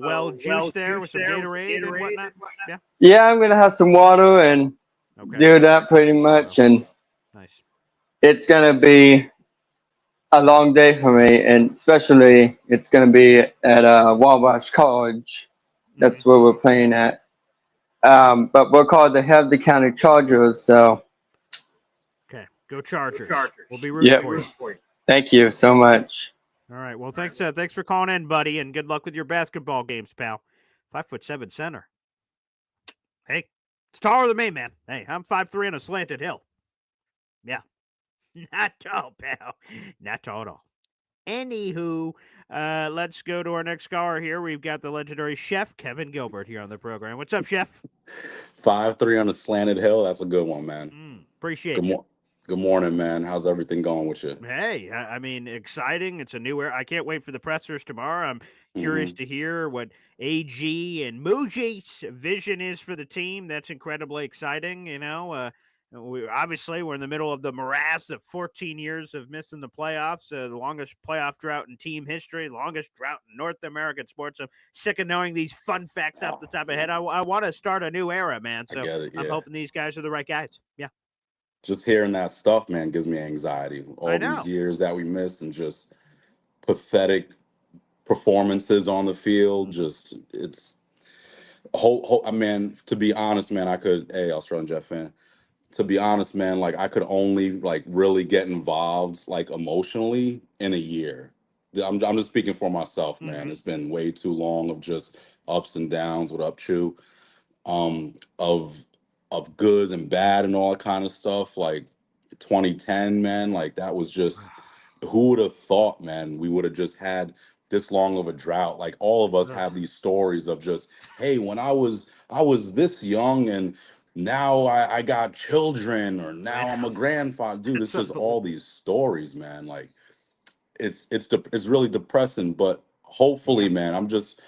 well juiced there with some Gatorade and whatnot? Yeah. Yeah, I'm gonna have some water and do that pretty much, and nice. It's gonna be a long day for me, and especially it's gonna be at Wabash College. That's where we're playing at. But we're called the Have the County Chargers, so. Okay, go Chargers. We'll be rooting for you. Thank you so much. All right. Well, thanks for calling in, buddy, and good luck with your basketball games, pal. 5'7" center. Hey, it's taller than me, man. Hey, I'm 5'3" on a slanted hill. Yeah. Not tall, pal. Not tall at all. Anywho, let's go to our next caller here. We've got the legendary chef, Kevin Gilbert, here on the program. What's up, chef? 5'3" on a slanted hill. That's a good one, man. Appreciate it. Good morning, man. How's everything going with you? Hey, I mean, exciting. It's a new era. I can't wait for the pressers tomorrow. I'm curious to hear what AG and Muji's vision is for the team. That's incredibly exciting. We're in the middle of the morass of 14 years of missing the playoffs, the longest playoff drought in team history, longest drought in North American sports. I'm sick of knowing these fun facts off the top of my head. I want to start a new era, man. So I'm hoping these guys are the right guys. Yeah. Just hearing that stuff, man, gives me anxiety. All these years that we missed and just pathetic performances on the field. Just it's I mean, to be honest, man, Australian Jet fan. To be honest, man, like I could only like really get involved like emotionally in a year. I'm just speaking for myself, man. It's been way too long of just ups and downs with Upchu, of good and bad and all that kind of stuff. Like 2010, man, like that was just, who would have thought, man, we would have just had this long of a drought. Like all of us have these stories of just, hey, when I was this young and now I got children, or now I'm a grandfather. Dude, it's just all these stories, man. Like it's really depressing, but hopefully, man, I'm just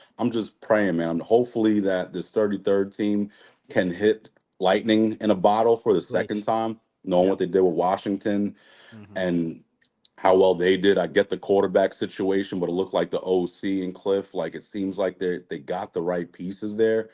praying, man. Hopefully that this 33rd team can hit lightning in a bottle for the second time, knowing what they did with Washington and how well they did. I get the quarterback situation, but it looked like the OC and Cliff, like it seems like they got the right pieces there.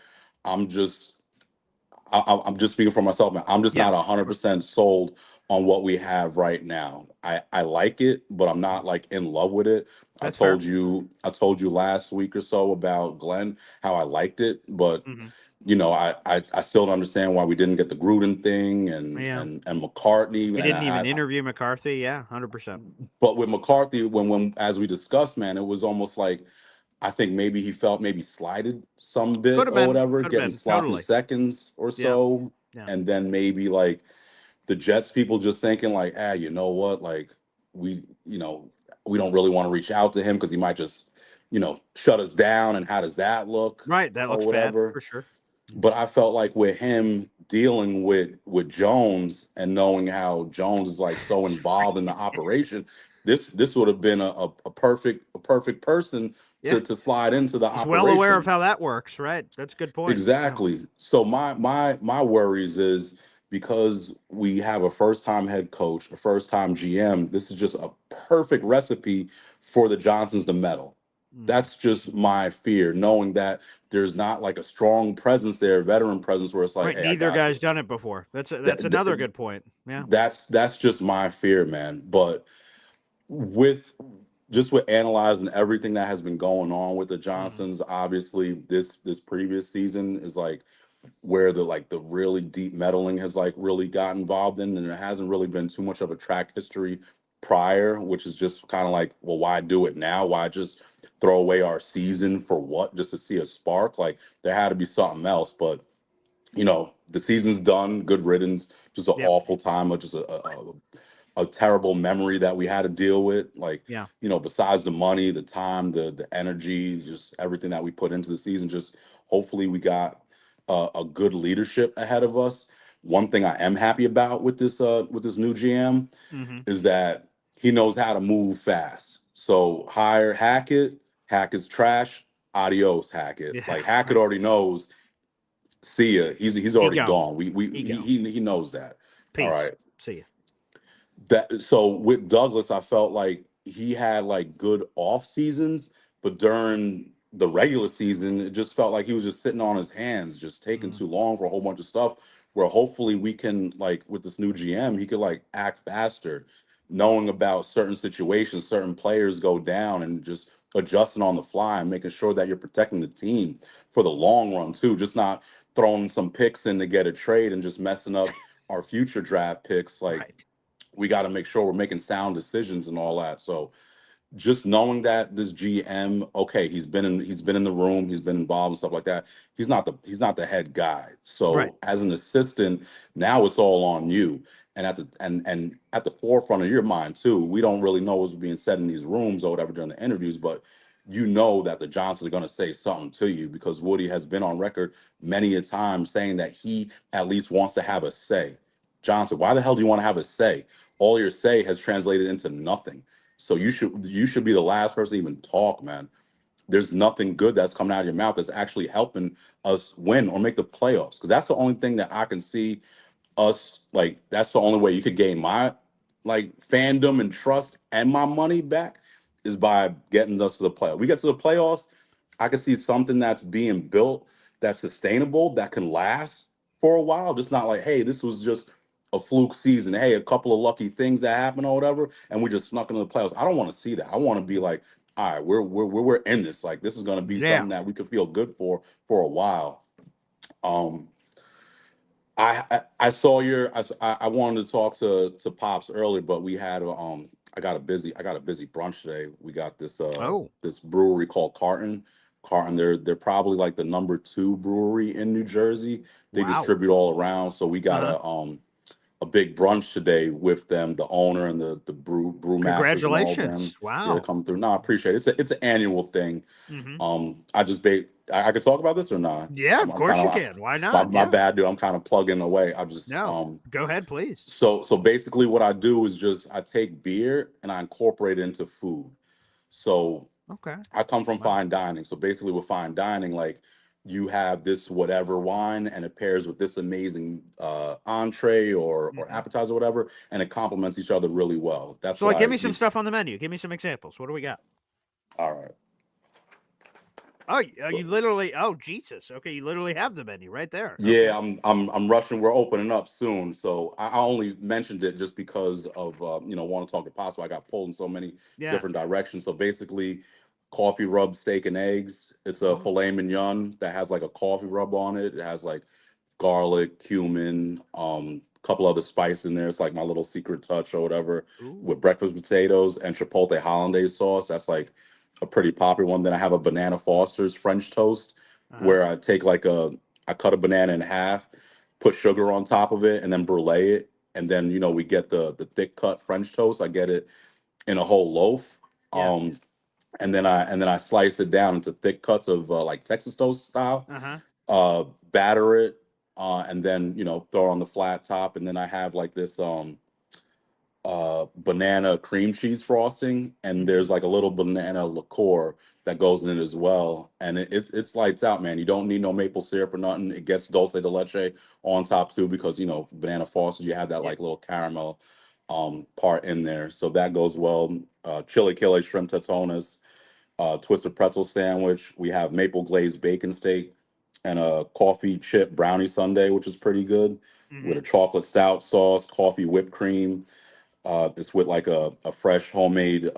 I'm just speaking for myself, man. I'm just Yeah. not 100% sold on what we have right now. I like it, but I'm not like in love with it. That's fair. I told you last week or so about Glenn, how I liked it, but Mhm. you know, I still don't understand why we didn't get the Gruden thing Yeah. and McCartney. We And didn't even interview McCarthy. Yeah, 100%. but with McCarthy, when as we discussed, man, it was almost like I think maybe he felt maybe slighted some bit Could have or been. whatever, Could have getting been. sloppy Totally. seconds or Yeah. so. Yeah. And then maybe like the Jets people just thinking like, you know what, like we, you know, we don't really want to reach out to him because he might just, you know, shut us down. And how does that look Right. That or looks bad whatever? for sure. But I felt like with him dealing with Jones and knowing how Jones is like so involved in the operation, this would have been a perfect person Yeah. to slide into the He's well aware of operation. how that works, right? That's a good point. Yeah. Exactly. So my worries is because we have a first time head coach, a first time GM, this is just a perfect recipe for the Johnsons to meddle. That's just my fear, knowing that there's not like a strong presence there, veteran presence, where it's like, Right. hey, I Neither got guy's this. done it before. That's That, another good point. Yeah. that's just my fear, man. But with just with analyzing everything that has been going on with the Johnsons, obviously this previous season is like where the really deep meddling has like really got involved in, and there hasn't really been too much of a track history prior, which is just kind of like, well, why do it now? Why just throw away our season for what? Just to see a spark? Like there had to be something else. But you know, the season's done. Good riddance. Just an Yep. awful time. Just a terrible memory that we had to deal with. Like, Yeah. you know, besides the money, the time, the energy, just everything that we put into the season, just hopefully we got a good leadership ahead of us. One thing I am happy about with this new GM Mm-hmm. is that he knows how to move fast. So hire Hackett. Hackett's trash. Adios, Hackett. Yeah. Like Hackett already knows. See ya. He's He already gone. gone. He gone. He knows that. All Peace. right. See ya. That so with Douglas, I felt like he had like good off seasons, but during the regular season, it just felt like he was just sitting on his hands, just taking too long for a whole bunch of stuff. Where hopefully we can like with this new GM, he could like act faster, knowing about certain situations, certain players go down, and just adjusting on the fly and making sure that you're protecting the team for the long run too. Just not throwing some picks in to get a trade and just messing up our future draft picks. Like Right. we got to make sure we're making sound decisions and all that. So just knowing that this GM, okay, he's been in the room, he's been involved and stuff like that. He's not the head guy. Right. So as an assistant, now it's all on you. And at the forefront of your mind too, we don't really know what's being said in these rooms or whatever during the interviews, but you know that the Johnsons are going to say something to you because Woody has been on record many a time saying that he at least wants to have a say. Johnson, why the hell do you want to have a say? All your say has translated into nothing. So you should be the last person to even talk, man. There's nothing good that's coming out of your mouth that's actually helping us win or make the playoffs. Because that's the only thing that I can see us like. That's the only way you could gain my like fandom and trust and my money back is by getting us to the playoffs. We get to the playoffs, I can see something that's being built that's sustainable that can last for a while. Just not like, hey, this was just a fluke season. Hey, a couple of lucky things that happened or whatever, and we just snuck into the playoffs. I don't want to see that. I want to be like, all right, we're in this. Like this is going to be Yeah. something that we could feel good for a while. Um, I saw your I wanted to talk to Pops earlier, but we had I got a busy brunch today. We got this Oh. this brewery called Carton. Carton, they're probably like the number 2 brewery in New Jersey. They Wow. distribute all around. So we got a big brunch today with them, the owner and the brew masters and all of them. Congratulations. Yeah, Wow. come through. No, I appreciate it. It's an annual thing. Mm-hmm. I could talk about this or not? Yeah, of I'm course you kind of can. Why not? my Yeah. bad, dude. I'm kind of plugging away. I just No. Go ahead, please. so basically what I do is just I take beer and I incorporate it into food. So Okay. I come from Wow. fine dining. So basically with fine dining, like you have this whatever wine and it pairs with this amazing entree or appetizer or whatever, and it complements each other really well. That's So, what like, I give me some use. stuff on the menu. Give me some examples. What do we got? All right. Oh, you literally. Oh, Jesus. Okay, you literally have the menu right there. Okay. Yeah, I'm rushing. We're opening up soon, so I only mentioned it just because of want to talk to possible. I got pulled in so many Yeah. different directions. So basically, coffee rub steak and eggs. It's a Oh. filet mignon that has like a coffee rub on it. It has like garlic, cumin, couple other spices in there. It's like my little secret touch or whatever. With Ooh. breakfast potatoes and chipotle hollandaise sauce. That's like a pretty popular one. Then I have a banana Foster's French toast Uh-huh. where I cut a banana in half, put sugar on top of it, and then brulee it. And then we get the thick cut French toast. I get it in a whole loaf. Yeah. And then I slice it down into thick cuts of like Texas toast style. Uh-huh. Batter it, and then throw it on the flat top. And then I have like this banana cream cheese frosting, and Mm-hmm. there's like a little banana liqueur that goes in it as well. And it's lights out, man. You don't need no maple syrup or nothing. It gets dulce de leche on top too, because banana Fosters, you have that Yeah. like little caramel part in there, so that goes well. Chili killer shrimp tatonas, twisted pretzel sandwich. We have maple glazed bacon steak and a coffee chip brownie sundae, which is pretty good, with Mm-hmm. a chocolate stout sauce, coffee whipped cream. It's with like a fresh homemade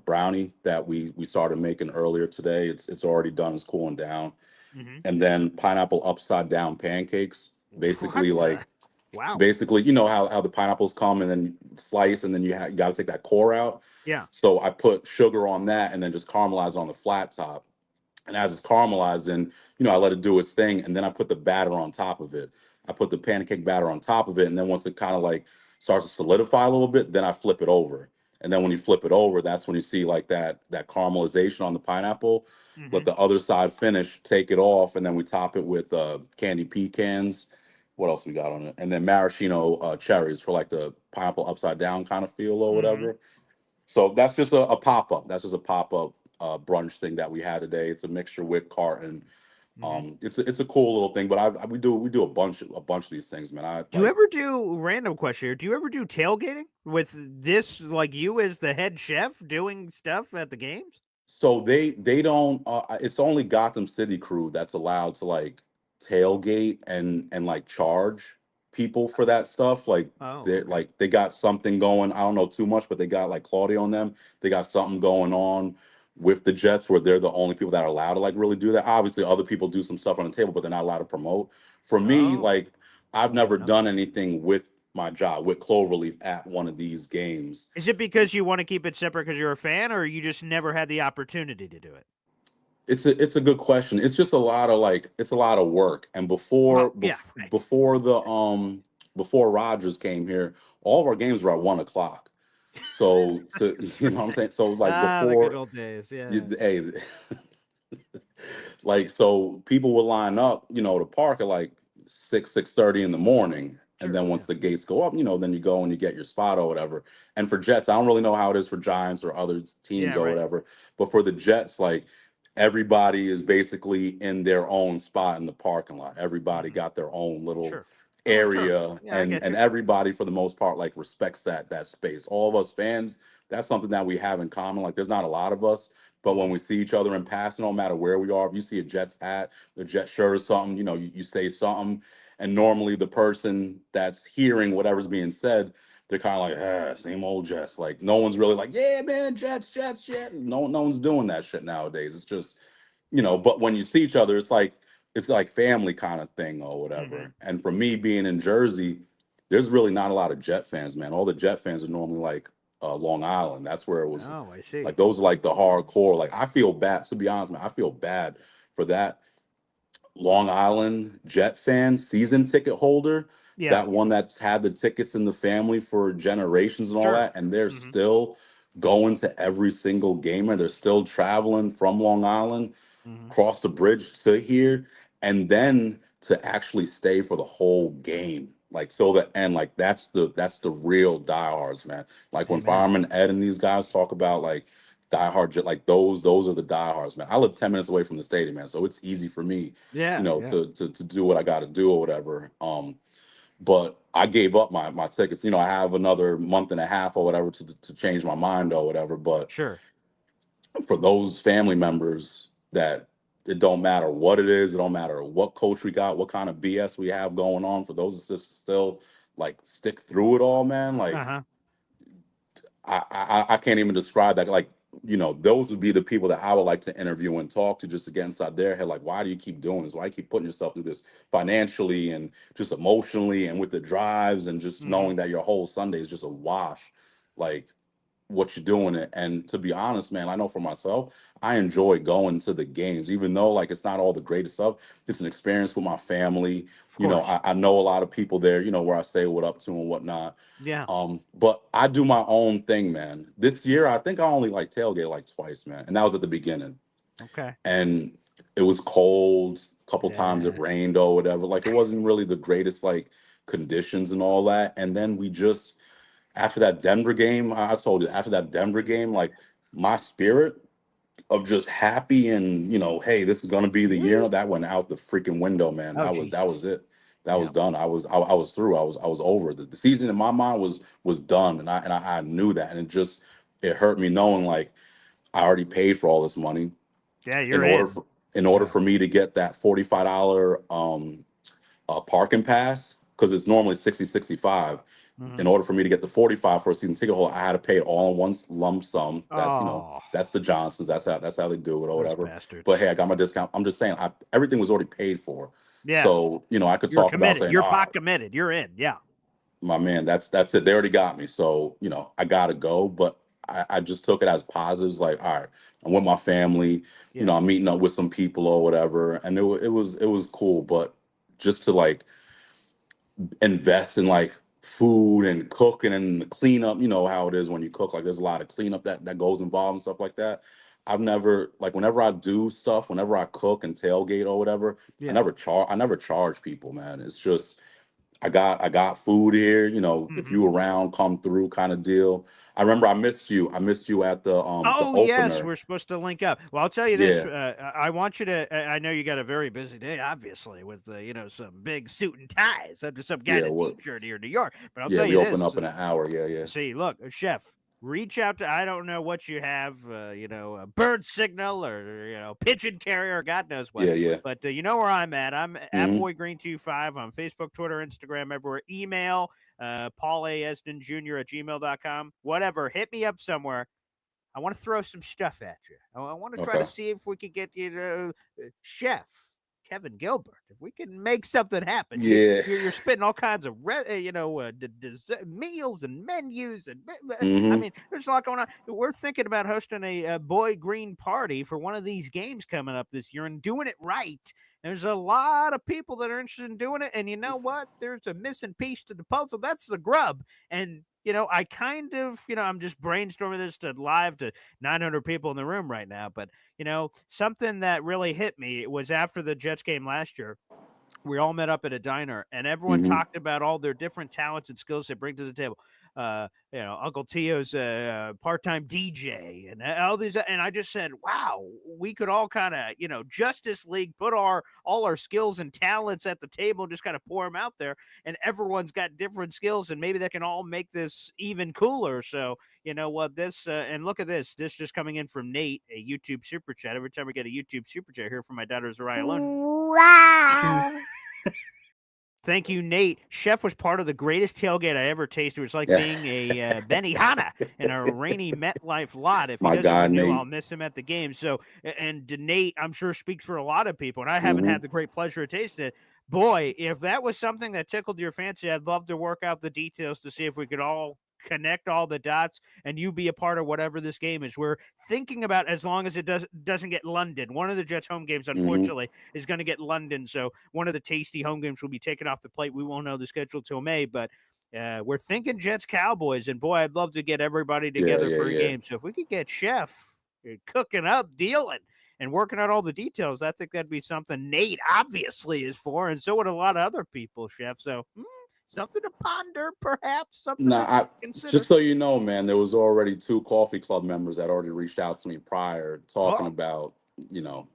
brownie that we started making earlier today. It's already done. It's cooling down. Mm-hmm. And then pineapple upside down pancakes. What Basically, the? like Wow. basically, you know how the pineapples come and then slice, and then you got to take that core out. Yeah. So I put sugar on that and then just caramelize on the flat top. And as it's caramelizing, I let it do its thing, and then I put the batter on top of it. I put the pancake batter on top of it, and then once it kind of like starts to solidify a little bit, then I flip it over. And then when you flip it over, that's when you see like that caramelization on the pineapple. Mm-hmm. Let the other side finish, take it off, and then we top it with candy pecans. What else we got on it? And then maraschino cherries for like the pineapple upside down kind of feel or Mm-hmm. whatever. So that's just a pop up. That's just a pop up brunch thing that we had today. It's a mixture with carton. Mm-hmm. It's a cool little thing. But we do a bunch of these things, man. I Do you like. ever do random question here? Do you ever do tailgating with this, like you as the head chef doing stuff at the games? So they don't. It's only Gotham City crew that's allowed to like tailgate and like charge people for that stuff. Like Oh, they okay. like they got something going. I don't know too much, but they got like Claudia on them. They got something going on with the Jets where they're the only people that are allowed to like really do that. Obviously, other people do some stuff on the table, but they're not allowed to promote. For me, Oh, like I've oh, I never didn't know. done anything with my job with Cloverleaf at one of these games. Is it because you want to keep it separate because you're a fan, or you just never had the opportunity to do it? It's a good question. It's just it's a lot of work. And Well, yeah, right. before Rogers came here, all of our games were at 1 o'clock. So to you know what I'm saying? So like Ah, the good before old days. Yeah. hey like so people would line up, to park at like 6:30 in the morning. And Sure. then Yeah. once the gates go up, then you go and you get your spot or whatever. And for Jets, I don't really know how it is for Giants or other teams Yeah. or Right. whatever. But for the Jets, like everybody is basically in their own spot in the parking lot. Everybody Mm-hmm. got their own little Sure. Oh, turf. area, Yeah, I and get you. everybody for the most part like respects that space. All of us fans, that's something that we have in common. Like there's not a lot of us, but when Mm-hmm. we see each other in passing, no matter where we are, if you see a Jets hat, a Jet shirt or something, you say something, and normally the person that's hearing whatever's being said, they're kind of like, same old Jets. Like no one's really like, yeah, man, Jets, Jets, Jets. No one's doing that shit nowadays. It's just, but when you see each other, it's like family kind of thing or Mm-hmm. whatever. And for me being in Jersey, there's really not a lot of Jet fans, man. All the Jet fans are normally like Long Island. That's where it was Oh, I see. like those are like the hardcore. Like I feel bad, to be honest, man. I feel bad for that Long Island Jet fan, season ticket holder, Yeah. that one that's had the tickets in the family for generations and all Sure. that, and they're Mm-hmm. still going to every single game, and they're still traveling from Long Island Mm-hmm. cross the bridge to here, and then to actually stay for the whole game, like till the end. Like that's the real diehards, man. Like when Amen. Fireman Ed and these guys talk about like diehard, like those are the diehards, man. I live 10 minutes away from the stadium, man, so it's easy for me, Yeah. Yeah. to do what I got to do or whatever. But I gave up my tickets. I have another month and a half or whatever to change my mind or whatever. But Sure. for those family members that it don't matter what it is. It don't matter what coach we got, what kind of BS we have going on. For those that just still like stick through it all, man. Like I can't even describe that. Like, those would be the people that I would like to interview and talk to just to get inside their head. Like, why do you keep doing this? Why do you keep putting yourself through this financially and just emotionally and with the drives and just knowing that your whole Sunday is just a wash? Like, what you're doing it. And to be honest, man, I know for myself, I enjoy going to the games, even though like it's not all the greatest stuff. It's an experience with my family. I know a lot of people there, where I say what up to and whatnot. Yeah. But I do my own thing, man. This year, I think I only like tailgate like twice, man. And that was at the beginning. Okay. And it was cold. A couple times it rained or whatever. Like it wasn't really the greatest like conditions and all that. And then we just, after that Denver game, I told you, after that Denver game, like my spirit of just happy and, hey, this is gonna be the year, that went out the freaking window, man. That was it. That was done. I was through. I was over. The season in my mind was done, and I knew that, and it hurt me knowing like I already paid for all this money. Yeah, you're in order for me to get that $45 parking pass, because it's normally 65. In order for me to get the 45 for a season ticket holder, I had to pay it all in one lump sum. That's that's the Johnsons. That's how they do it or whatever. Bastards. But hey, I got my discount. I'm just saying, everything was already paid for. Yeah. So I could You're talk committed. about saying, You're pot committed. You're in. Yeah. My man, that's it. They already got me. So I gotta go. But I just took it as positives. Like, all right, I'm with my family. Yeah. I'm meeting up with some people or whatever, and it was cool. But just to like invest in like food and cooking and the cleanup, how it is when you cook, like there's a lot of cleanup that goes involved and stuff like that. I've never, like, whenever I do stuff, whenever I cook and tailgate or whatever, I never charge people, man. It's just I got food here, if you around, come through kind of deal. I remember I missed you at the opener. Yes, we're supposed to link up. Well, I'll tell you this. I want you to. I know you got a very busy day, obviously, with some big suit and ties under some guy in a t-shirt here in New York. But I'll tell you we this. open up in an hour. Yeah. See, look, chef. Reach out to, I don't know what you have, a bird signal or, pigeon carrier, God knows what. Yeah. But you know where I'm at. I'm at BoyGreen25 on Facebook, Twitter, Instagram, everywhere. Email, Paul A. Esden Jr. at gmail.com. Whatever. Hit me up somewhere. I want to throw some stuff at you. I want to try to see if we can get you to Chef Kevin Gilbert. If we can make something happen, you're spitting all kinds of meals and menus, and I mean, there's a lot going on. We're thinking about hosting a Boy Green party for one of these games coming up this year and doing it right. There's a lot of people that are interested in doing it, and you know what? There's a missing piece to the puzzle. That's the grub. And I kind of, I'm just brainstorming this to 900 people in the room right now. But, something that really hit me was after the Jets game last year. We all met up at a diner, and everyone talked about all their different talents and skills they bring to the table. Uncle Tio's part-time DJ and all these. And I just said, wow, we could all kind of, Justice League, put all our skills and talents at the table, just kind of pour them out there. And everyone's got different skills, and maybe that can all make this even cooler. So, you know what, and look at this just coming in from Nate, a YouTube super chat. Every time we get a YouTube super chat here from my daughter Zariah Lund. Wow. Thank you, Nate. Chef was part of the greatest tailgate I ever tasted. It was like being a Benihana in a rainy MetLife lot. If he doesn't renew, I'll miss him at the game. So, and Nate, I'm sure, speaks for a lot of people, and I haven't had the great pleasure of tasting it. Boy, if that was something that tickled your fancy, I'd love to work out the details to see if we could all connect all the dots and you be a part of whatever this game is. We're thinking about, as long as it doesn't get London. One of the Jets home games, unfortunately, is going to get London. So one of the tasty home games will be taken off the plate. We won't know the schedule till May, but we're thinking Jets Cowboys, and boy, I'd love to get everybody together for a game. So if we could get Chef cooking up, dealing, and working out all the details, I think that'd be something Nate obviously is for, and so would a lot of other people, Chef. So something to ponder, perhaps. Something to consider. Just so you know, man, there was already 2 coffee club members that already reached out to me prior, talking about, doing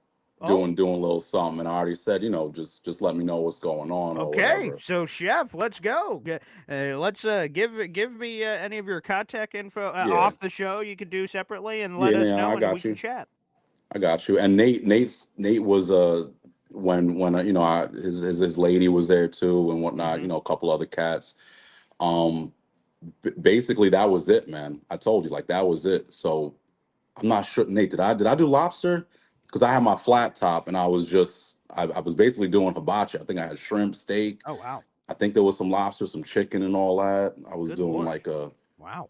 a little something, and I already said, just let me know what's going on. Okay, so Chef, let's go. Let's give me any of your contact info off the show. You can do separately, and let us know, and we can chat. I got you. And Nate was when his lady was there too and whatnot. Mhm. A couple other cats. Um, Basically that was it, man. I told you, like, that was it. So I'm not sure, Nate. Did I do lobster? Because I had my flat top and I was basically doing hibachi. I think I had shrimp, steak. Oh, wow. I think there was some lobster, some chicken, and all that. I was Good doing Lord. like Wow.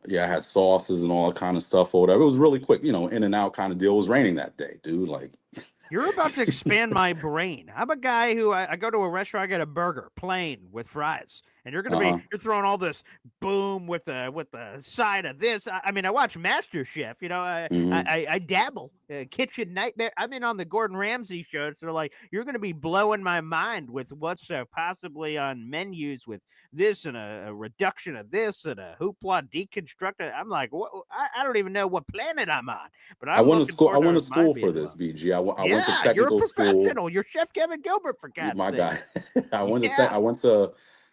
yeah, I had sauces and all that kind of stuff or whatever. It was really quick, in and out kind of deal. It was raining that day, dude. Like, You're about to expand my brain. I'm a guy who I go to a restaurant, I get a burger, plain with fries, and you're throwing all this boom with the side of this. I mean, I watch MasterChef. mhm. I dabble. Kitchen Nightmare. I'm in on the Gordon Ramsay show. So like, you're going to be blowing my mind with what's possibly on menus with this and a reduction of this and a hoopla deconstructed. I'm like, what? I don't even know what planet I'm on, but I I'm went to looking school. I forward went to to mine school for being this, blown. BG. I went to Yeah, you're a technical school. professional. You're Chef Kevin Gilbert, for God's My sake. guy. I went to Yeah. I went to.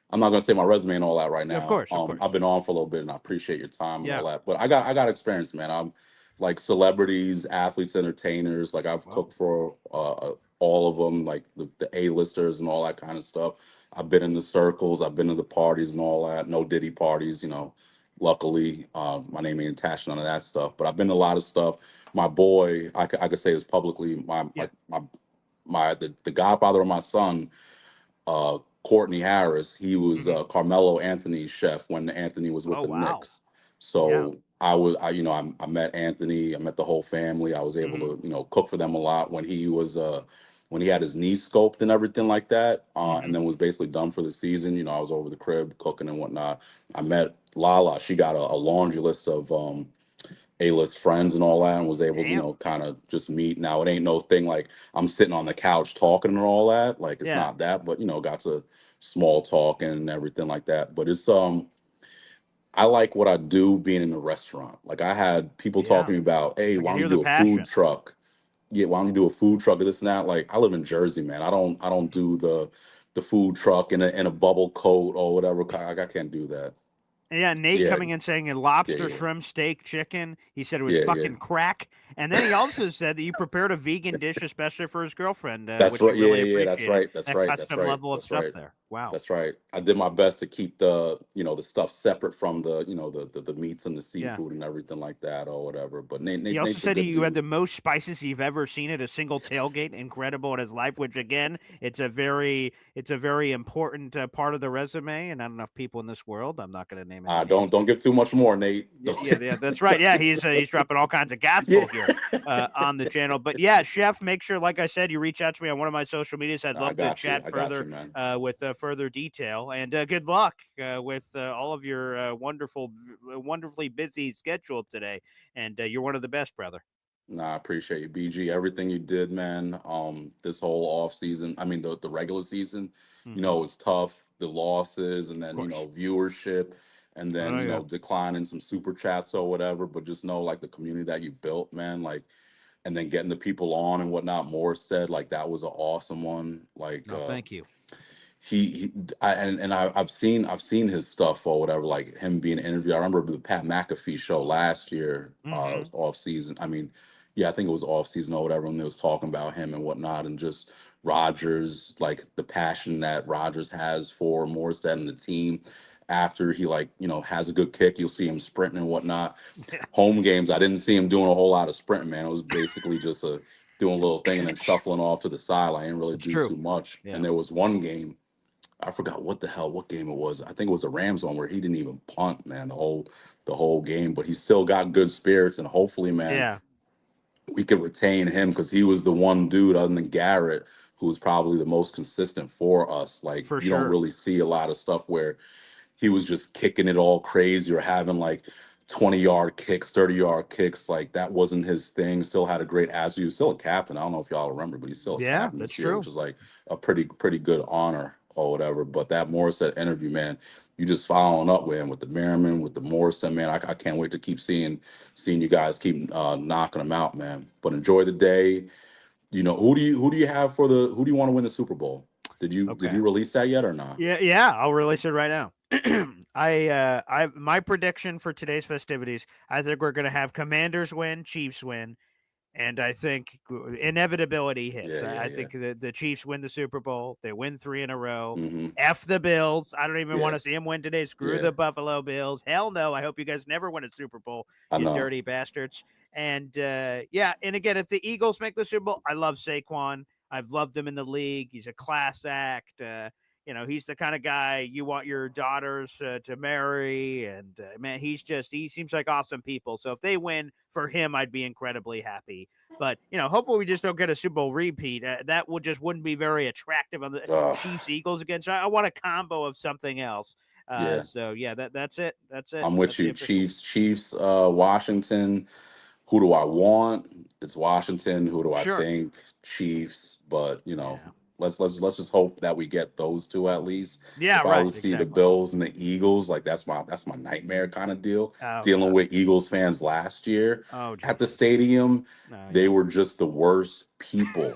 I'm not gonna say my resume and all that right Of now. course, of course. I've been on for a little bit, and I appreciate your time and all Yeah. that. But I got experience, man. I'm like celebrities, athletes, entertainers. Like, I've Wow. cooked for all of them, like the A-listers and all that kind of stuff. I've been in the circles. I've been to the parties and all that. No Diddy parties, Luckily, my name ain't attached to none of that stuff. But I've been to a lot of stuff. My boy, I could say this publicly. Yeah. The godfather of my son, Courtney Harris. He was Hmm. Carmelo Anthony's chef when Anthony was with Oh, the wow. Knicks. Yeah. So I met Anthony. I met the whole family. I was able Hmm. to cook for them a lot when he had his knees scoped and everything like that, and Hmm. then was basically done for the season. I was over the crib cooking and whatnot. I met Lala. She got a laundry list of A-list friends and all that, and was able to, Damn. kind of just meet. Now, it ain't no thing like I'm sitting on the couch talking and all that. Like, it's Yeah. not that, but got to small talking and everything like that. But it's I like what I do being in the restaurant. Like, I had people Yeah. talking about, hey, I why can don't hear you the do a food passion. truck? Yeah, why don't you do a food truck or this and that? Like, I live in Jersey, man. I don't Hmm. do the food truck in a bubble coat or whatever. I can't do that. Yeah, Nate Yeah, coming in saying a yeah, lobster, yeah, shrimp, steak, chicken. He said it was yeah, yeah. fucking crack. And then he also said that you prepared a vegan dish especially for his girlfriend, That's which he right. Yeah, really yeah, yeah. That's appreciated. right. That's That right. That's custom right. level of That's stuff right. there. Wow. That's right. I did my best to keep the stuff separate from the meats and the Yeah. seafood and everything like that or whatever. But Nate, He Nate also Nate's a said good you had dude. the most spices you've ever seen at a single tailgate. Incredible in his life, which again, it's a very important part of the resume. And not enough people in this world. I'm not going to name any Don't names. don't give too much more, Nate. Yeah, yeah, yeah, that's right. Yeah, he's dropping all kinds of Yeah. gospel here on the channel. But yeah, Chef, make sure, like I said, you reach out to me on one of my social medias. I'd I love to got you. chat I got you, further man. with further detail. And good luck with all of your wonderfully busy schedule today. And you're one of the best, brother. Nah, I appreciate you, BG. Everything you did, man. This whole off season. I mean, the regular season. Hmm. It's tough. The losses, and Of then course. viewership, and then Oh yeah. declining some super chats or whatever. But just know, like, the community that you built, man. Like, and then getting the people on and whatnot. Morris said, like, that was an awesome one. Like, No, thank you. he I've seen his stuff or whatever, like him being interviewed. I remember the Pat McAfee show last year, Hmm. off season. I mean, yeah, I think it was off season or whatever, when they was talking about him and whatnot, and just Rogers, like the passion that Rogers has for Morissette and the team. After he, like, has a good kick, you'll see him sprinting and whatnot. Yeah, Home games, I didn't see him doing a whole lot of sprinting, man. It was basically just doing a little thing and then shuffling off to the sideline. I didn't really it's do true. too much. And Yeah. there was one game, I forgot what game it was. I think it was a Rams one where he didn't even punt, man, the whole game. But he still got good spirits, and hopefully, man, Yeah, we could retain him, because he was the one dude other than Garrett who was probably the most consistent for us. Like, for you don't sure. really see a lot of stuff where he was just kicking it all crazy or having like 20-yard kicks, 30-yard kicks. Like, that wasn't his thing. Still had a great attitude. He was still a captain. I don't know if y'all remember, but he's still a Yeah, captain that's this year, true. which is like a pretty good honor or whatever. But that Morissette interview, man, you just following up with him, with the Merriman, with the Morrison, man. I can't wait to keep seeing you guys keep knocking them out, man. But enjoy the day. Who do you have who do you want to win the Super Bowl? Did you did Okay. you release that yet or not? Yeah, yeah, I'll release it right now. My prediction for today's festivities, I think we're gonna have Commanders win, Chiefs win, And I think inevitability hits. Yeah, I think the Chiefs win the Super Bowl. They win 3 in a row. Mm-hmm. F the Bills. I don't even Yeah. want to see them win today. Screw the Buffalo Bills. Hell no. I hope you guys never win a Super Bowl, I you know. dirty bastards. And yeah, and again, if the Eagles make the Super Bowl, I love Saquon. I've loved him in the league. He's a class act. You know, he's the kind of guy you want your daughters to marry. And man, he seems like awesome people. So if they win for him, I'd be incredibly happy. But, you know, hopefully we just don't get a Super Bowl repeat. That wouldn't be very attractive on the Chiefs Eagles again. So I want a combo of something else. So yeah, that's it. That's it. I'm with that's you. Chiefs, Washington. Who do I want? It's Washington. Who do I think? Chiefs. But you know, let's just hope that we get those two at least. Yeah, if I was to see the Bills and the Eagles, like that's my nightmare kind of deal. Dealing with Eagles fans last year at the stadium, they were just the worst people.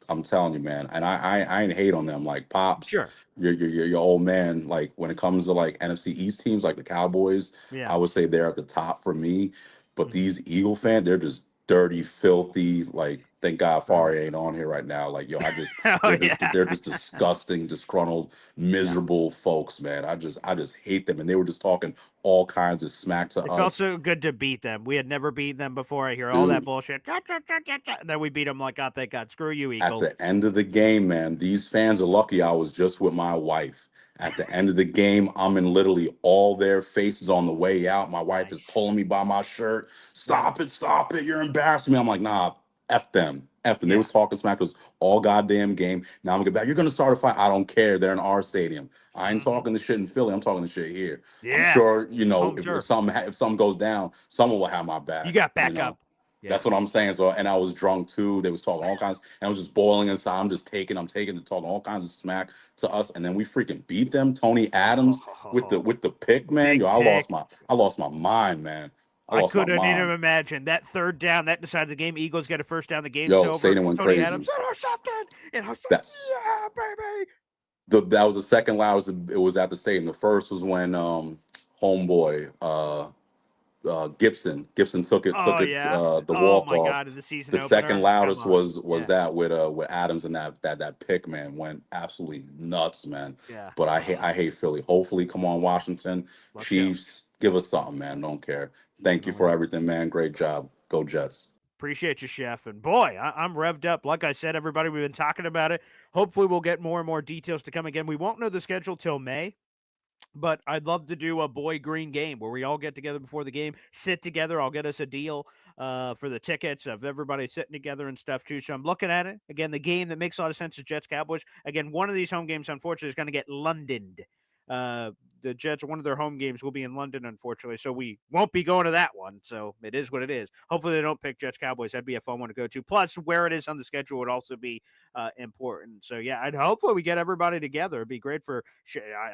I'm telling you, man. And I ain't hate on them. Like Pops, your old man. Like when it comes to like NFC East teams, like the Cowboys, I would say they're at the top for me. But these Eagle fans, they're just dirty, filthy. Like, thank God Fari ain't on here right now. Like, yo, they're just disgusting, disgruntled, miserable folks, man. I just hate them. And they were just talking all kinds of smack to us. It felt so good to beat them. We had never beaten them before. I hear all that bullshit. And then we beat them like, God, thank God. Screw you, Eagles. At the end of the game, man, these fans are lucky I was just with my wife. At the end of the game, I'm in literally all their faces on the way out. My wife is pulling me by my shirt. Stop it. You're embarrassing me. I'm like, nah, F them. They was talking smack to us all goddamn game. Now I'm gonna get back. You're gonna start a fight. I don't care. They're in our stadium. I ain't talking the shit in Philly. I'm talking the shit here. I'm sure, you know, if something goes down, someone will have my back. You got backup. That's what I'm saying. So, and I was drunk too. They was talking all kinds, and I was just boiling inside. I'm taking, talking all kinds of smack to us, and then we freaking beat them. Tony Adams with the pick, man. Yo, I lost my mind, man. I couldn't even imagine that third down that decided the game. Eagles get a first down. The game's over. Stadium went Tony crazy. Adams intercepted, and I was like, yeah, baby. That was the second loudest it was at the stadium. The first was when homeboy Gibson took it the walk off. God, in the season the opener. Second loudest was that with Adams, and that pick, man, went absolutely nuts, man. But I hate Philly. Hopefully, come on, Washington. Chiefs, give us something, man. Don't care. Thank you for everything, man. Great job. Go Jets. Appreciate you, Chef. And boy, I'm revved up. Like I said, everybody, we've been talking about it. Hopefully we'll get more and more details to come again. We won't know the schedule till May. But I'd love to do a Boy Green game where we all get together before the game, sit together. I'll get us a deal for the tickets of everybody sitting together and stuff too. So I'm looking at it. Again, the game that makes a lot of sense is Jets-Cowboys. Again, one of these home games, unfortunately, is going to get Londoned. The Jets, one of their home games will be in London, unfortunately. So we won't be going to that one. So it is what it is. Hopefully they don't pick Jets-Cowboys. That'd be a fun one to go to. Plus, where it is on the schedule would also be important. So yeah, hopefully we get everybody together. It'd be great for.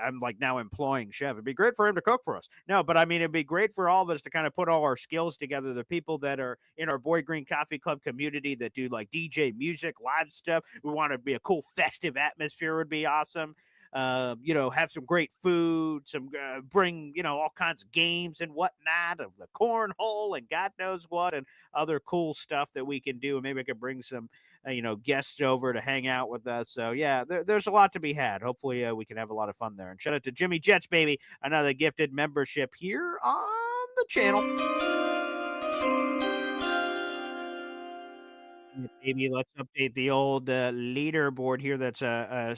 I'm like now employing Chef. It'd be great for him to cook for us. No, but I mean it'd be great for all of us to kind of put all our skills together. The people that are in our Boy Green Coffee Club community that do like DJ music, live stuff. We want to be a cool festive atmosphere. Would be awesome. Have some great food, bring, all kinds of games and whatnot of the cornhole and God knows what and other cool stuff that we can do. And maybe I could bring some, guests over to hang out with us. So yeah, there's a lot to be had. Hopefully we can have a lot of fun there. And shout out to Jimmy Jets, baby. Another gifted membership here on the channel. Maybe let's update the old leaderboard here. That's a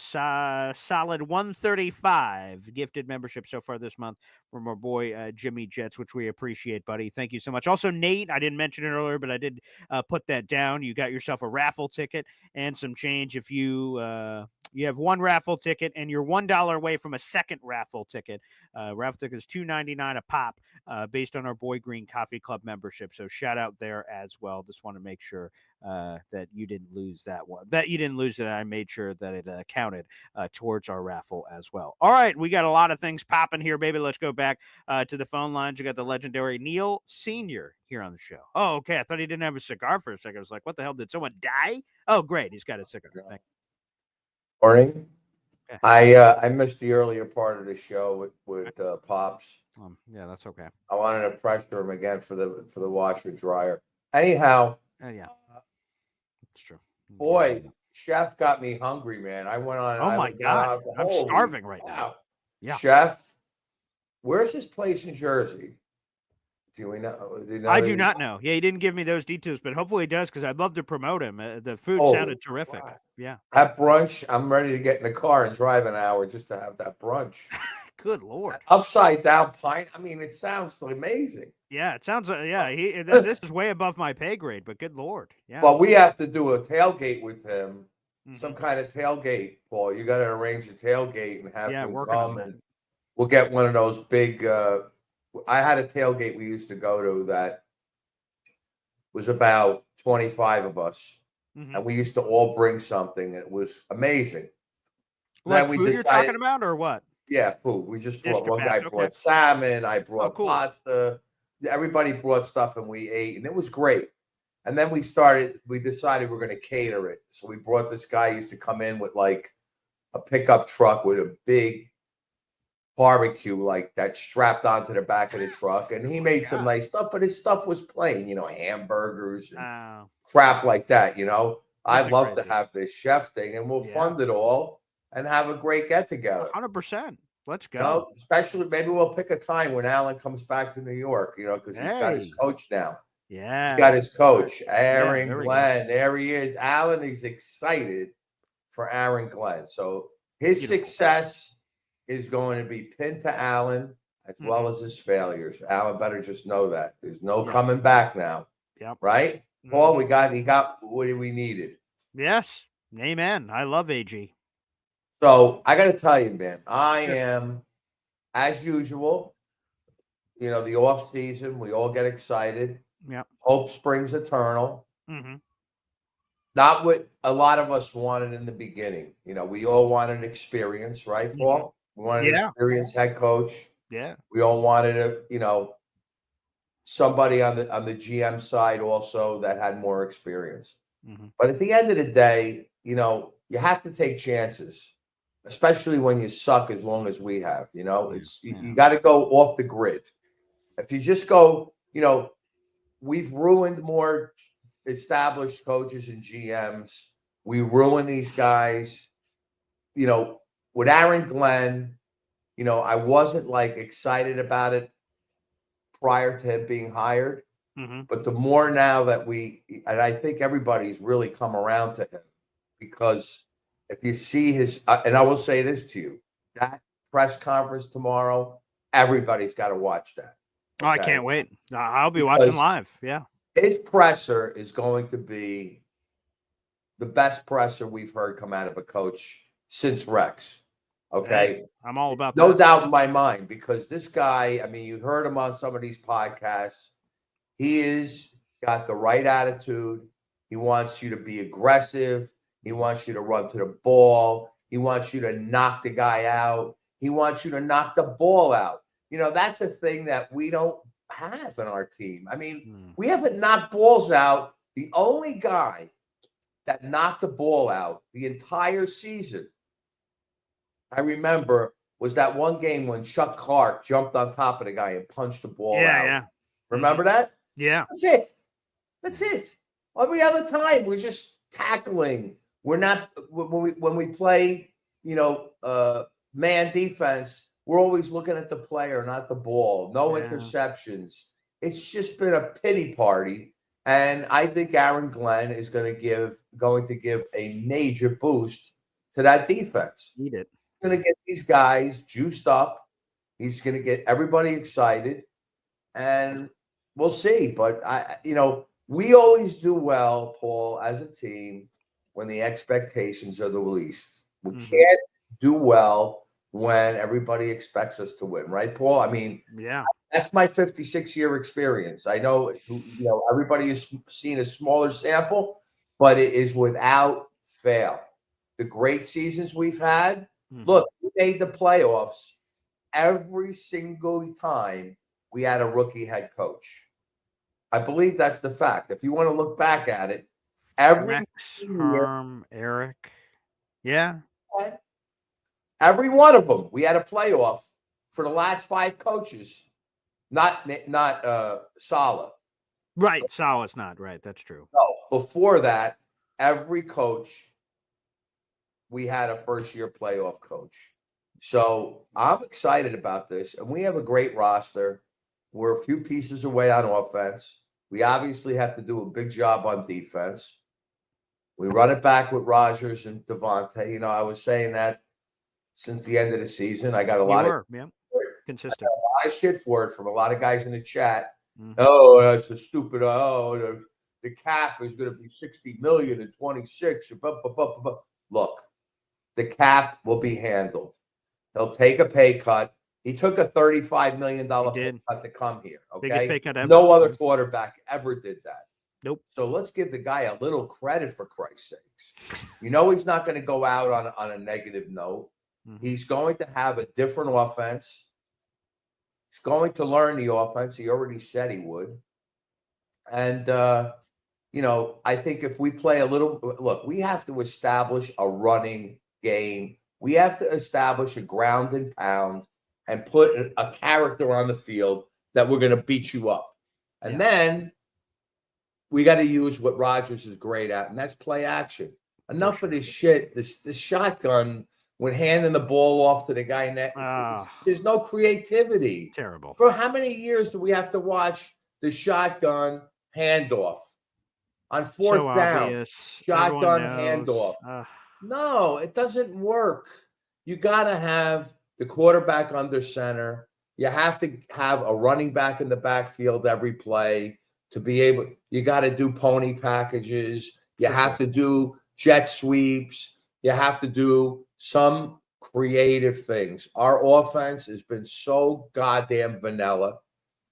solid 135 gifted membership so far this month from our boy Jimmy Jets, which we appreciate, buddy. Thank you so much. Also, Nate, I didn't mention it earlier, but I did put that down. You got yourself a raffle ticket and some change. If you have one raffle ticket and you're $1 away from a second raffle ticket. Raffle ticket is $2.99 a pop based on our Boy Green Coffee Club membership. So shout out there as well. Just want to make sure that you didn't lose that one. That you didn't lose it. I made sure that it counted towards our raffle as well. All right, we got a lot of things popping here, baby. Let's go back to the phone lines. We got the legendary Neil Sr. here on the show. Oh, okay. I thought he didn't have a cigar for a second. I was like, what the hell? Did someone die? Oh, great. He's got a cigar. Thank you. Morning. Okay. I missed the earlier part of the show with Pops. Yeah, that's okay. I wanted to pressure him again for the washer dryer. Anyhow, It's true. Boy, Chef got me hungry, man. I went on. Oh my God, I'm starving right now. Yeah, Chef, where's his place in Jersey? Do we know? I do not know. Yeah, he didn't give me those details, but hopefully he does because I'd love to promote him. The food sounded terrific. God. Yeah. That brunch, I'm ready to get in the car and drive an hour just to have that brunch. Good Lord. That upside down pint. I mean, it sounds amazing. Yeah, it sounds. This is way above my pay grade, but good Lord. Yeah. Well, we have to do a tailgate with him. Some kind of tailgate, Paul. You got to arrange a tailgate and have him come, and we'll get one of those big. I had a tailgate we used to go to that was about 25 of us, and we used to all bring something, and it was amazing. Like food you're talking about, or what? Yeah, food. We just brought one guy brought salmon. I brought pasta. Everybody brought stuff, and we ate, and it was great. And then we decided we're going to cater it. So we brought this guy. He used to come in with like a pickup truck with a big barbecue like that strapped onto the back of the truck. And he made some nice stuff, but his stuff was plain, hamburgers and crap like that, I'd love to have this chef thing, and we'll fund it all and have a great get together. 100%. Let's go. Especially maybe we'll pick a time when Alan comes back to New York, because he's got his coach now. Yeah. He's got his coach, Aaron Glenn. There he is. Alan is excited for Aaron Glenn. So his success is going to be pinned to Alan as well as his failures. Alan better just know that. There's no coming back now. Yep. Right? Paul, he got what we needed. Yes. Amen. I love AG. So I got to tell you, man, I am, as usual, the off season, we all get excited. Yeah. Hope springs eternal. Not what a lot of us wanted in the beginning. We all wanted experience, right, Paul? We wanted an experienced head coach. Yeah. We all wanted somebody on the GM side also that had more experience. But at the end of the day, you have to take chances, especially when you suck as long as we have. You got to go off the grid. If you just go, we've ruined more established coaches and GMs. We ruin these guys. With Aaron Glenn, I wasn't like excited about it prior to him being hired. But the more now that and I think everybody's really come around to him, because if you see and I will say this to you, that press conference tomorrow, everybody's got to watch that. Okay? Oh, I can't wait. I'll be watching live. Yeah. His presser is going to be the best presser we've heard come out of a coach since Rex. Okay. Hey, I'm all about that. No doubt in my mind, because this guy, you heard him on some of these podcasts. He got the right attitude. He wants you to be aggressive. He wants you to run to the ball. He wants you to knock the guy out. He wants you to knock the ball out. That's a thing that we don't have in our team. We haven't knocked balls out. The only guy that knocked the ball out the entire season, I remember, was that one game when Chuck Clark jumped on top of the guy and punched the ball out. Yeah. Remember that? Yeah. That's it. Every other time we're just tackling. We're not when we play, man defense, we're always looking at the player, not the ball. No interceptions. It's just been a pity party. And I think Aaron Glenn is going to give a major boost to that defense. Need it. He's going to get these guys juiced up. He's going to get everybody excited, and we'll see. But we always do well, Paul, as a team when the expectations are the least. We can't do well when everybody expects us to win, right, Paul? Yeah. That's my 56-year experience. I know, everybody has seen a smaller sample, but it is without fail. The great seasons we've had, look, we made the playoffs every single time we had a rookie head coach. I believe that's the fact. If you want to look back at it, every Herm, Eric. Yeah. Every one of them, we had a playoff for the last 5 coaches. Not Saleh. Right, Saleh's not right. That's true. No, before that, every coach, we had a first-year playoff coach. So I'm excited about this, and we have a great roster. We're a few pieces away on offense. We obviously have to do a big job on defense. We run it back with Rodgers and Devontae. You know, I was saying that since the end of the season. I got a lot of consistent. A lot of shit for it from a lot of guys in the chat. Oh, that's a stupid. Oh, the cap is going to be 60 million in 26. Look, the cap will be handled. He'll take a pay cut. He took a $35 million pay cut to come here. Okay, pay cut ever. No other quarterback ever did that. Nope. So let's give the guy a little credit, for Christ's sakes. You know he's not going to go out on a negative note. He's going to have a different offense. He's going to learn the offense. He already said he would. And, you know, I think if we play a little, look, we have to establish a running game. We have to establish a ground and pound and put a character on the field that we're going to beat you up. And then we got to use what Rodgers is great at, and that's play action. Enough of this shit, this shotgun when handing the ball off to the guy next. There's no creativity. Terrible. For how many years do we have to watch the shotgun handoff on fourth down? Obvious. Shotgun handoff. No, it doesn't work. You got to have the quarterback under center. You have to have a running back in the backfield every play to be able. You got to do pony packages. You have to do jet sweeps. You have to do some creative things. Our offense has been so goddamn vanilla,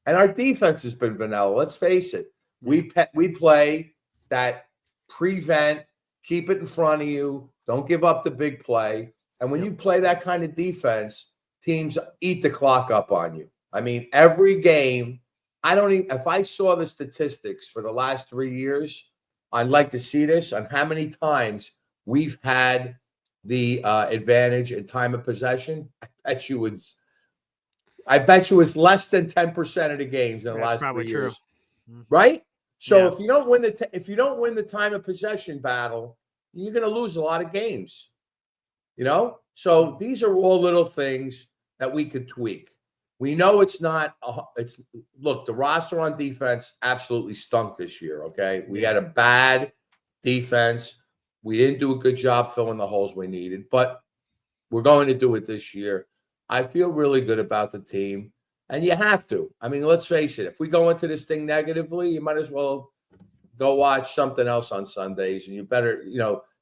and our defense has been vanilla. Let's face it. We play that prevent, keep it in front of you, don't give up the big play. And when you play that kind of defense, teams eat the clock up on you. I mean, every game, if I saw the statistics for the last 3 years, I'd like to see this on how many times we've had the advantage in time of possession. I bet you it's less than 10% of the games in the last 3 years. Right? So if you don't win the time of possession battle, you're going to lose a lot of games. You know? So these are all little things that we could tweak. We know it's not look, the roster on defense absolutely stunk this year, okay? We had a bad defense. We didn't do a good job filling the holes we needed, but we're going to do it this year. I feel really good about the team, and you have to. I mean, let's face it. If we go into this thing negatively, you might as well go watch something else on Sundays, and you better,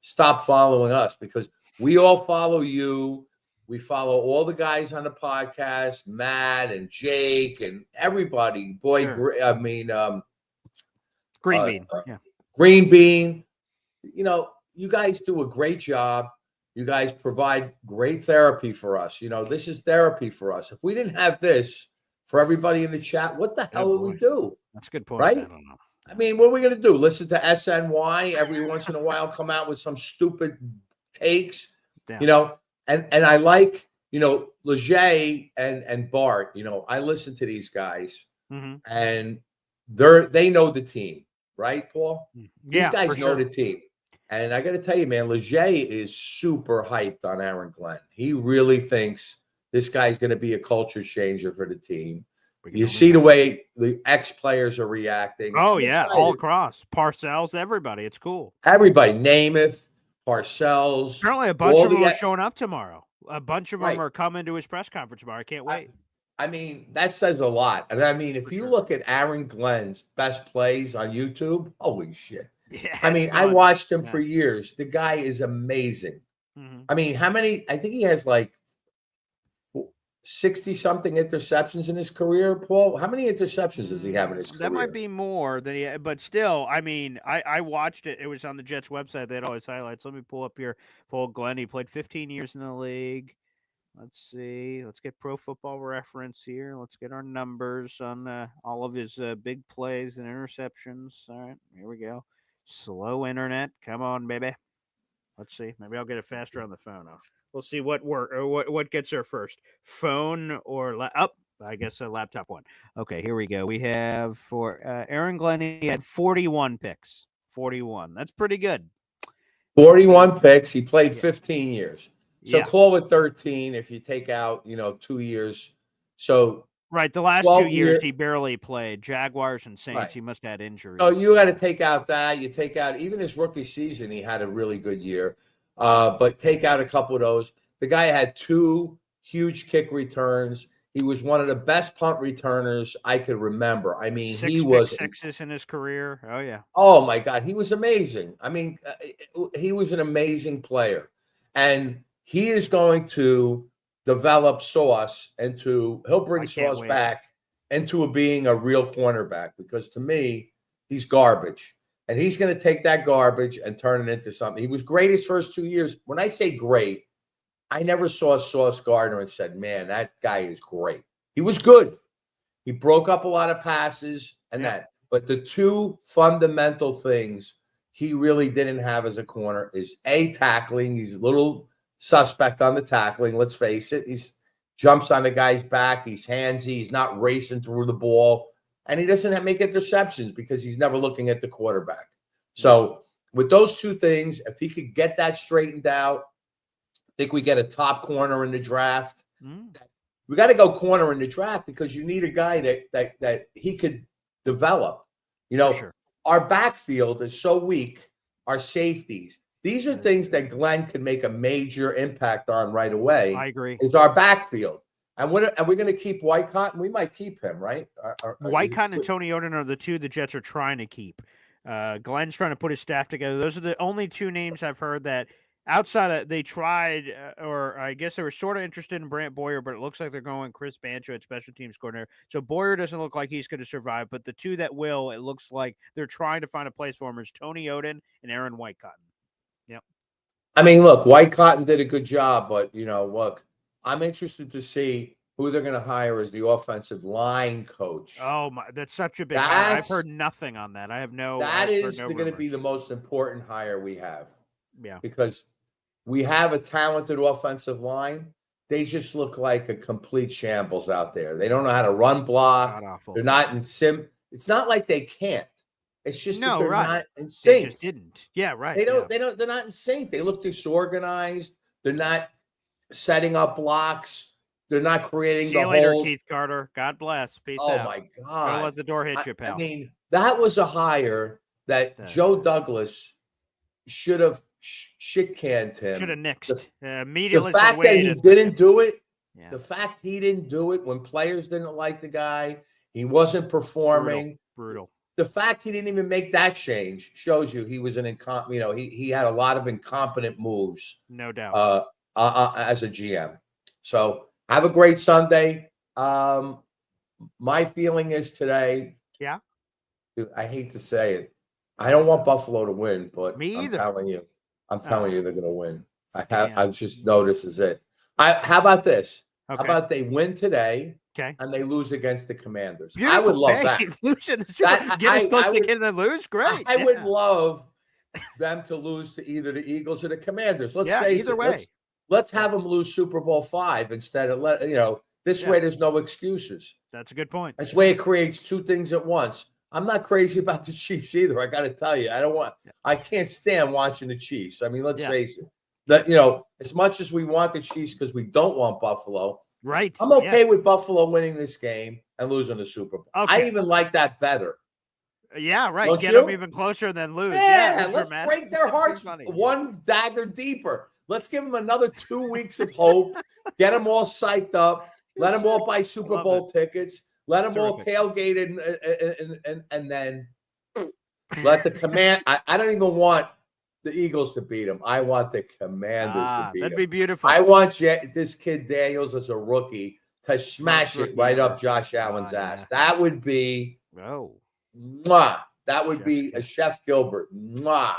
stop following us because we all follow you. We follow all the guys on the podcast, Matt and Jake and everybody. Boy, Green Bean. Green Bean. You guys do a great job. You guys provide great therapy for us. This is therapy for us. If we didn't have this for everybody in the chat, what the hell would we do? That's a good point. Right? I don't know. I mean, what are we going to do? Listen to SNY every once in a while, come out with some stupid takes, And I like, Leger and Bart, I listen to these guys and they know the team, right, Paul? These guys know the team. And I got to tell you, man, Leger is super hyped on Aaron Glenn. He really thinks this guy's going to be a culture changer for the team. You see the way the ex-players are reacting. Oh, yeah, all across. Parcells, everybody. It's cool. Everybody. Namath, Parcells. Apparently a bunch of them are showing up tomorrow. A bunch of them are coming to his press conference tomorrow. I can't wait. I mean, that says a lot. And I mean, if you look at Aaron Glenn's best plays on YouTube, holy shit. Yeah, I mean, I watched him for years. The guy is amazing. I mean, I think he has like 60-something interceptions in his career, Paul. How many interceptions does he have in his career? That might be more than he, but still, I mean, I watched it. It was on the Jets website. They had all his highlights. Let me pull up here. Paul Glenn, he played 15 years in the league. Let's see. Let's get Pro Football Reference here. Let's get our numbers on all of his big plays and interceptions. All right, here we go. Slow internet. Come on, baby. Let's see. Maybe I'll get it faster on the phone. We'll see what gets there first. Phone or I guess a laptop one. Okay, here we go. We have for Aaron Glenn, he had 41 picks. 41. That's pretty good. 41 picks. He played 15 years. So Yeah. call it 13 if you take out, 2 years. So right, the last 2 years he barely played. Jaguars and Saints, he must have had injuries. So you got to take out that. You take out even his rookie season, he had a really good year. But take out a couple of those. The guy had 2 huge kick returns. He was one of the best punt returners I could remember. I mean, he was sixes in his career. Oh yeah. Oh my God, he was amazing. I mean, he was an amazing player, and he is going to develop Sauce he'll bring Sauce back into being a real cornerback, because to me, he's garbage. And he's going to take that garbage and turn it into something. He was great his first 2 years. When I say great, I never saw Sauce Gardner and said, man, that guy is great. He was good. He broke up a lot of passes and that. But the 2 fundamental things he really didn't have as a corner is tackling. He's a little suspect on the tackling. Let's face it. He's jumps on the guy's back. He's handsy. He's not racing through the ball. And he doesn't make interceptions because he's never looking at the quarterback. So with those 2 things, if he could get that straightened out, I think we get a top corner in the draft. We got to go corner in the draft because you need a guy that he could develop. Our backfield is so weak. Our safeties. These are things that Glenn can make a major impact on right away. I agree. Is our backfield. And are we going to keep Wycott? We might keep him, right? Wycott and Tony Oden are the 2 the Jets are trying to keep. Glenn's trying to put his staff together. Those are the only 2 names I've heard that outside of they tried, or I guess they were sort of interested in Brant Boyer, but it looks like they're going Chris Bancho at special teams coordinator. So Boyer doesn't look like he's going to survive, but the 2 that will, it looks like they're trying to find a place for him is Tony Oden and Aaron Wycott. Yep. I mean, look, Wycott did a good job, but look, I'm interested to see who they're going to hire as the offensive line coach. Oh my, that's such a big hire. I've heard nothing on that. I have no. That is going to be the most important hire we have. Yeah. Because we have a talented offensive line. They just look like a complete shambles out there. They don't know how to run block. They're not in sim. It's not like they can't. It's just that they're not in sync. They just didn't. Yeah, right. They're not in sync. They look disorganized. They're not setting up blocks. They're not creating the holes. Keith Carter. God bless. Peace out. Oh my God. Don't let the door hit you, pal. I mean, that was a hire that Joe Douglas should have shit-canned him. Should have nixed. Immediately. The fact that he didn't do it, the fact he didn't do it when players didn't like the guy, he wasn't performing. Brutal. The fact he didn't even make that change shows you he was he had a lot of incompetent moves. No doubt. As a GM. So have a great Sunday. My feeling is today. Yeah. Dude, I hate to say it. I don't want Buffalo to win, but Me either. I'm telling you they're going to win. I've just noticed is it. How about this? Okay. How about they win today? Okay. And they lose against the Commanders. Beautiful. I would love that. Get us close to getting and lose. Great. I would love them to lose to either the Eagles or the Commanders. Let's face either it. Way. Let's have them lose Super Bowl 5 instead of this way. There's no excuses. That's a good point. This way it creates 2 things at once. I'm not crazy about the Chiefs either. I got to tell you, I can't stand watching the Chiefs. I mean, let's face it. That as much as we want the Chiefs because we don't want Buffalo. Right. I'm okay with Buffalo winning this game and losing the Super Bowl. Okay. I even like that better. Yeah, right. Don't Get you? them even closer than lose. Yeah, let's break their hearts one dagger deeper. Let's give them another 2 weeks of hope. Get them all psyched up. Let them all buy Super Bowl tickets. Let them all tailgate and then let the command. I don't even want the Eagles to beat them. I want the Commanders to beat them. That'd be beautiful. I want this kid Daniels as a rookie to smash it right up Josh Allen's ass. That would be mwah. That would be a Chef Gilbert. Mwah.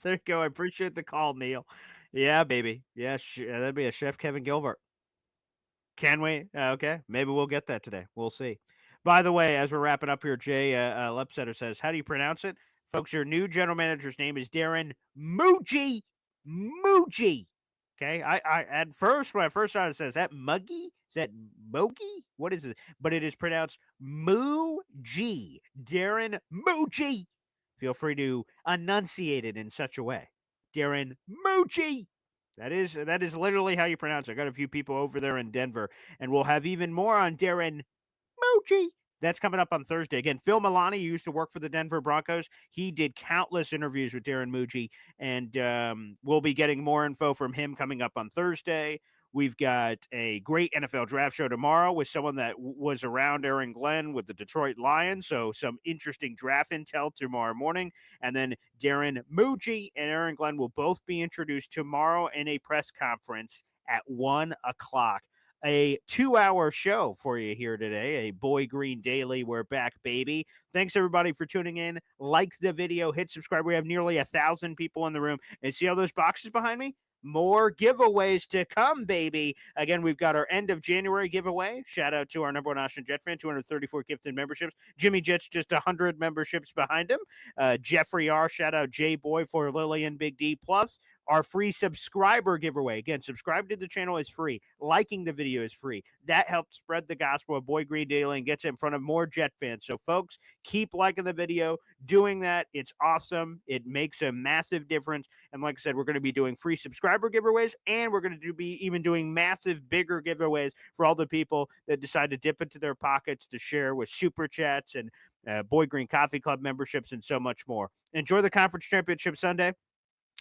There you go. I appreciate the call, Neil. Yeah, baby. Yeah, that'd be a Chef Kevin Gilbert. Can we? Okay. Maybe we'll get that today. We'll see. By the way, as we're wrapping up here, Jay Lepsetter says, how do you pronounce it? Folks, your new general manager's name is Darren Mougey. Muji. Okay. I at first, when I first saw it, it says, is that Muggy? Is that Mogi? What is it? But it is pronounced Muji. Darren Muji. Feel free to enunciate it in such a way. Darren Mougey. That is literally how you pronounce it. I got a few people over there in Denver, and we'll have even more on Darren Mougey. That's coming up on Thursday. Again, Phil Milani used to work for the Denver Broncos. He did countless interviews with Darren Mougey, and we'll be getting more info from him coming up on Thursday. We've got a great NFL draft show tomorrow with someone that was around Aaron Glenn with the Detroit Lions. So some interesting draft intel tomorrow morning. And then Darren Mougey and Aaron Glenn will both be introduced tomorrow in a press conference at 1 o'clock. A 2-hour show for you here today. A Boy Green Daily. We're back, baby. Thanks, everybody, for tuning in. Like the video. Hit subscribe. We have nearly 1,000 people in the room. And see all those boxes behind me? More giveaways to come, baby. Again, we've got our end of January giveaway. Shout out to our number one Austin Jet fan, 234 gifted memberships. Jimmy Jet's just 100 memberships behind him. Jeffrey R. Shout out J Boy for Lillian Big D. Plus, our free subscriber giveaway. Again, subscribe to the channel is free. Liking the video is free. That helps spread the gospel of Boy Green Daily and gets it in front of more Jet fans. So, folks, keep liking the video. Doing that, it's awesome. It makes a massive difference. And like I said, we're going to be doing free subscriber giveaways, and we're going to be even doing massive, bigger giveaways for all the people that decide to dip into their pockets to share with Super Chats and Boy Green Coffee Club memberships and so much more. Enjoy the Conference Championship Sunday.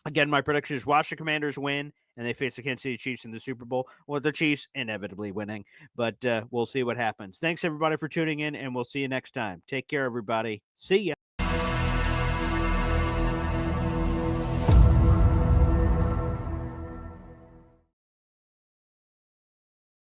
Again, my prediction is watch the Commanders win, and they face the Kansas City Chiefs in the Super Bowl, with the Chiefs inevitably winning. But we'll see what happens. Thanks, everybody, for tuning in, and we'll see you next time. Take care, everybody. See ya.